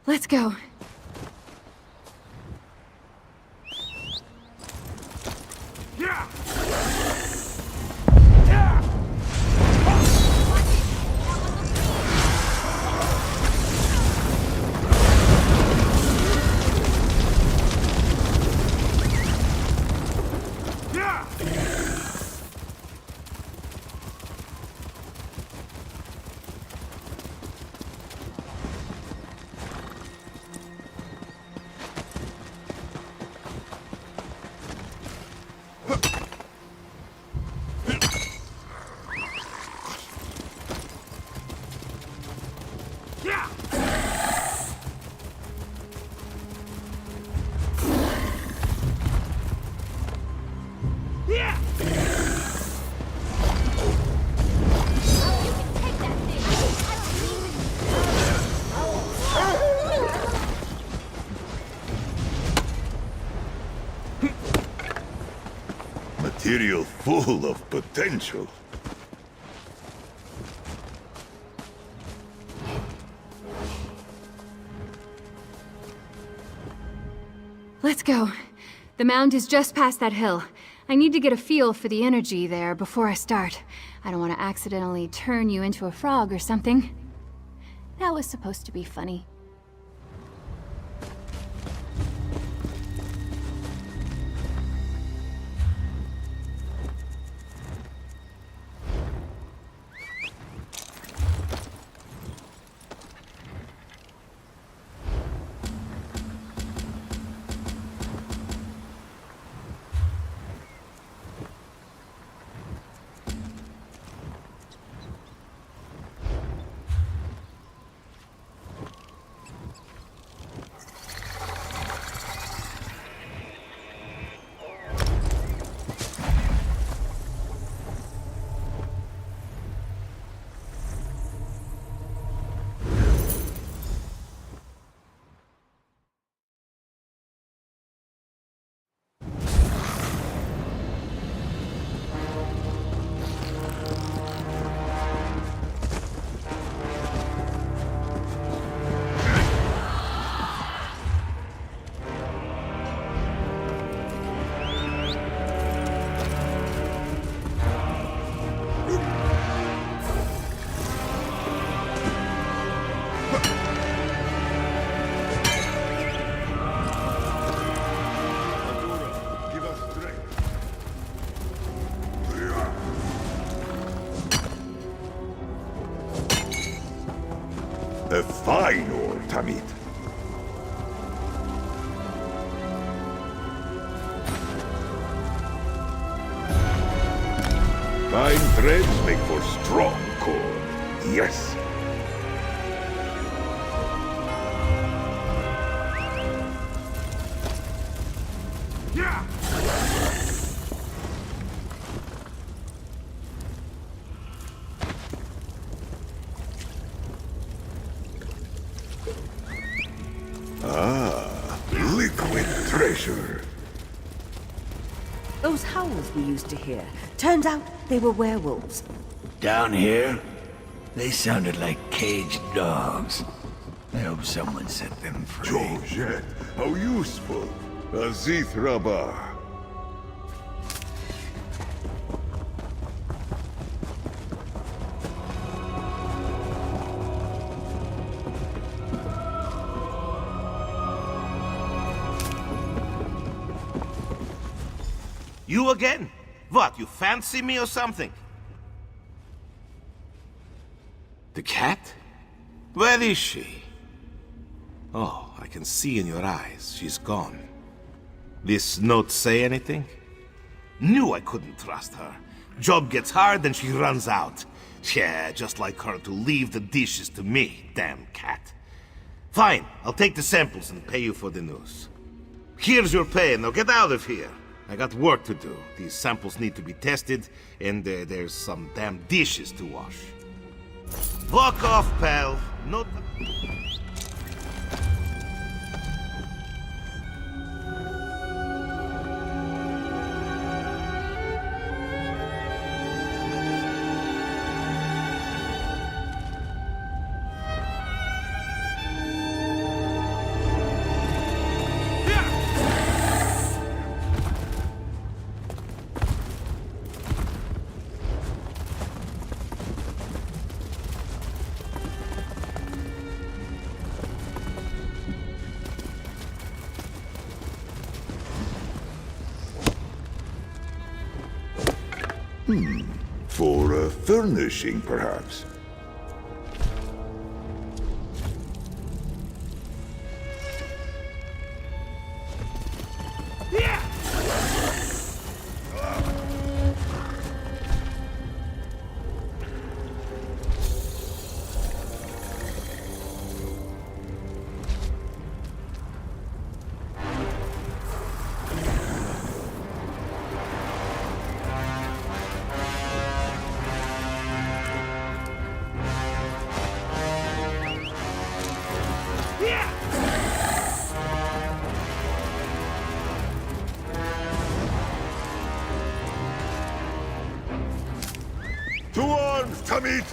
Let's go. Yeah! material full of potential. Let's go. The mound is just past that hill. I need to get a feel for the energy there before I start. I don't want to accidentally turn you into a frog or something. That was supposed to be funny. A fine ore, Tamid. Fine threads make for strong cord. Yes. Liquid treasure. Those howls we used to hear. Turns out they were werewolves. Down here, they sounded like caged dogs. I hope someone set them free. Georgette, how useful. Azith Rabbah. You again? What, you fancy me or something? The cat? Where is she? Oh, I can see in your eyes. She's gone. This note say anything? Knew I couldn't trust her. Job gets hard, then she runs out. Yeah, just like her to leave the dishes to me, damn cat. Fine, I'll take the samples and pay you for the news. Here's your pay, now get out of here. I got work to do. These samples need to be tested, and there's some damn dishes to wash. Walk off, pal. No. For furnishing, perhaps. To arms, Tamid!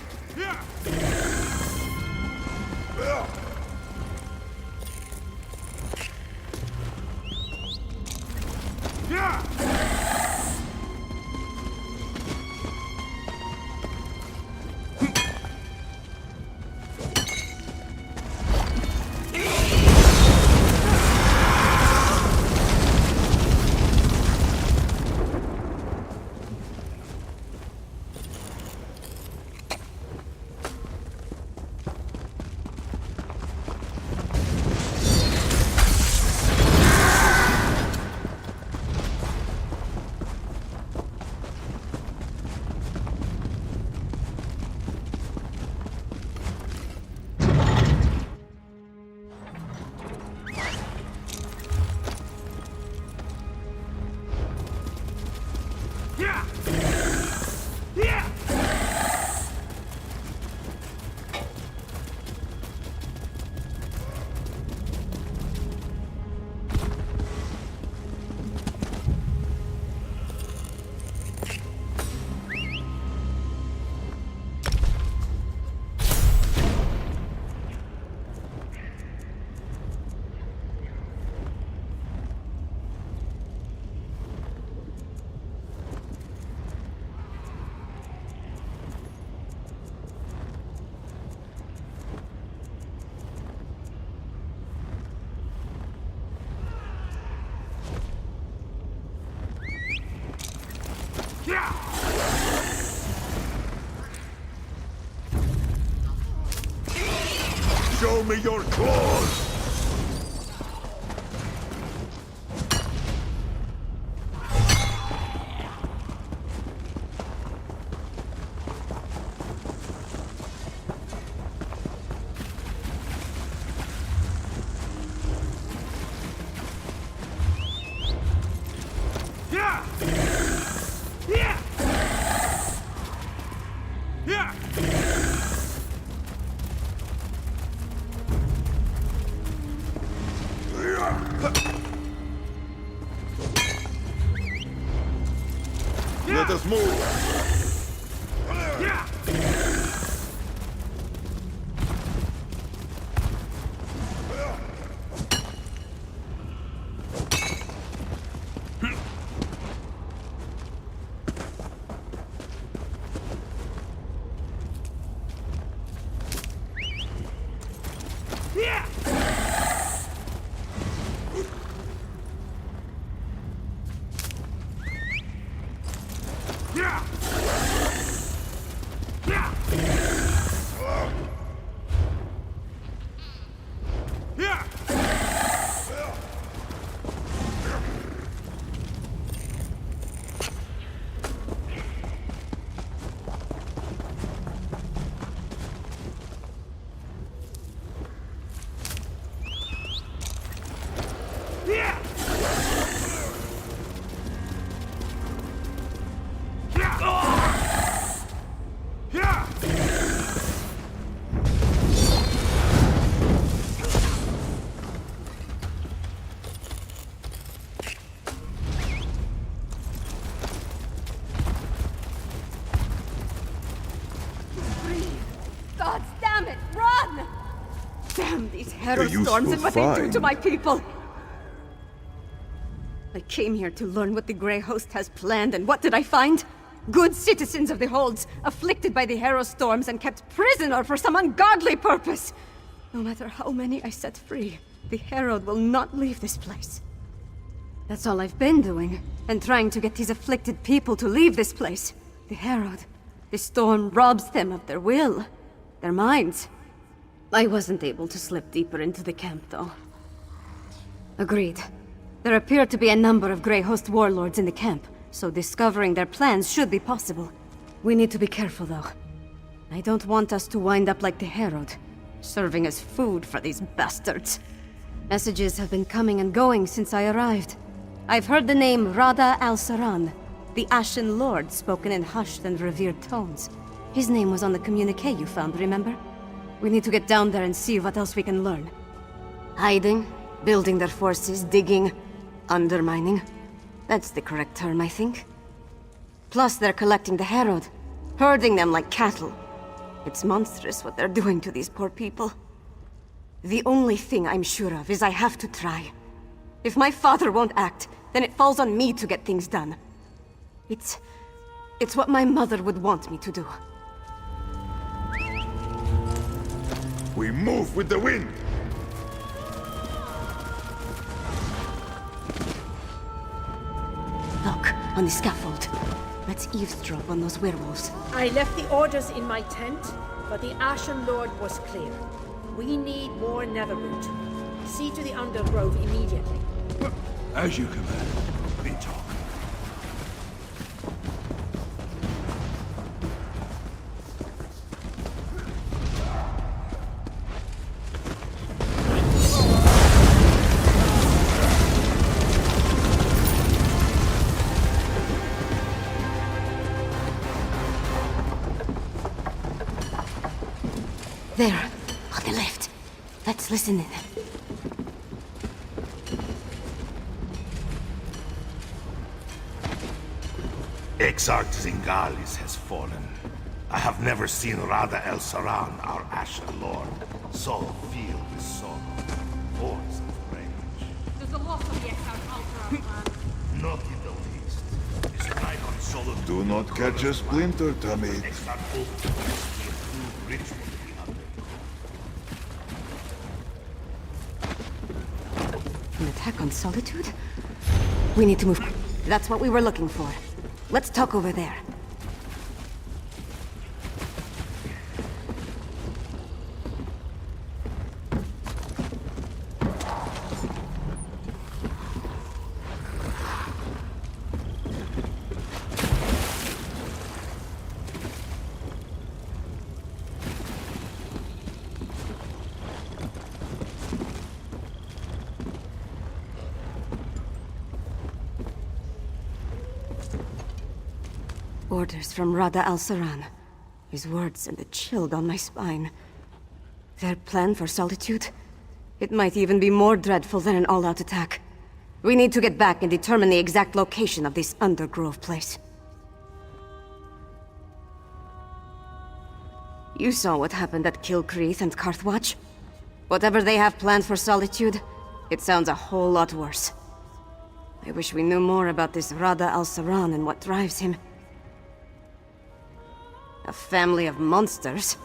Show me your claws! Let us move! Terror storms and what they do to my people! I came here to learn what the Grey Host has planned, and what did I find? Good citizens of the Holds, afflicted by the Harrow storms and kept prisoner for some ungodly purpose! No matter how many I set free, the Herald will not leave this place. That's all I've been doing, and trying to get these afflicted people to leave this place. The Herald, the storm robs them of their will, their minds. I wasn't able to slip deeper into the camp, though. Agreed. There appear to be a number of Grey Host warlords in the camp, so discovering their plans should be possible. We need to be careful, though. I don't want us to wind up like the Herald, serving as food for these bastards. Messages have been coming and going since I arrived. I've heard the name Rada al-Saran, the Ashen Lord, spoken in hushed and revered tones. His name was on the communique you found, remember? We need to get down there and see what else we can learn. Hiding, building their forces, digging, undermining. That's the correct term, I think. Plus, they're collecting the Herald. herding them like cattle. It's monstrous what they're doing to these poor people. The only thing I'm sure of is I have to try. If my father won't act, then it falls on me to get things done. It's what my mother would want me to do. We move with the wind! Look, on the scaffold. Let's eavesdrop on those werewolves. I left the orders in my tent, but the Ashen Lord was clear. We need more Netherroot. See to the undergrowth immediately. As you command. Be talk. There, on the left. Let's listen in. Exarch Zingalis has fallen. I have never seen Rada Elsweyr, our Ashen Lord, so filled with sorrow, hordes of rage. There's a lot of the Exarch Altar, man. Not in the least. This night on solo. Do not catch a splinter, Tamriel. Exarch Altar is the improved ritual of the Underground. An attack on Solitude? We need to move. That's what we were looking for. Let's talk over there. Orders from Rada Elsweyr. His words sent a chill down my spine. Their plan for Solitude? It might even be more dreadful than an all-out attack. We need to get back and determine the exact location of this undergrowth place. You saw what happened at Kilcreath and Carthwatch. Whatever they have planned for Solitude, it sounds a whole lot worse. I wish we knew more about this Rada Elsweyr and what drives him. A family of monsters?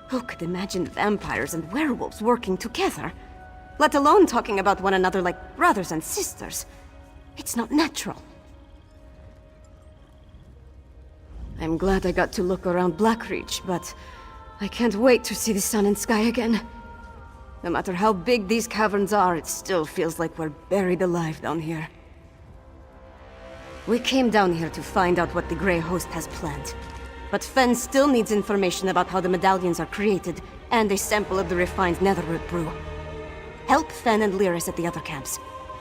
Who could imagine vampires and werewolves working together? Let alone talking about one another like brothers and sisters. It's not natural. I'm glad I got to look around Blackreach, but I can't wait to see the sun and sky again. No matter how big these caverns are, it still feels like we're buried alive down here. We came down here to find out what the Grey Host has planned. But Fen still needs information about how the medallions are created, and a sample of the refined Netherroot brew. Help Fen and Lyris at the other camps.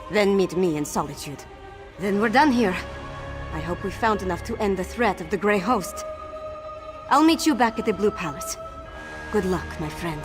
Then meet me in Solitude. Then we're done here. I hope we found enough to end the threat of the Grey Host. I'll meet you back at the Blue Palace. Good luck, my friend.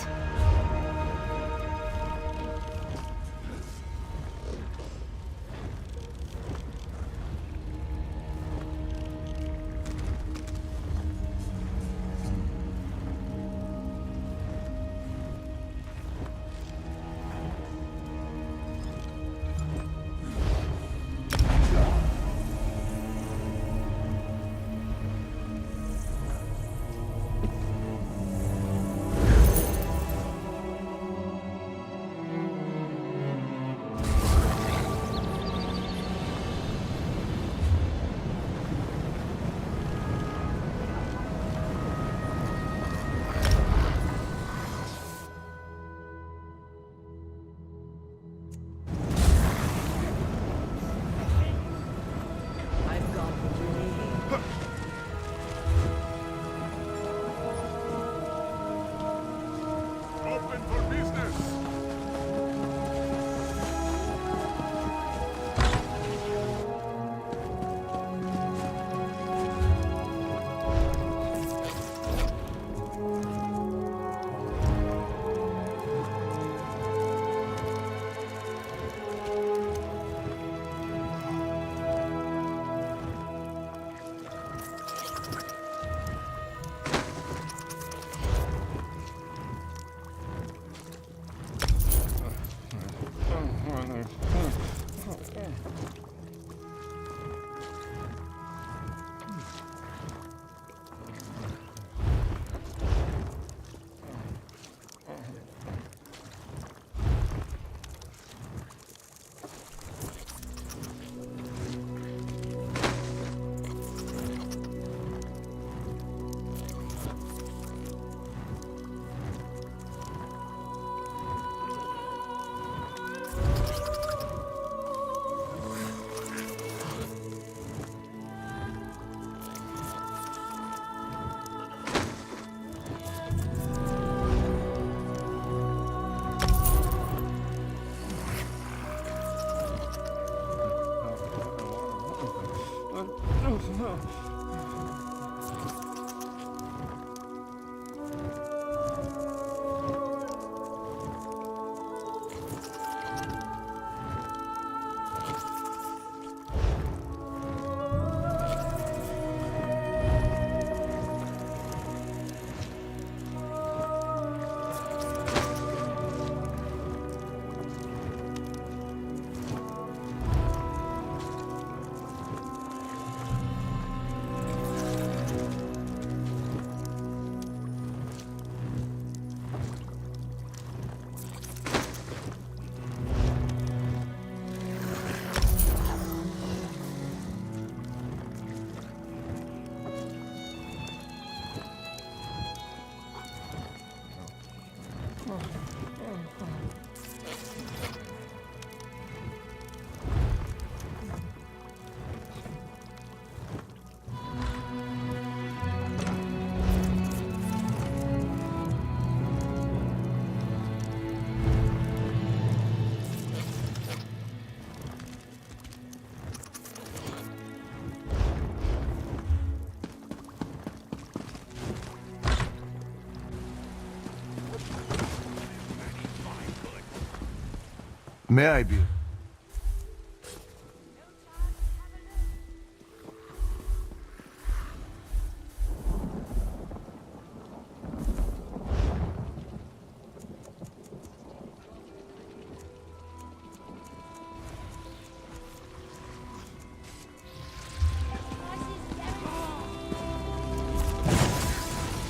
May I be?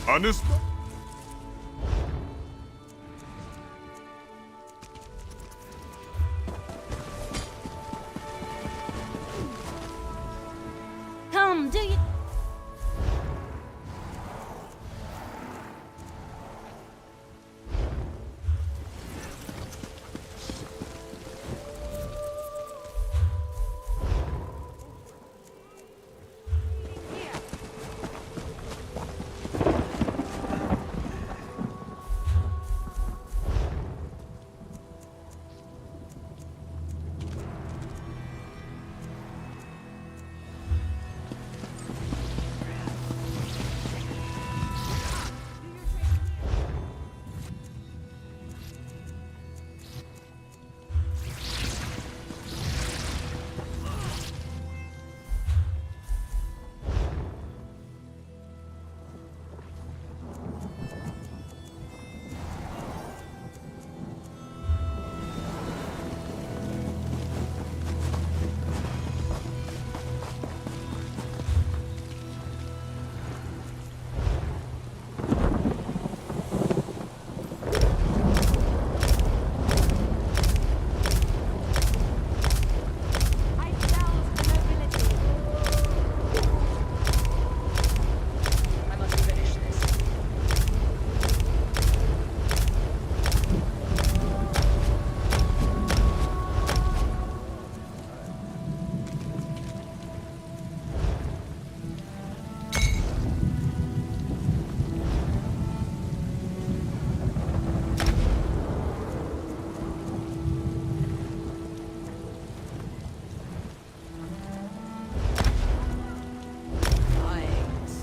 Honest? Come, do you...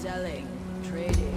Selling, trading.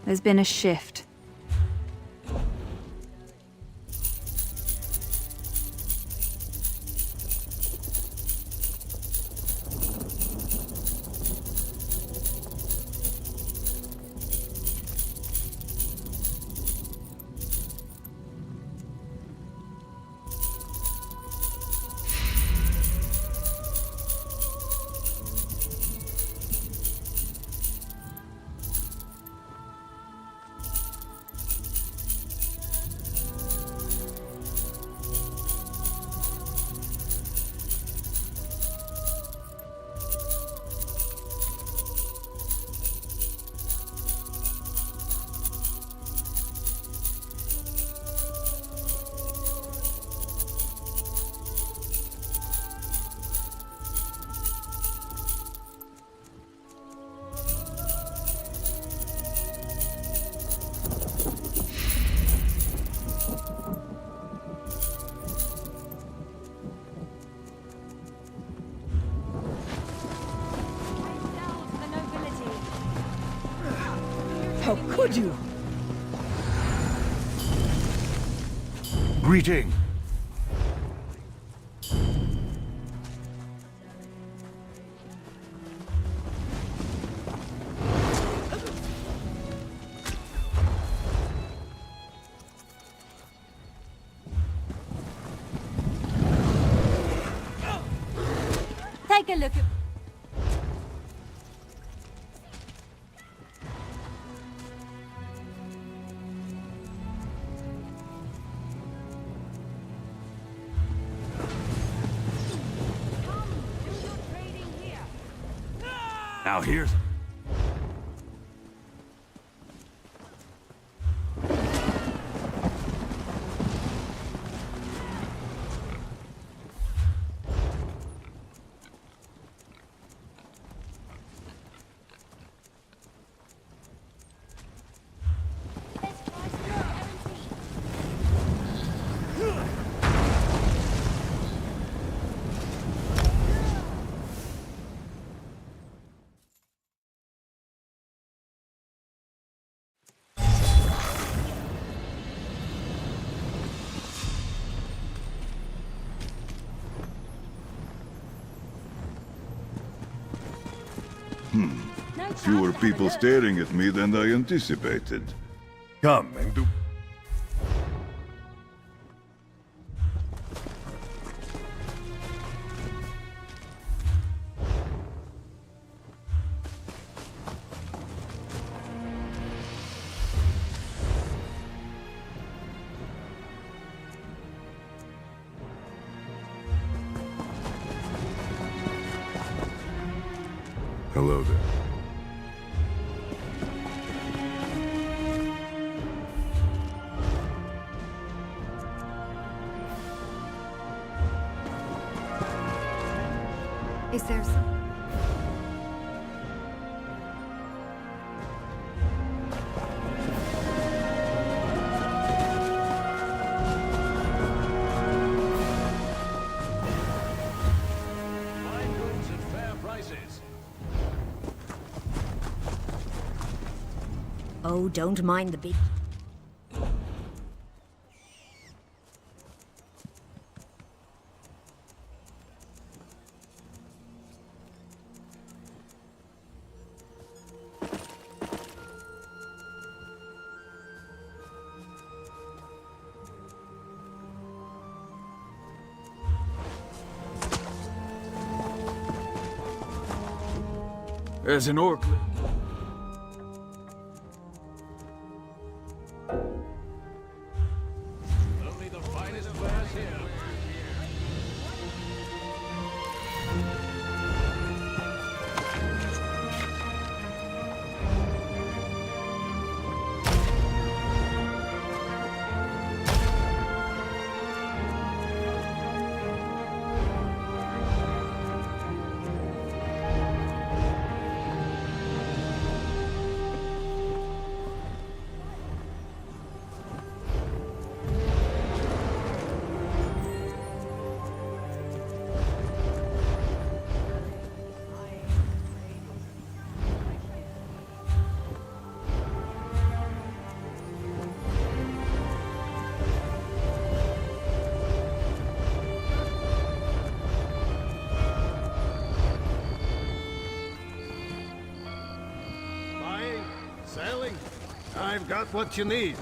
There's been a shift. How could you? Greeting. Take a look at... Now here's... Fewer people staring at me than I anticipated. Come and do... Hello there. Is there some... Fine goods at fair prices. Oh, don't mind the big... There's an orc... Only the finest wares here. Selling? I've got what you need.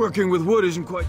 Working with wood isn't quite...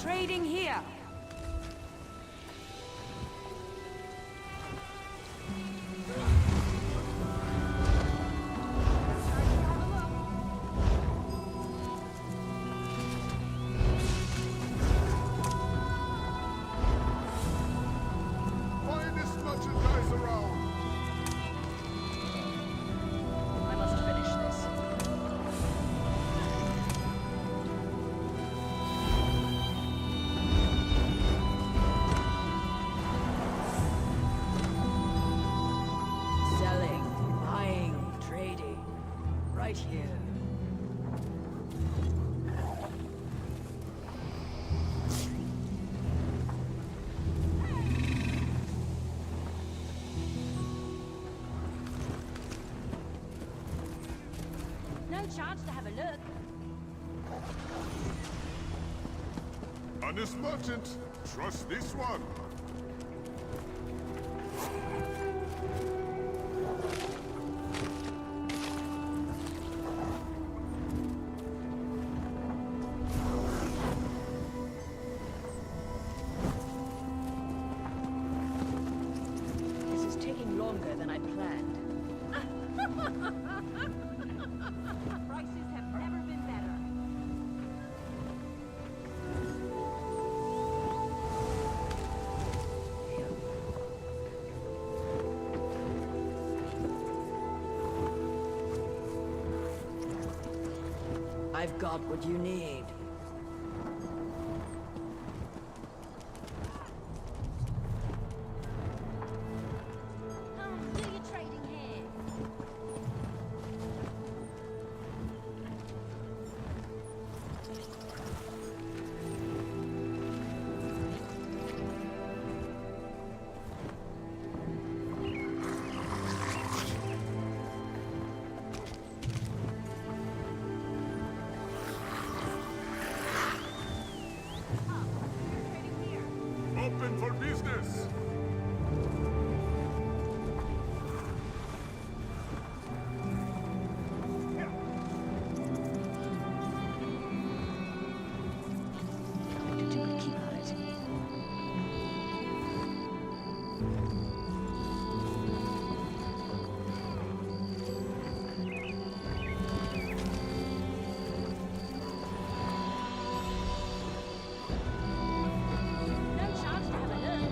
Trading here. Finest merchandise around. I must finish this. Right here. No chance to have a look. Honest merchant, Trust this one. This is taking longer than I planned. Prices have never been better. I've got what you need. Do your trading here. Open for business. No chance to have a look.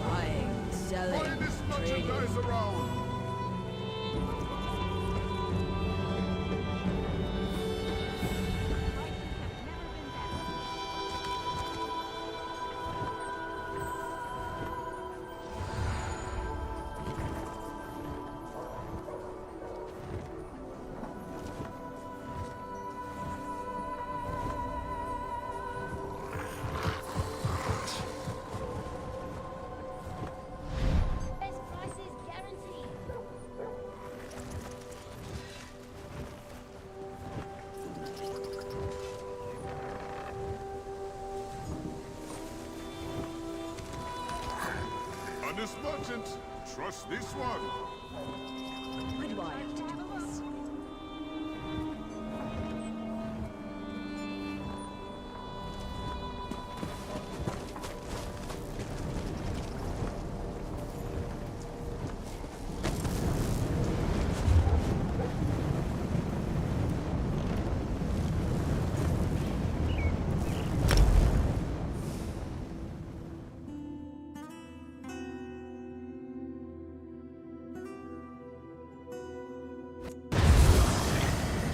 Buying, selling, Bring this trading. merchandise around. Best prices guaranteed. Honest merchant. Trust this one. Why do I have to do this?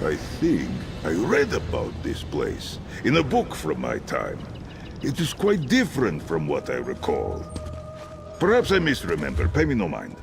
I think I read about this place in a book from my time. It is quite different from what I recall. Perhaps I misremember. Pay me no mind.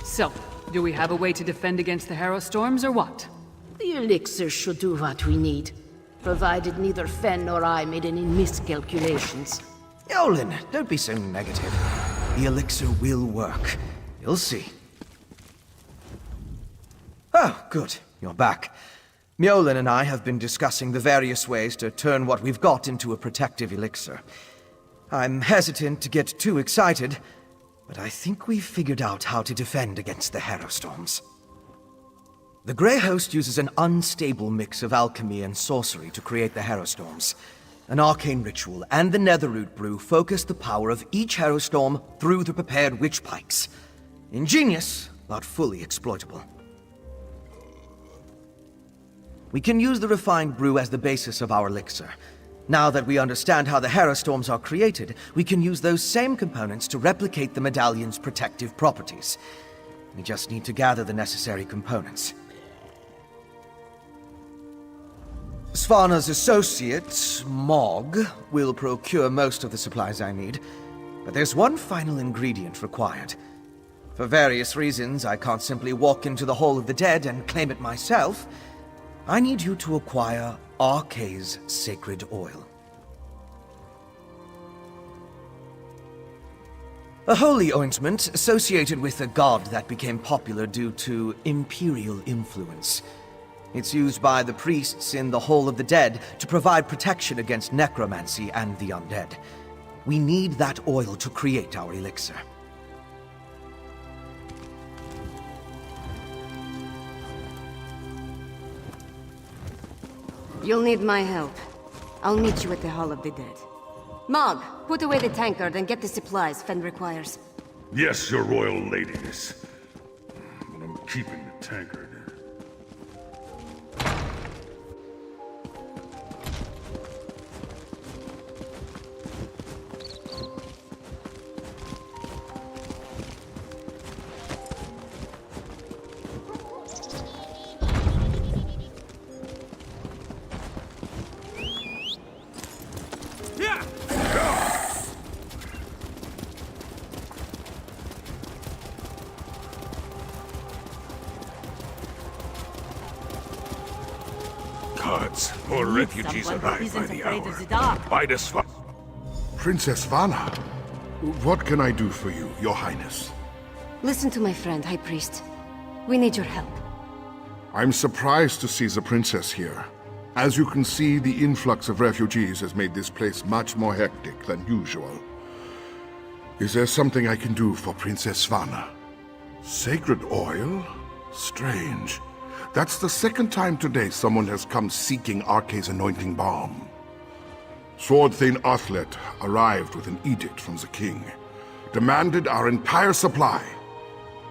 So, do we have a way to defend against the Harrow Storms, or what? The elixir should do what we need, provided neither Fen nor I made any miscalculations. Yolen, don't be so negative. The elixir will work. You'll see. Oh, good. You're back. Mjolin and I have been discussing the various ways to turn what we've got into a protective elixir. I'm hesitant to get too excited, but I think we've figured out how to defend against the Harrow Storms. The Grey Host uses an unstable mix of alchemy and sorcery to create the Harrowstorms. An arcane ritual and the Netherroot brew focus the power of each Harrowstorm through the prepared witch pikes. Ingenious, but fully exploitable. We can use the refined brew as the basis of our elixir. Now that we understand how the Harrowstorms are created, we can use those same components to replicate the medallion's protective properties. We just need to gather the necessary components. Svana's associate, Mog, will procure most of the supplies I need, but there's one final ingredient required. For various reasons, I can't simply walk into the Hall of the Dead and claim it myself. I need you to acquire Arkay's sacred oil. A holy ointment associated with a god that became popular due to imperial influence. It's used by the priests in the Hall of the Dead to provide protection against necromancy and the undead. We need that oil to create our elixir. You'll need my help. I'll meet you at the Hall of the Dead. Mog, put away the tankard and get the supplies Fen requires. Yes, your royal ladiness. But I'm keeping the tankard. Guards, more refugees arrive by the hour. By the swamp. Princess Vana, what can I do for you, your highness? Listen to my friend, High Priest. We need your help. I'm surprised to see the princess here. As you can see, the influx of refugees has made this place much more hectic than usual. Is there something I can do for Princess Vana? Sacred oil? Strange. That's the second time today someone has come seeking Arkay's anointing balm. Sword Thane Athlet arrived with an edict from the king. Demanded our entire supply.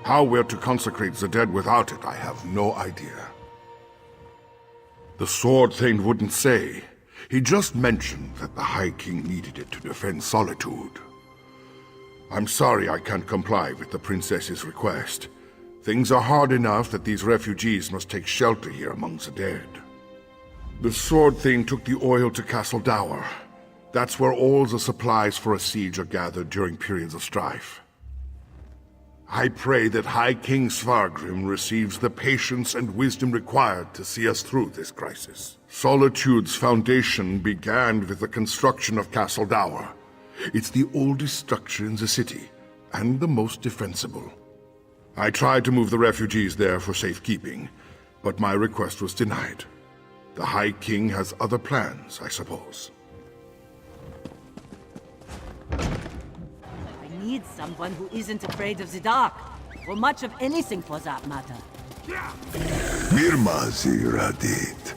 How we're to consecrate the dead without it, I have no idea. The Sword Thane wouldn't say. He just mentioned that the High King needed it to defend Solitude. I'm sorry I can't comply with the princess's request. Things are hard enough that these refugees must take shelter here among the dead. The Sword Thane took the oil to Castle Dower. That's where all the supplies for a siege are gathered during periods of strife. I pray that High King Svargrim receives the patience and wisdom required to see us through this crisis. Solitude's foundation began with the construction of Castle Dower. It's the oldest structure in the city, and the most defensible. I tried to move the refugees there for safekeeping, but my request was denied. The High King has other plans, I suppose. I need someone who isn't afraid of the dark, or much of anything for that matter. Mirmazi Radit.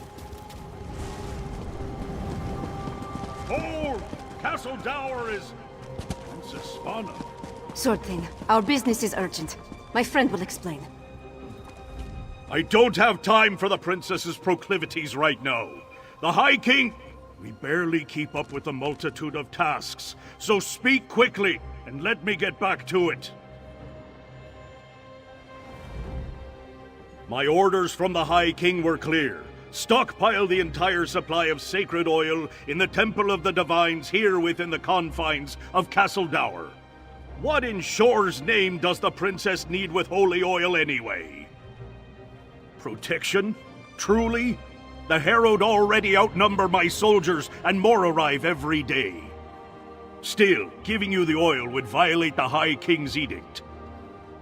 Hold! Castle Dower is... Princess Svana. Sword Thane, our business is urgent. My friend will explain. I don't have time for the princess's proclivities right now. The High King... We barely keep up with the multitude of tasks, so speak quickly and let me get back to it. My orders from the High King were clear. Stockpile the entire supply of sacred oil in the Temple of the Divines here within the confines of Castle Dower. What in Shore's name does the princess need with holy oil anyway? Protection? Truly? The Herald already outnumber my soldiers, and more arrive every day. Still, giving you the oil would violate the High King's edict.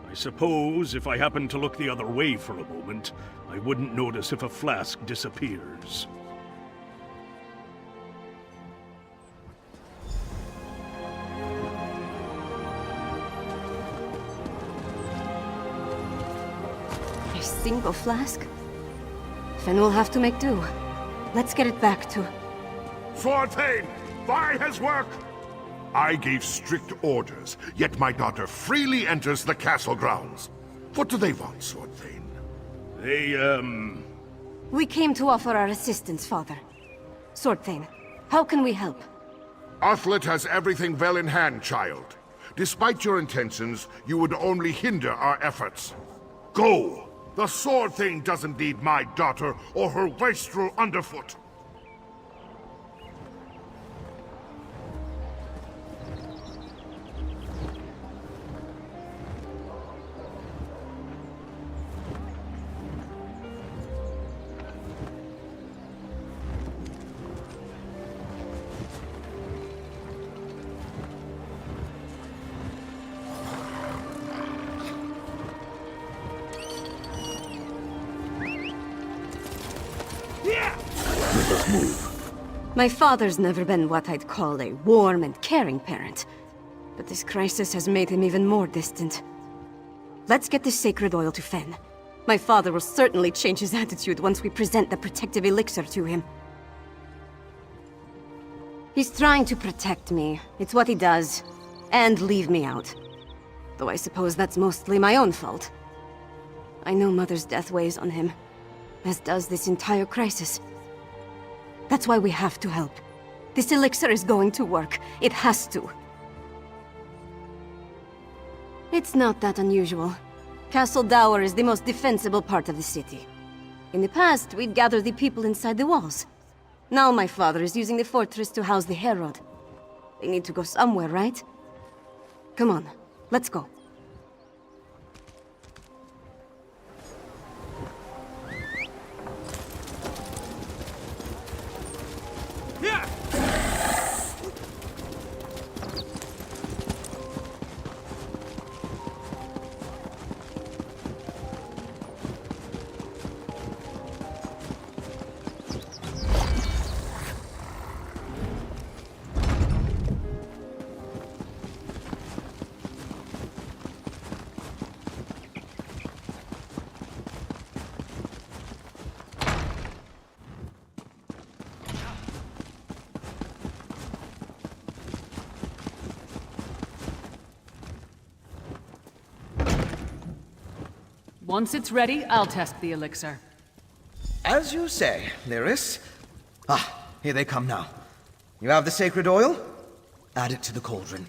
I suppose if I happened to look the other way for a moment, I wouldn't notice if a flask disappears. A single flask? Fen will have to make do. Let's get it back to... Swordthane! By his work! I gave strict orders, yet my daughter freely enters the castle grounds. What do they want, Swordthane? We came to offer our assistance, Father. Swordthane, how can we help? Athlet has everything well in hand, child. Despite your intentions, you would only hinder our efforts. Go! The Swordthane doesn't need my daughter or her wastrel underfoot. Let us move. My father's never been what I'd call a warm and caring parent. But this crisis has made him even more distant. Let's get this sacred oil to Fen. My father will certainly change his attitude once we present the protective elixir to him. He's trying to protect me. It's what he does. And leave me out. Though I suppose that's mostly my own fault. I know Mother's death weighs on him, as does this entire crisis. That's why we have to help. This elixir is going to work. It has to. It's not that unusual. Castle Dower is the most defensible part of the city. In the past, we'd gather the people inside the walls. Now my father is using the fortress to house the Herod. They need to go somewhere, right? Come on, let's go. Once it's ready, I'll test the elixir. As you say, Lyris. Here they come now. You have the sacred oil? Add it to the cauldron.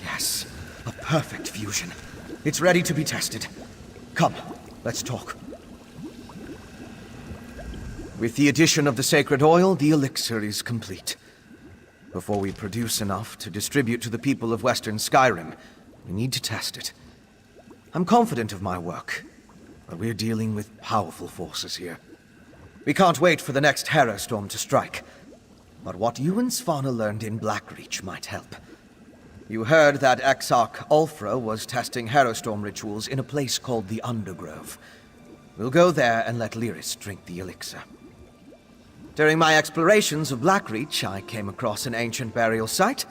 Yes, a perfect fusion. It's ready to be tested. Come, let's talk. With the addition of the sacred oil, the elixir is complete. Before we produce enough to distribute to the people of Western Skyrim, we need to test it. I'm confident of my work, but we're dealing with powerful forces here. We can't wait for the next Hera storm to strike. But what you and Svanna learned in Blackreach might help. You heard that Exarch Ulfra was testing Herostorm rituals in a place called the Undergrove. We'll go there and let Lyris drink the elixir. During my explorations of Blackreach, I came across an ancient burial site,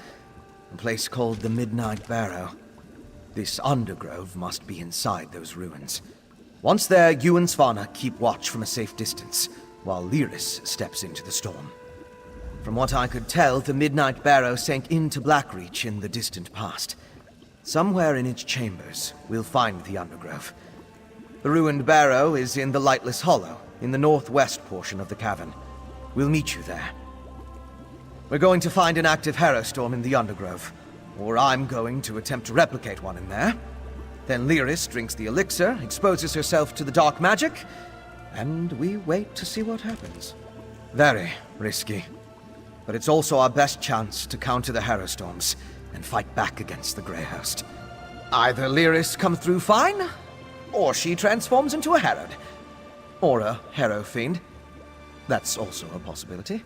a place called the Midnight Barrow. This Undergrove must be inside those ruins. Once there, you and Svanna keep watch from a safe distance, while Lyris steps into the storm. From what I could tell, the Midnight Barrow sank into Blackreach in the distant past. Somewhere in its chambers, we'll find the Undergrove. The ruined barrow is in the Lightless Hollow, in the northwest portion of the cavern. We'll meet you there. We're going to find an active Herostorm in the Undergrove, or I'm going to attempt to replicate one in there. Then Lyris drinks the elixir, exposes herself to the dark magic, and we wait to see what happens. Very risky. But it's also our best chance to counter the Herostorms and fight back against the Grey Host. Either Lyris comes through fine, or she transforms into a Herod. Or a Hero Fiend. That's also a possibility.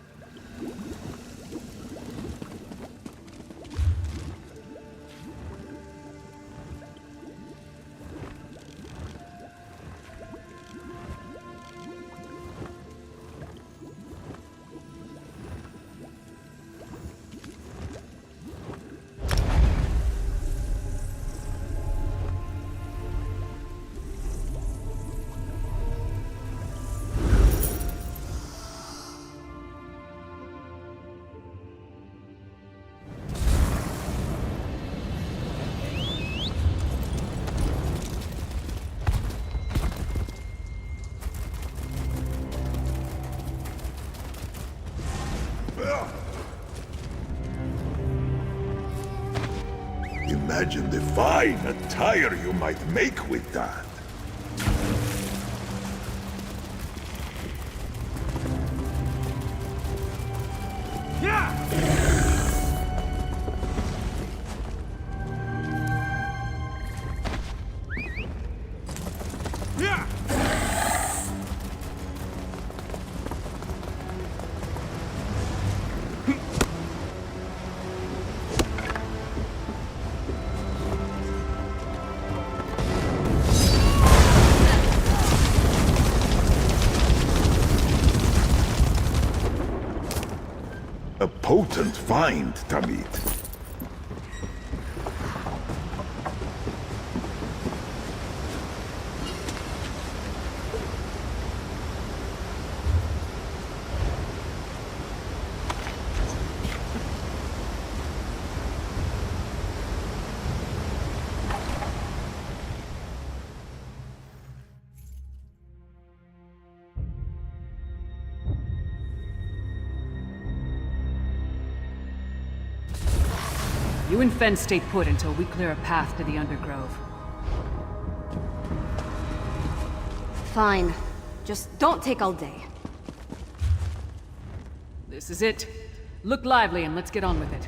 imagine the fine attire you might make with that. A potent find, Tamid. You and Fen stay put until we clear a path to the Undergrove. Fine. Just don't take all day. This is it. Look lively and let's get on with it.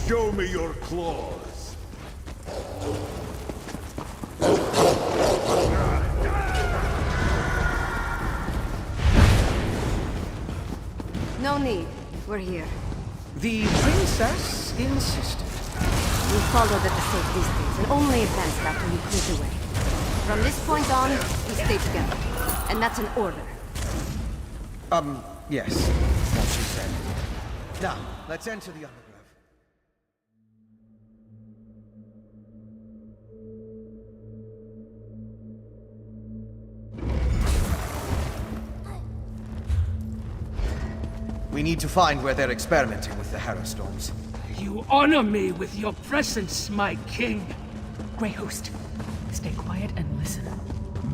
Show me your claws. No need. We're here. The princess insisted. We followed at the safe distance and only advanced after you cleared the way. From this point on, we stay together. And that's an order. Yes. That's what she said. Now, let's enter the Undergrove. We need to find where they're experimenting with the Harrowstorms. You honor me with your presence, my king. Grey Host, stay quiet and listen.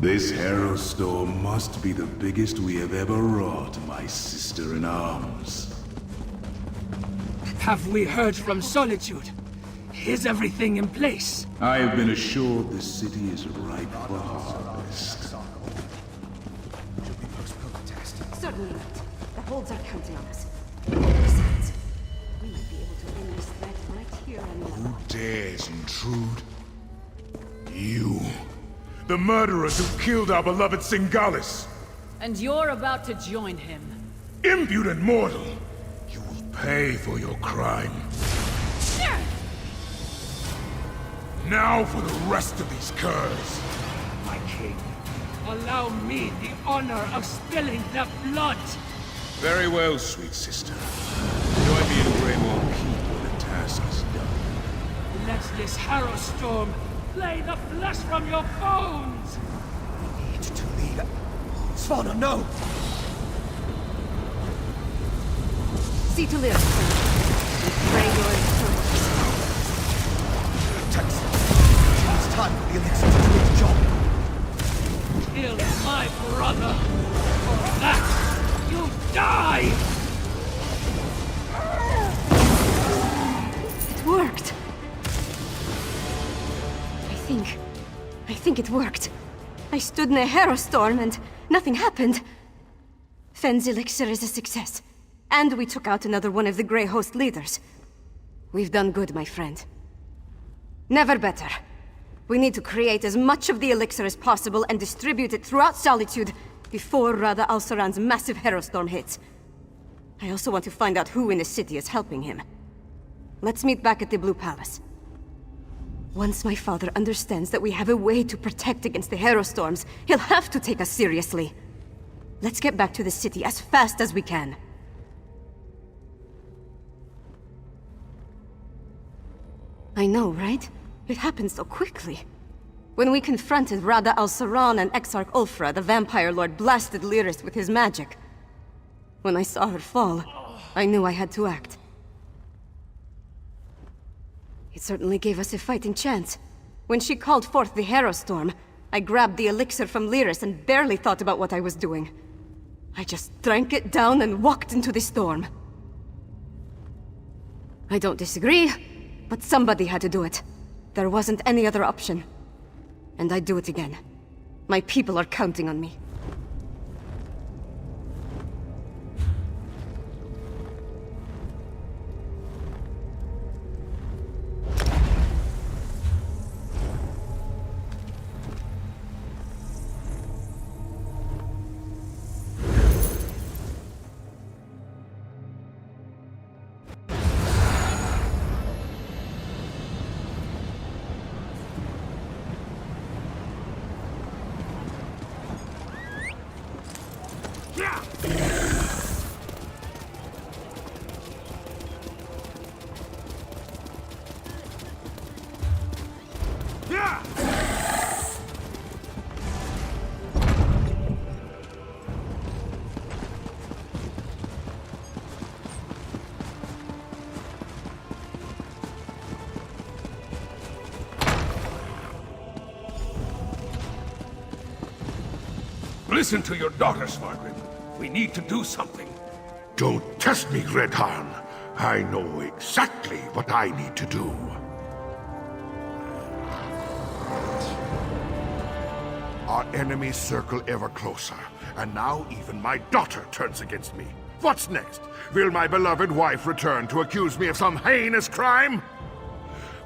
This Harrowstorm must be the biggest we have ever wrought, my sister-in-arms. Have we heard from Solitude? Is everything in place? I have been assured the city is ripe for harvest. Certainly not. The holds are counting on us. Besides, we might be able to end this threat right here and now. Who dares intrude? You. The murderers who killed our beloved Singalis. And you're about to join him. Impudent mortal! You will pay for your crime. Now for the rest of these curs. My king, allow me the honor of spilling their blood. Very well, sweet sister. Join me in Greymore Keep when the task is done. Let this Harrowstorm flay the flesh from your bones! We need to leave. Svanna, no! See to live. We pray your endurance. Tex, it's time for the elixir to do its job. Kill my brother! For that, you die! It worked. I think it worked. I stood in a Harrowstorm and nothing happened. Fen's elixir is a success. And we took out another one of the Grey Host leaders. We've done good, my friend. Never better. We need to create as much of the elixir as possible and distribute it throughout Solitude before Rada Alsaran's massive Harrowstorm hits. I also want to find out who in the city is helping him. Let's meet back at the Blue Palace. Once my father understands that we have a way to protect against the Harrowstorms, he'll have to take us seriously. Let's get back to the city as fast as we can. I know, right? It happened so quickly. When we confronted Rada al-Saran and Exarch Ulfra, the vampire lord blasted Lyris with his magic. When I saw her fall, I knew I had to act. It certainly gave us a fighting chance. When she called forth the Harrow Storm, I grabbed the elixir from Lyris and barely thought about what I was doing. I just drank it down and walked into the storm. I don't disagree, but somebody had to do it. There wasn't any other option. And I'd do it again. My people are counting on me. Listen to your daughter, Svargrim. We need to do something. Don't test me, Redharn. I know exactly what I need to do. Our enemies circle ever closer, and now even my daughter turns against me. What's next? Will my beloved wife return to accuse me of some heinous crime?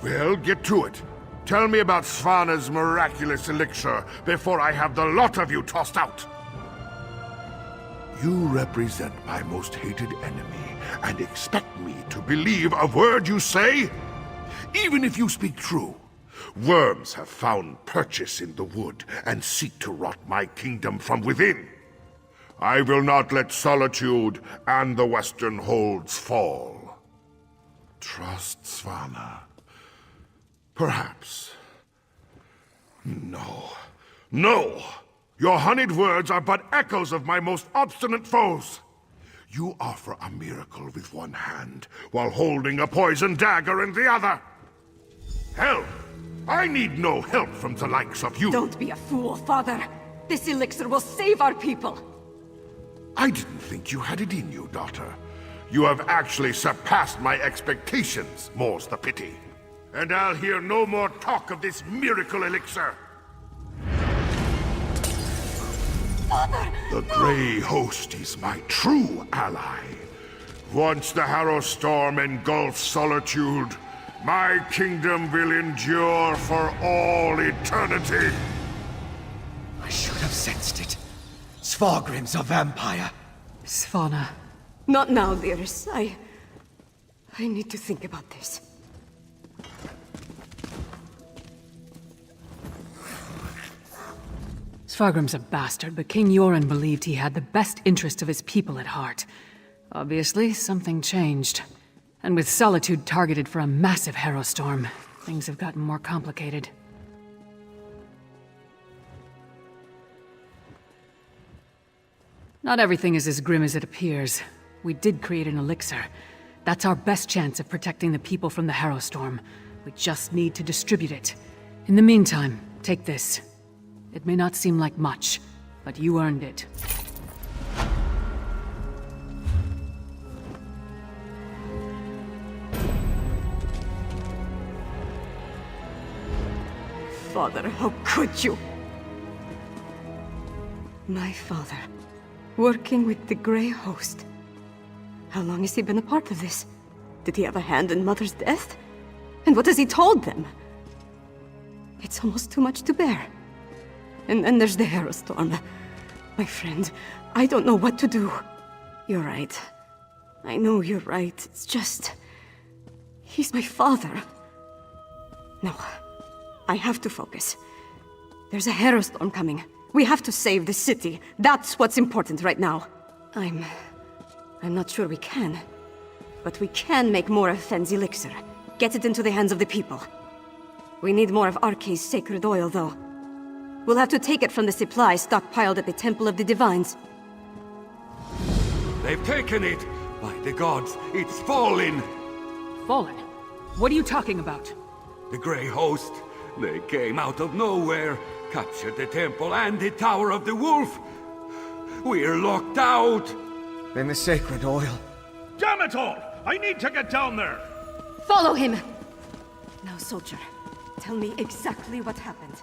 Well, get to it. Tell me about Svana's miraculous elixir before I have the lot of you tossed out. You represent my most hated enemy and expect me to believe a word you say? Even if you speak true, worms have found purchase in the wood and seek to rot my kingdom from within. I will not let Solitude and the Western Holds fall. Trust Svana. Perhaps. No. No! Your honeyed words are but echoes of my most obstinate foes. You offer a miracle with one hand, while holding a poisoned dagger in the other. Hell, I need no help from the likes of you. Don't be a fool, Father. This elixir will save our people. I didn't think you had it in you, daughter. You have actually surpassed my expectations, more's the pity. And I'll hear no more talk of this miracle elixir. Father! The Grey Host is my true ally. Once the Harrow Storm engulfs Solitude, my kingdom will endure for all eternity. I should have sensed it. Svargrim's a vampire. Svana. Not now, Lyris. I need to think about this. Svargrim's a bastard, but King Yoren believed he had the best interest of his people at heart. Obviously, something changed. And with Solitude targeted for a massive Harrow Storm, things have gotten more complicated. Not everything is as grim as it appears. We did create an elixir. That's our best chance of protecting the people from the Harrow Storm. We just need to distribute it. In the meantime, take this. It may not seem like much, but you earned it. Father, how could you? My father, working with the Grey Host. How long has he been a part of this? Did he have a hand in Mother's death? And what has he told them? It's almost too much to bear. And then there's the Harrow Storm. My friend, I don't know what to do. You're right. I know you're right. It's just... he's my father. No. I have to focus. There's a Harrow Storm coming. We have to save the city. That's what's important right now. I'm not sure we can. But we can make more of Fenn's elixir. Get it into the hands of the people. We need more of Arkay's sacred oil, though. We'll have to take it from the supply stockpiled at the Temple of the Divines. They've taken it! By the gods, it's fallen! Fallen? What are you talking about? The Grey Host. They came out of nowhere, captured the temple and the Tower of the Wolf. We're locked out! Then the sacred oil. Damn it all! I need to get down there! Follow him! Now, soldier, tell me exactly what happened.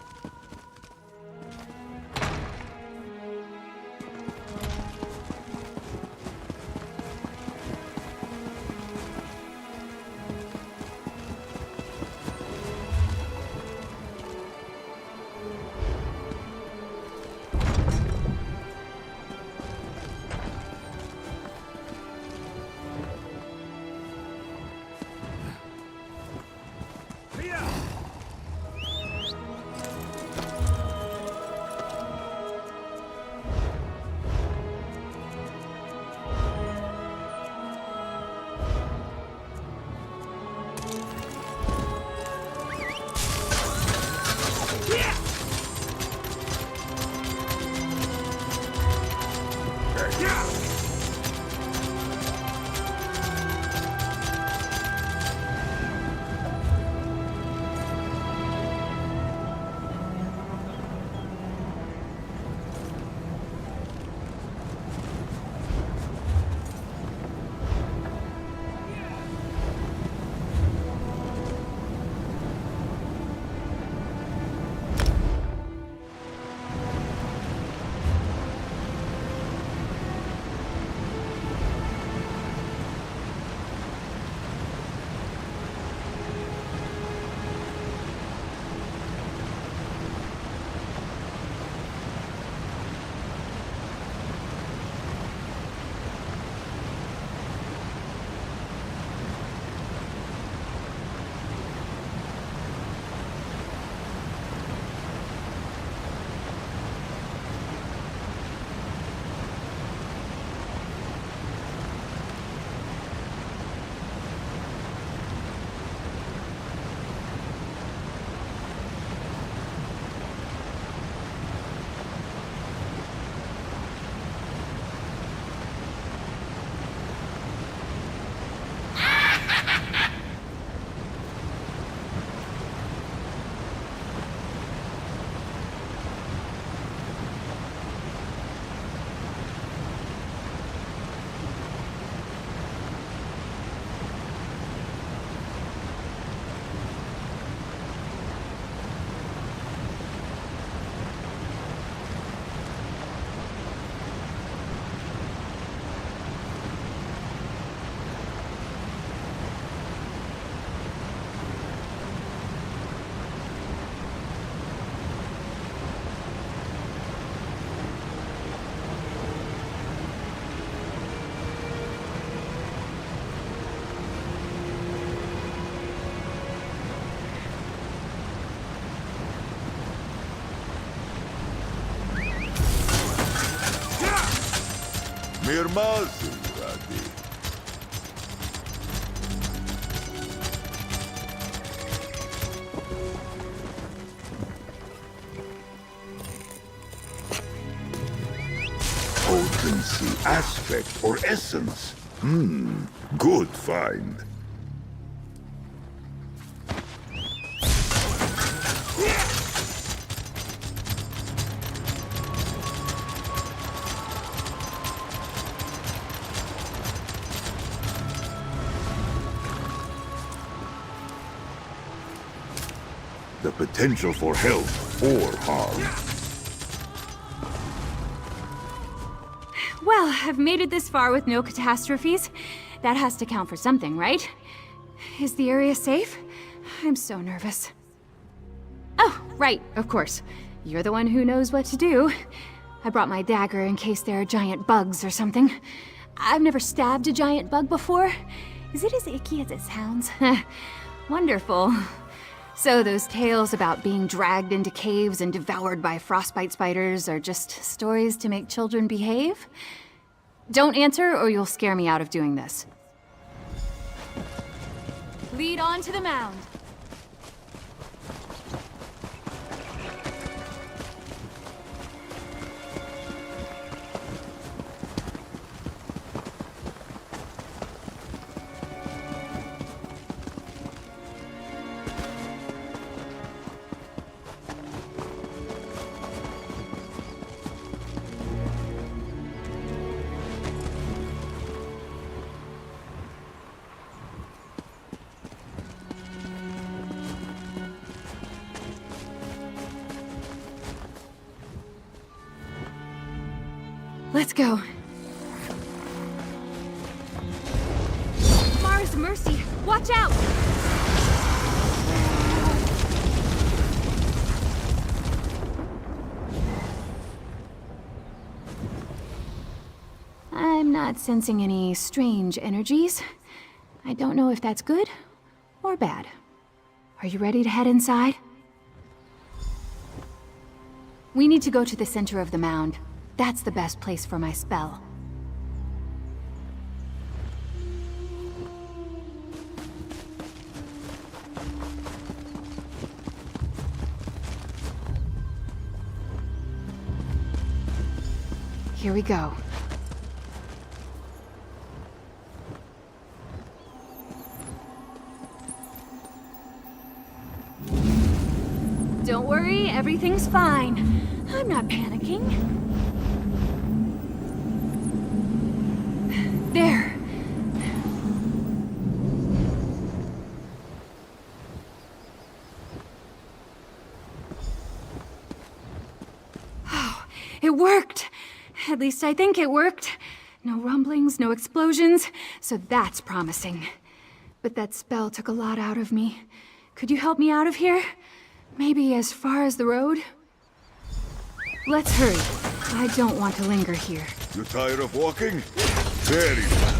Mirmazın Radi. Potency, aspect, or essence. Good find. The potential for help or harm. Well, I've made it this far with no catastrophes. That has to count for something, right? Is the area safe? I'm so nervous. Oh, right, of course. You're the one who knows what to do. I brought my dagger in case there are giant bugs or something. I've never stabbed a giant bug before. Is it as icky as it sounds? Wonderful. So those tales about being dragged into caves and devoured by frostbite spiders are just stories to make children behave? Don't answer or you'll scare me out of doing this. Lead on to the mound. Let's go. Mars Mercy, watch out! I'm not sensing any strange energies. I don't know if that's good or bad. Are you ready to head inside? We need to go to the center of the mound. That's the best place for my spell. Here we go. Don't worry, everything's fine. I'm not panicking. There. Oh, it worked. At least I think it worked. No rumblings, no explosions, so that's promising. But that spell took a lot out of me. Could you help me out of here? Maybe as far as the road? Let's hurry. I don't want to linger here. You tired of walking? Very well.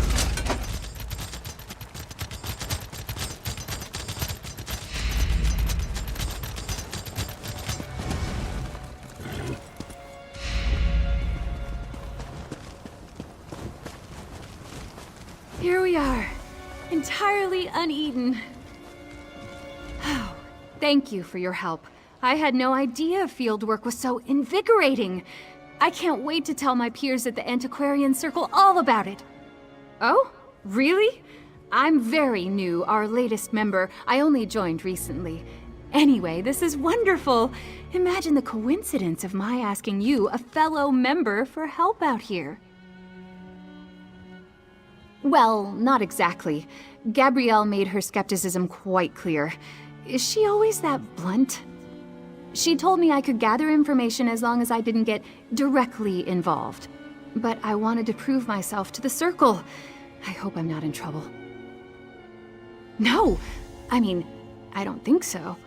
Here we are, entirely uneaten. Oh, thank you for your help. I had no idea field work was so invigorating. I can't wait to tell my peers at the Antiquarian Circle all about it. Oh, really? I'm very new, our latest member. I only joined recently. Anyway, this is wonderful. Imagine the coincidence of my asking you, a fellow member, for help out here. Well, not exactly. Gabrielle made her skepticism quite clear. Is she always that blunt? She told me I could gather information as long as I didn't get directly involved. But I wanted to prove myself to the Circle. I hope I'm not in trouble. No! I mean, I don't think so.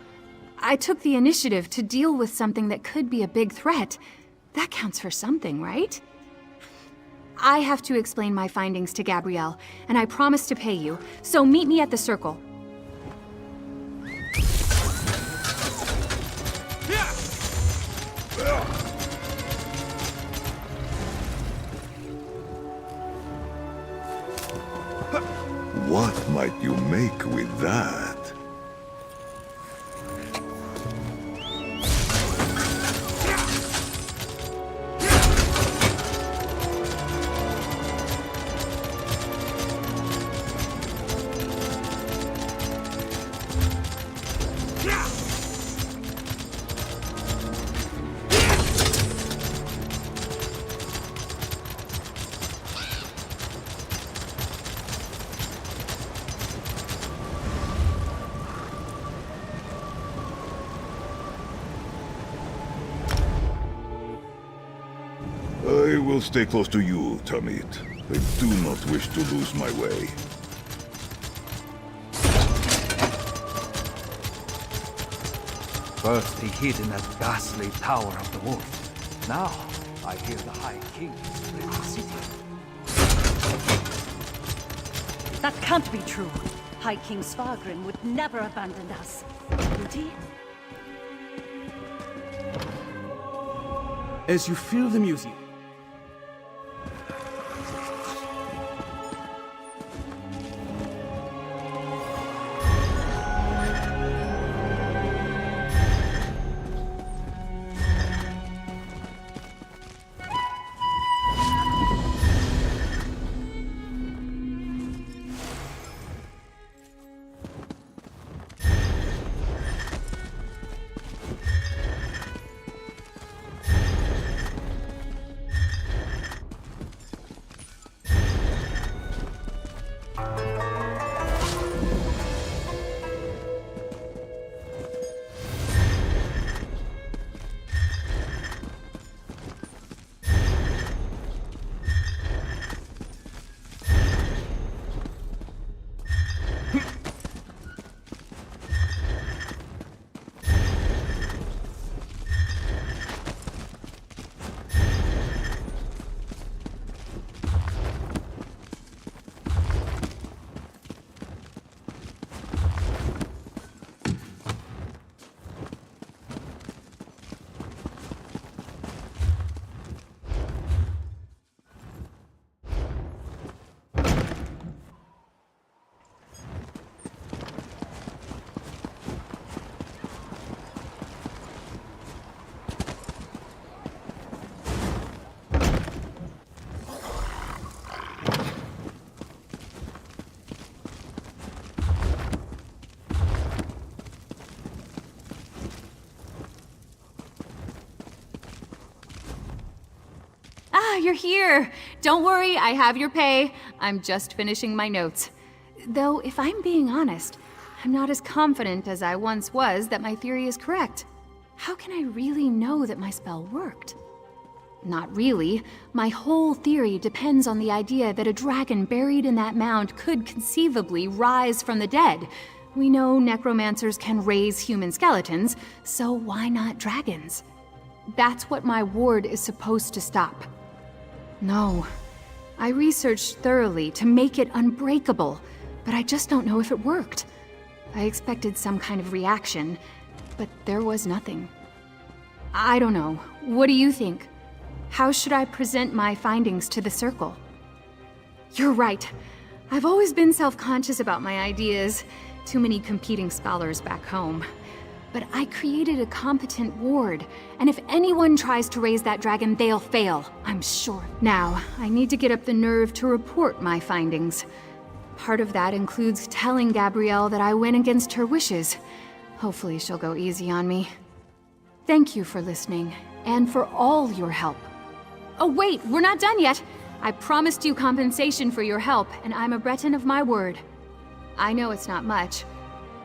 I took the initiative to deal with something that could be a big threat. That counts for something, right? I have to explain my findings to Gabrielle, and I promise to pay you, so meet me at the Circle. What might you make with that? I will stay close to you, Tamit. I do not wish to lose my way. First he hid in that ghastly Tower of the Wolf. Now, I hear the High King is in the city. That can't be true. High King Svargrim would never abandon us. Would he? As you fill the museum, you're here. Don't worry, I have your pay. I'm just finishing my notes. Though, if I'm being honest, I'm not as confident as I once was that my theory is correct. How can I really know that my spell worked? Not really. My whole theory depends on the idea that a dragon buried in that mound could conceivably rise from the dead. We know necromancers can raise human skeletons, so why not dragons? That's what my ward is supposed to stop. No. I researched thoroughly to make it unbreakable, but I just don't know if it worked. I expected some kind of reaction, but there was nothing. I don't know. What do you think? How should I present my findings to the Circle? You're right. I've always been self-conscious about my ideas. Too many competing scholars back home. But I created a competent ward, and if anyone tries to raise that dragon, they'll fail, I'm sure. Now, I need to get up the nerve to report my findings. Part of that includes telling Gabrielle that I went against her wishes. Hopefully she'll go easy on me. Thank you for listening, and for all your help. Oh wait, we're not done yet! I promised you compensation for your help, and I'm a Breton of my word. I know it's not much,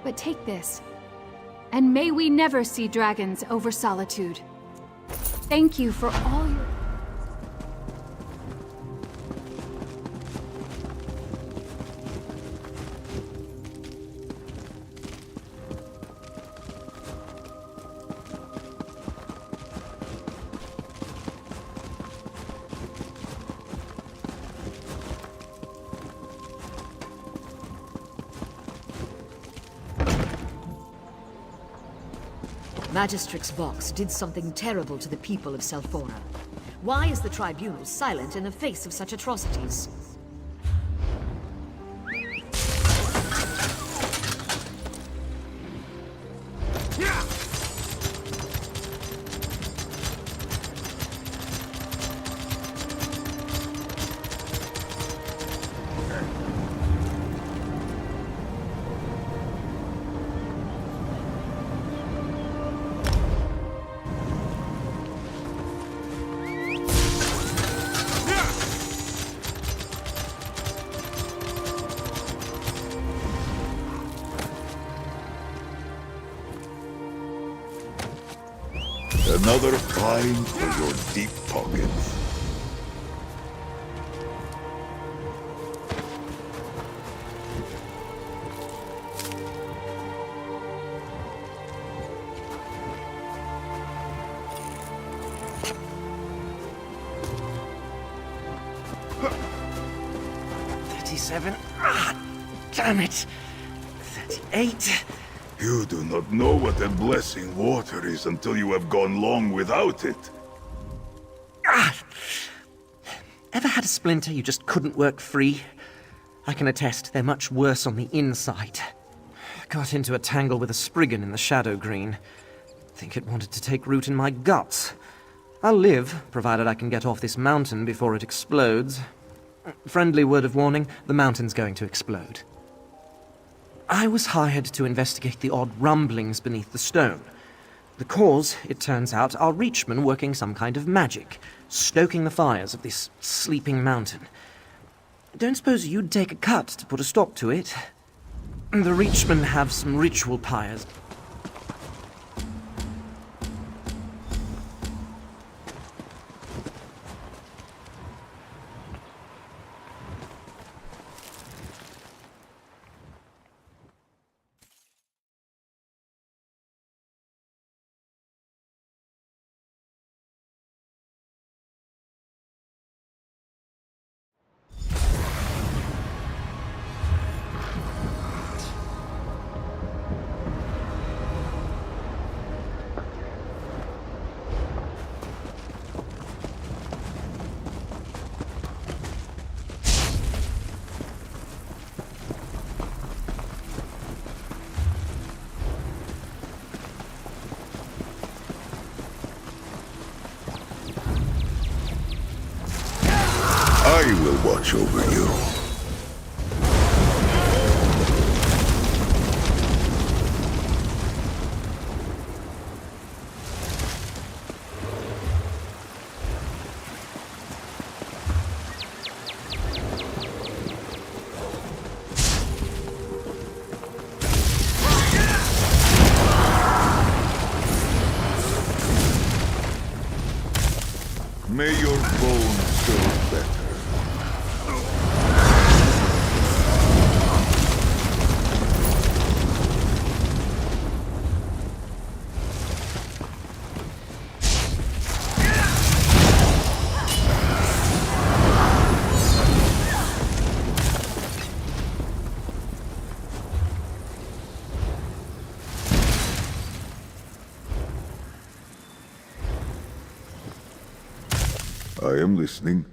but take this. And may we never see dragons over solitude. Thank you for all your... Magistrix Vox did something terrible to the people of Selphora. Why is the Tribunal silent in the face of such atrocities? Another find for your deep pockets. Damn it! 38. You do not know what a blessing water is until you have gone long without it. Ever had a splinter you just couldn't work free? I can attest they're much worse on the inside. Got into a tangle with a Spriggan in the Shadow Green. Think it wanted to take root in my guts. I'll live, provided I can get off this mountain before it explodes. Friendly word of warning, the mountain's going to explode. I was hired to investigate the odd rumblings beneath the stone. The cause, it turns out, are Reachmen working some kind of magic, stoking the fires of this sleeping mountain. Don't suppose you'd take a cut to put a stop to it? The Reachmen have some ritual pyres. I will watch over you. listening.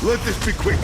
Let this be quick!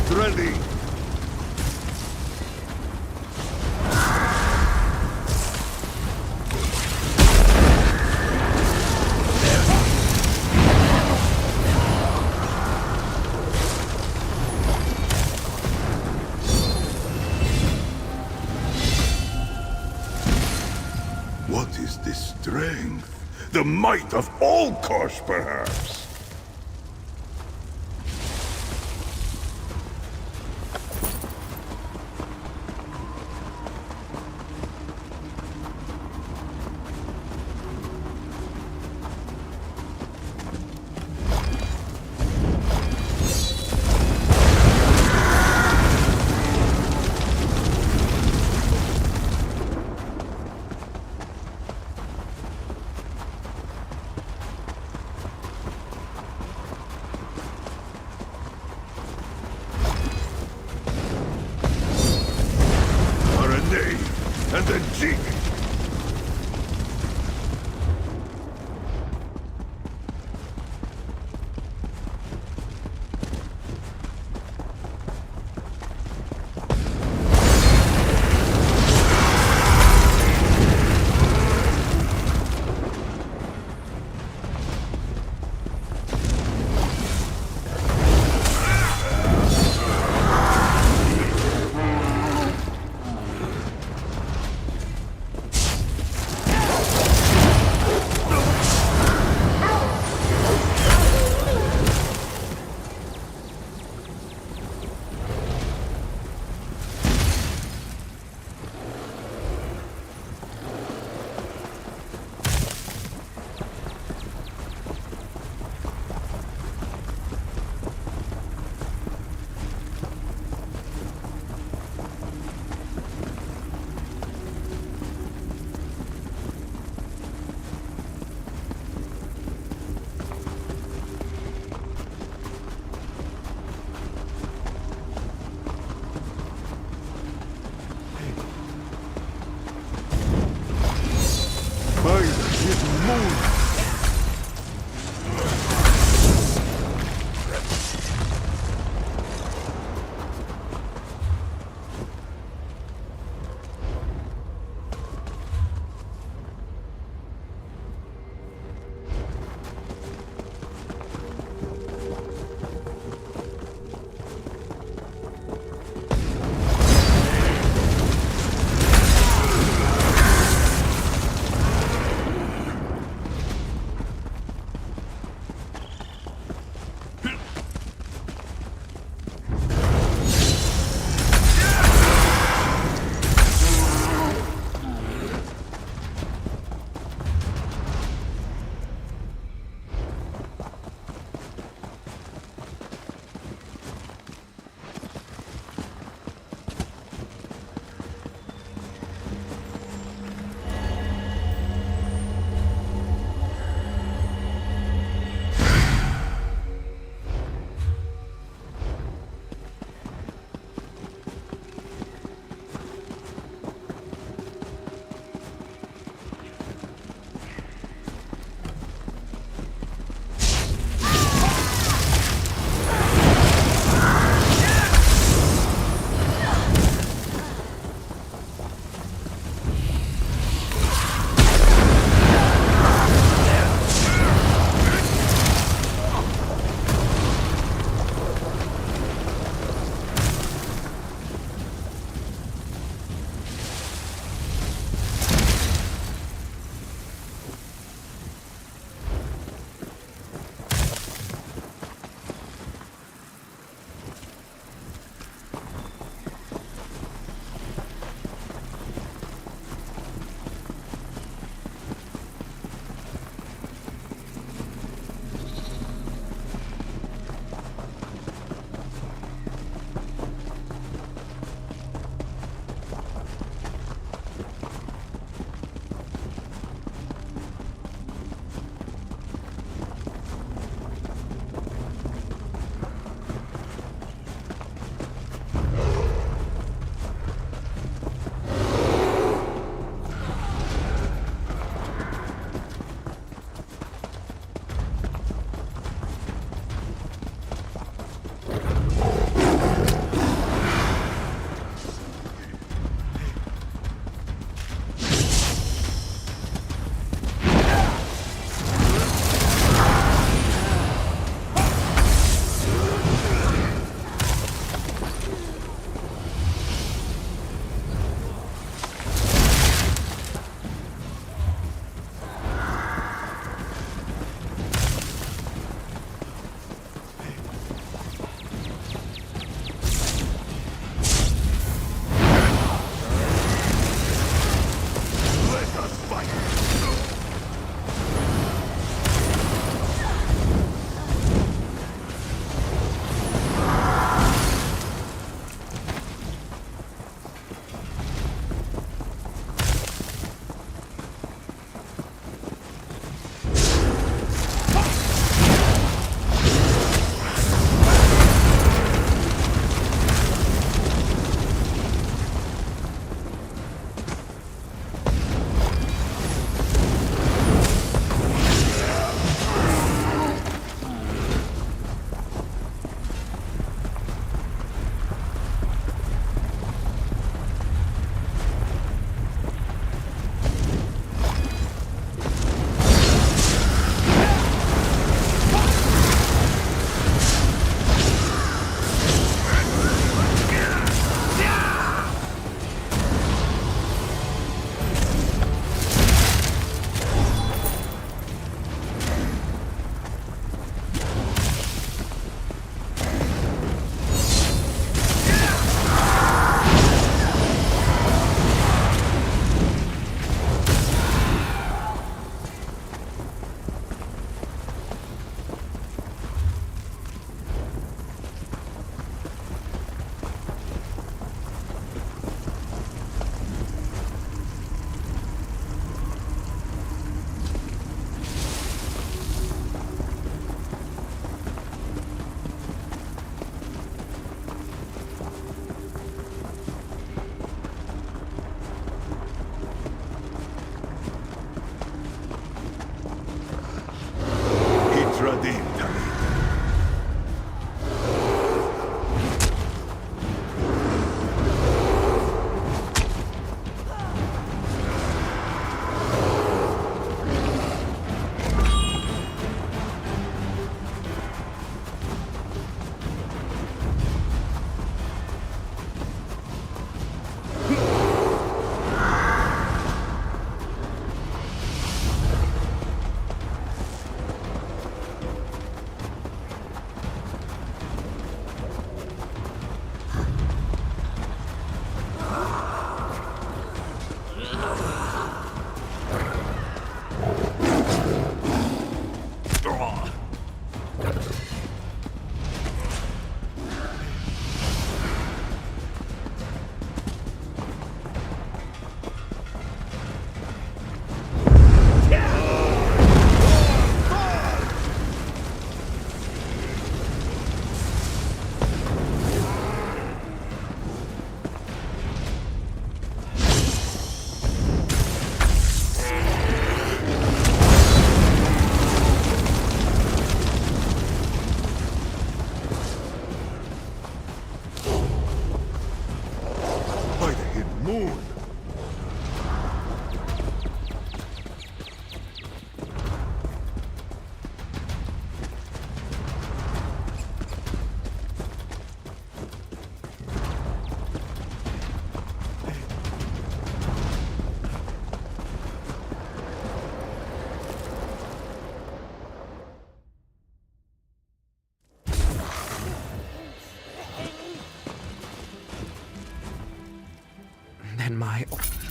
Get ready! What is this strength? The might of all Kosh, perhaps?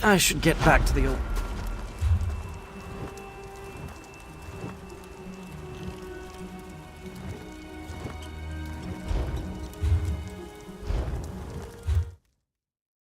I should get back to the old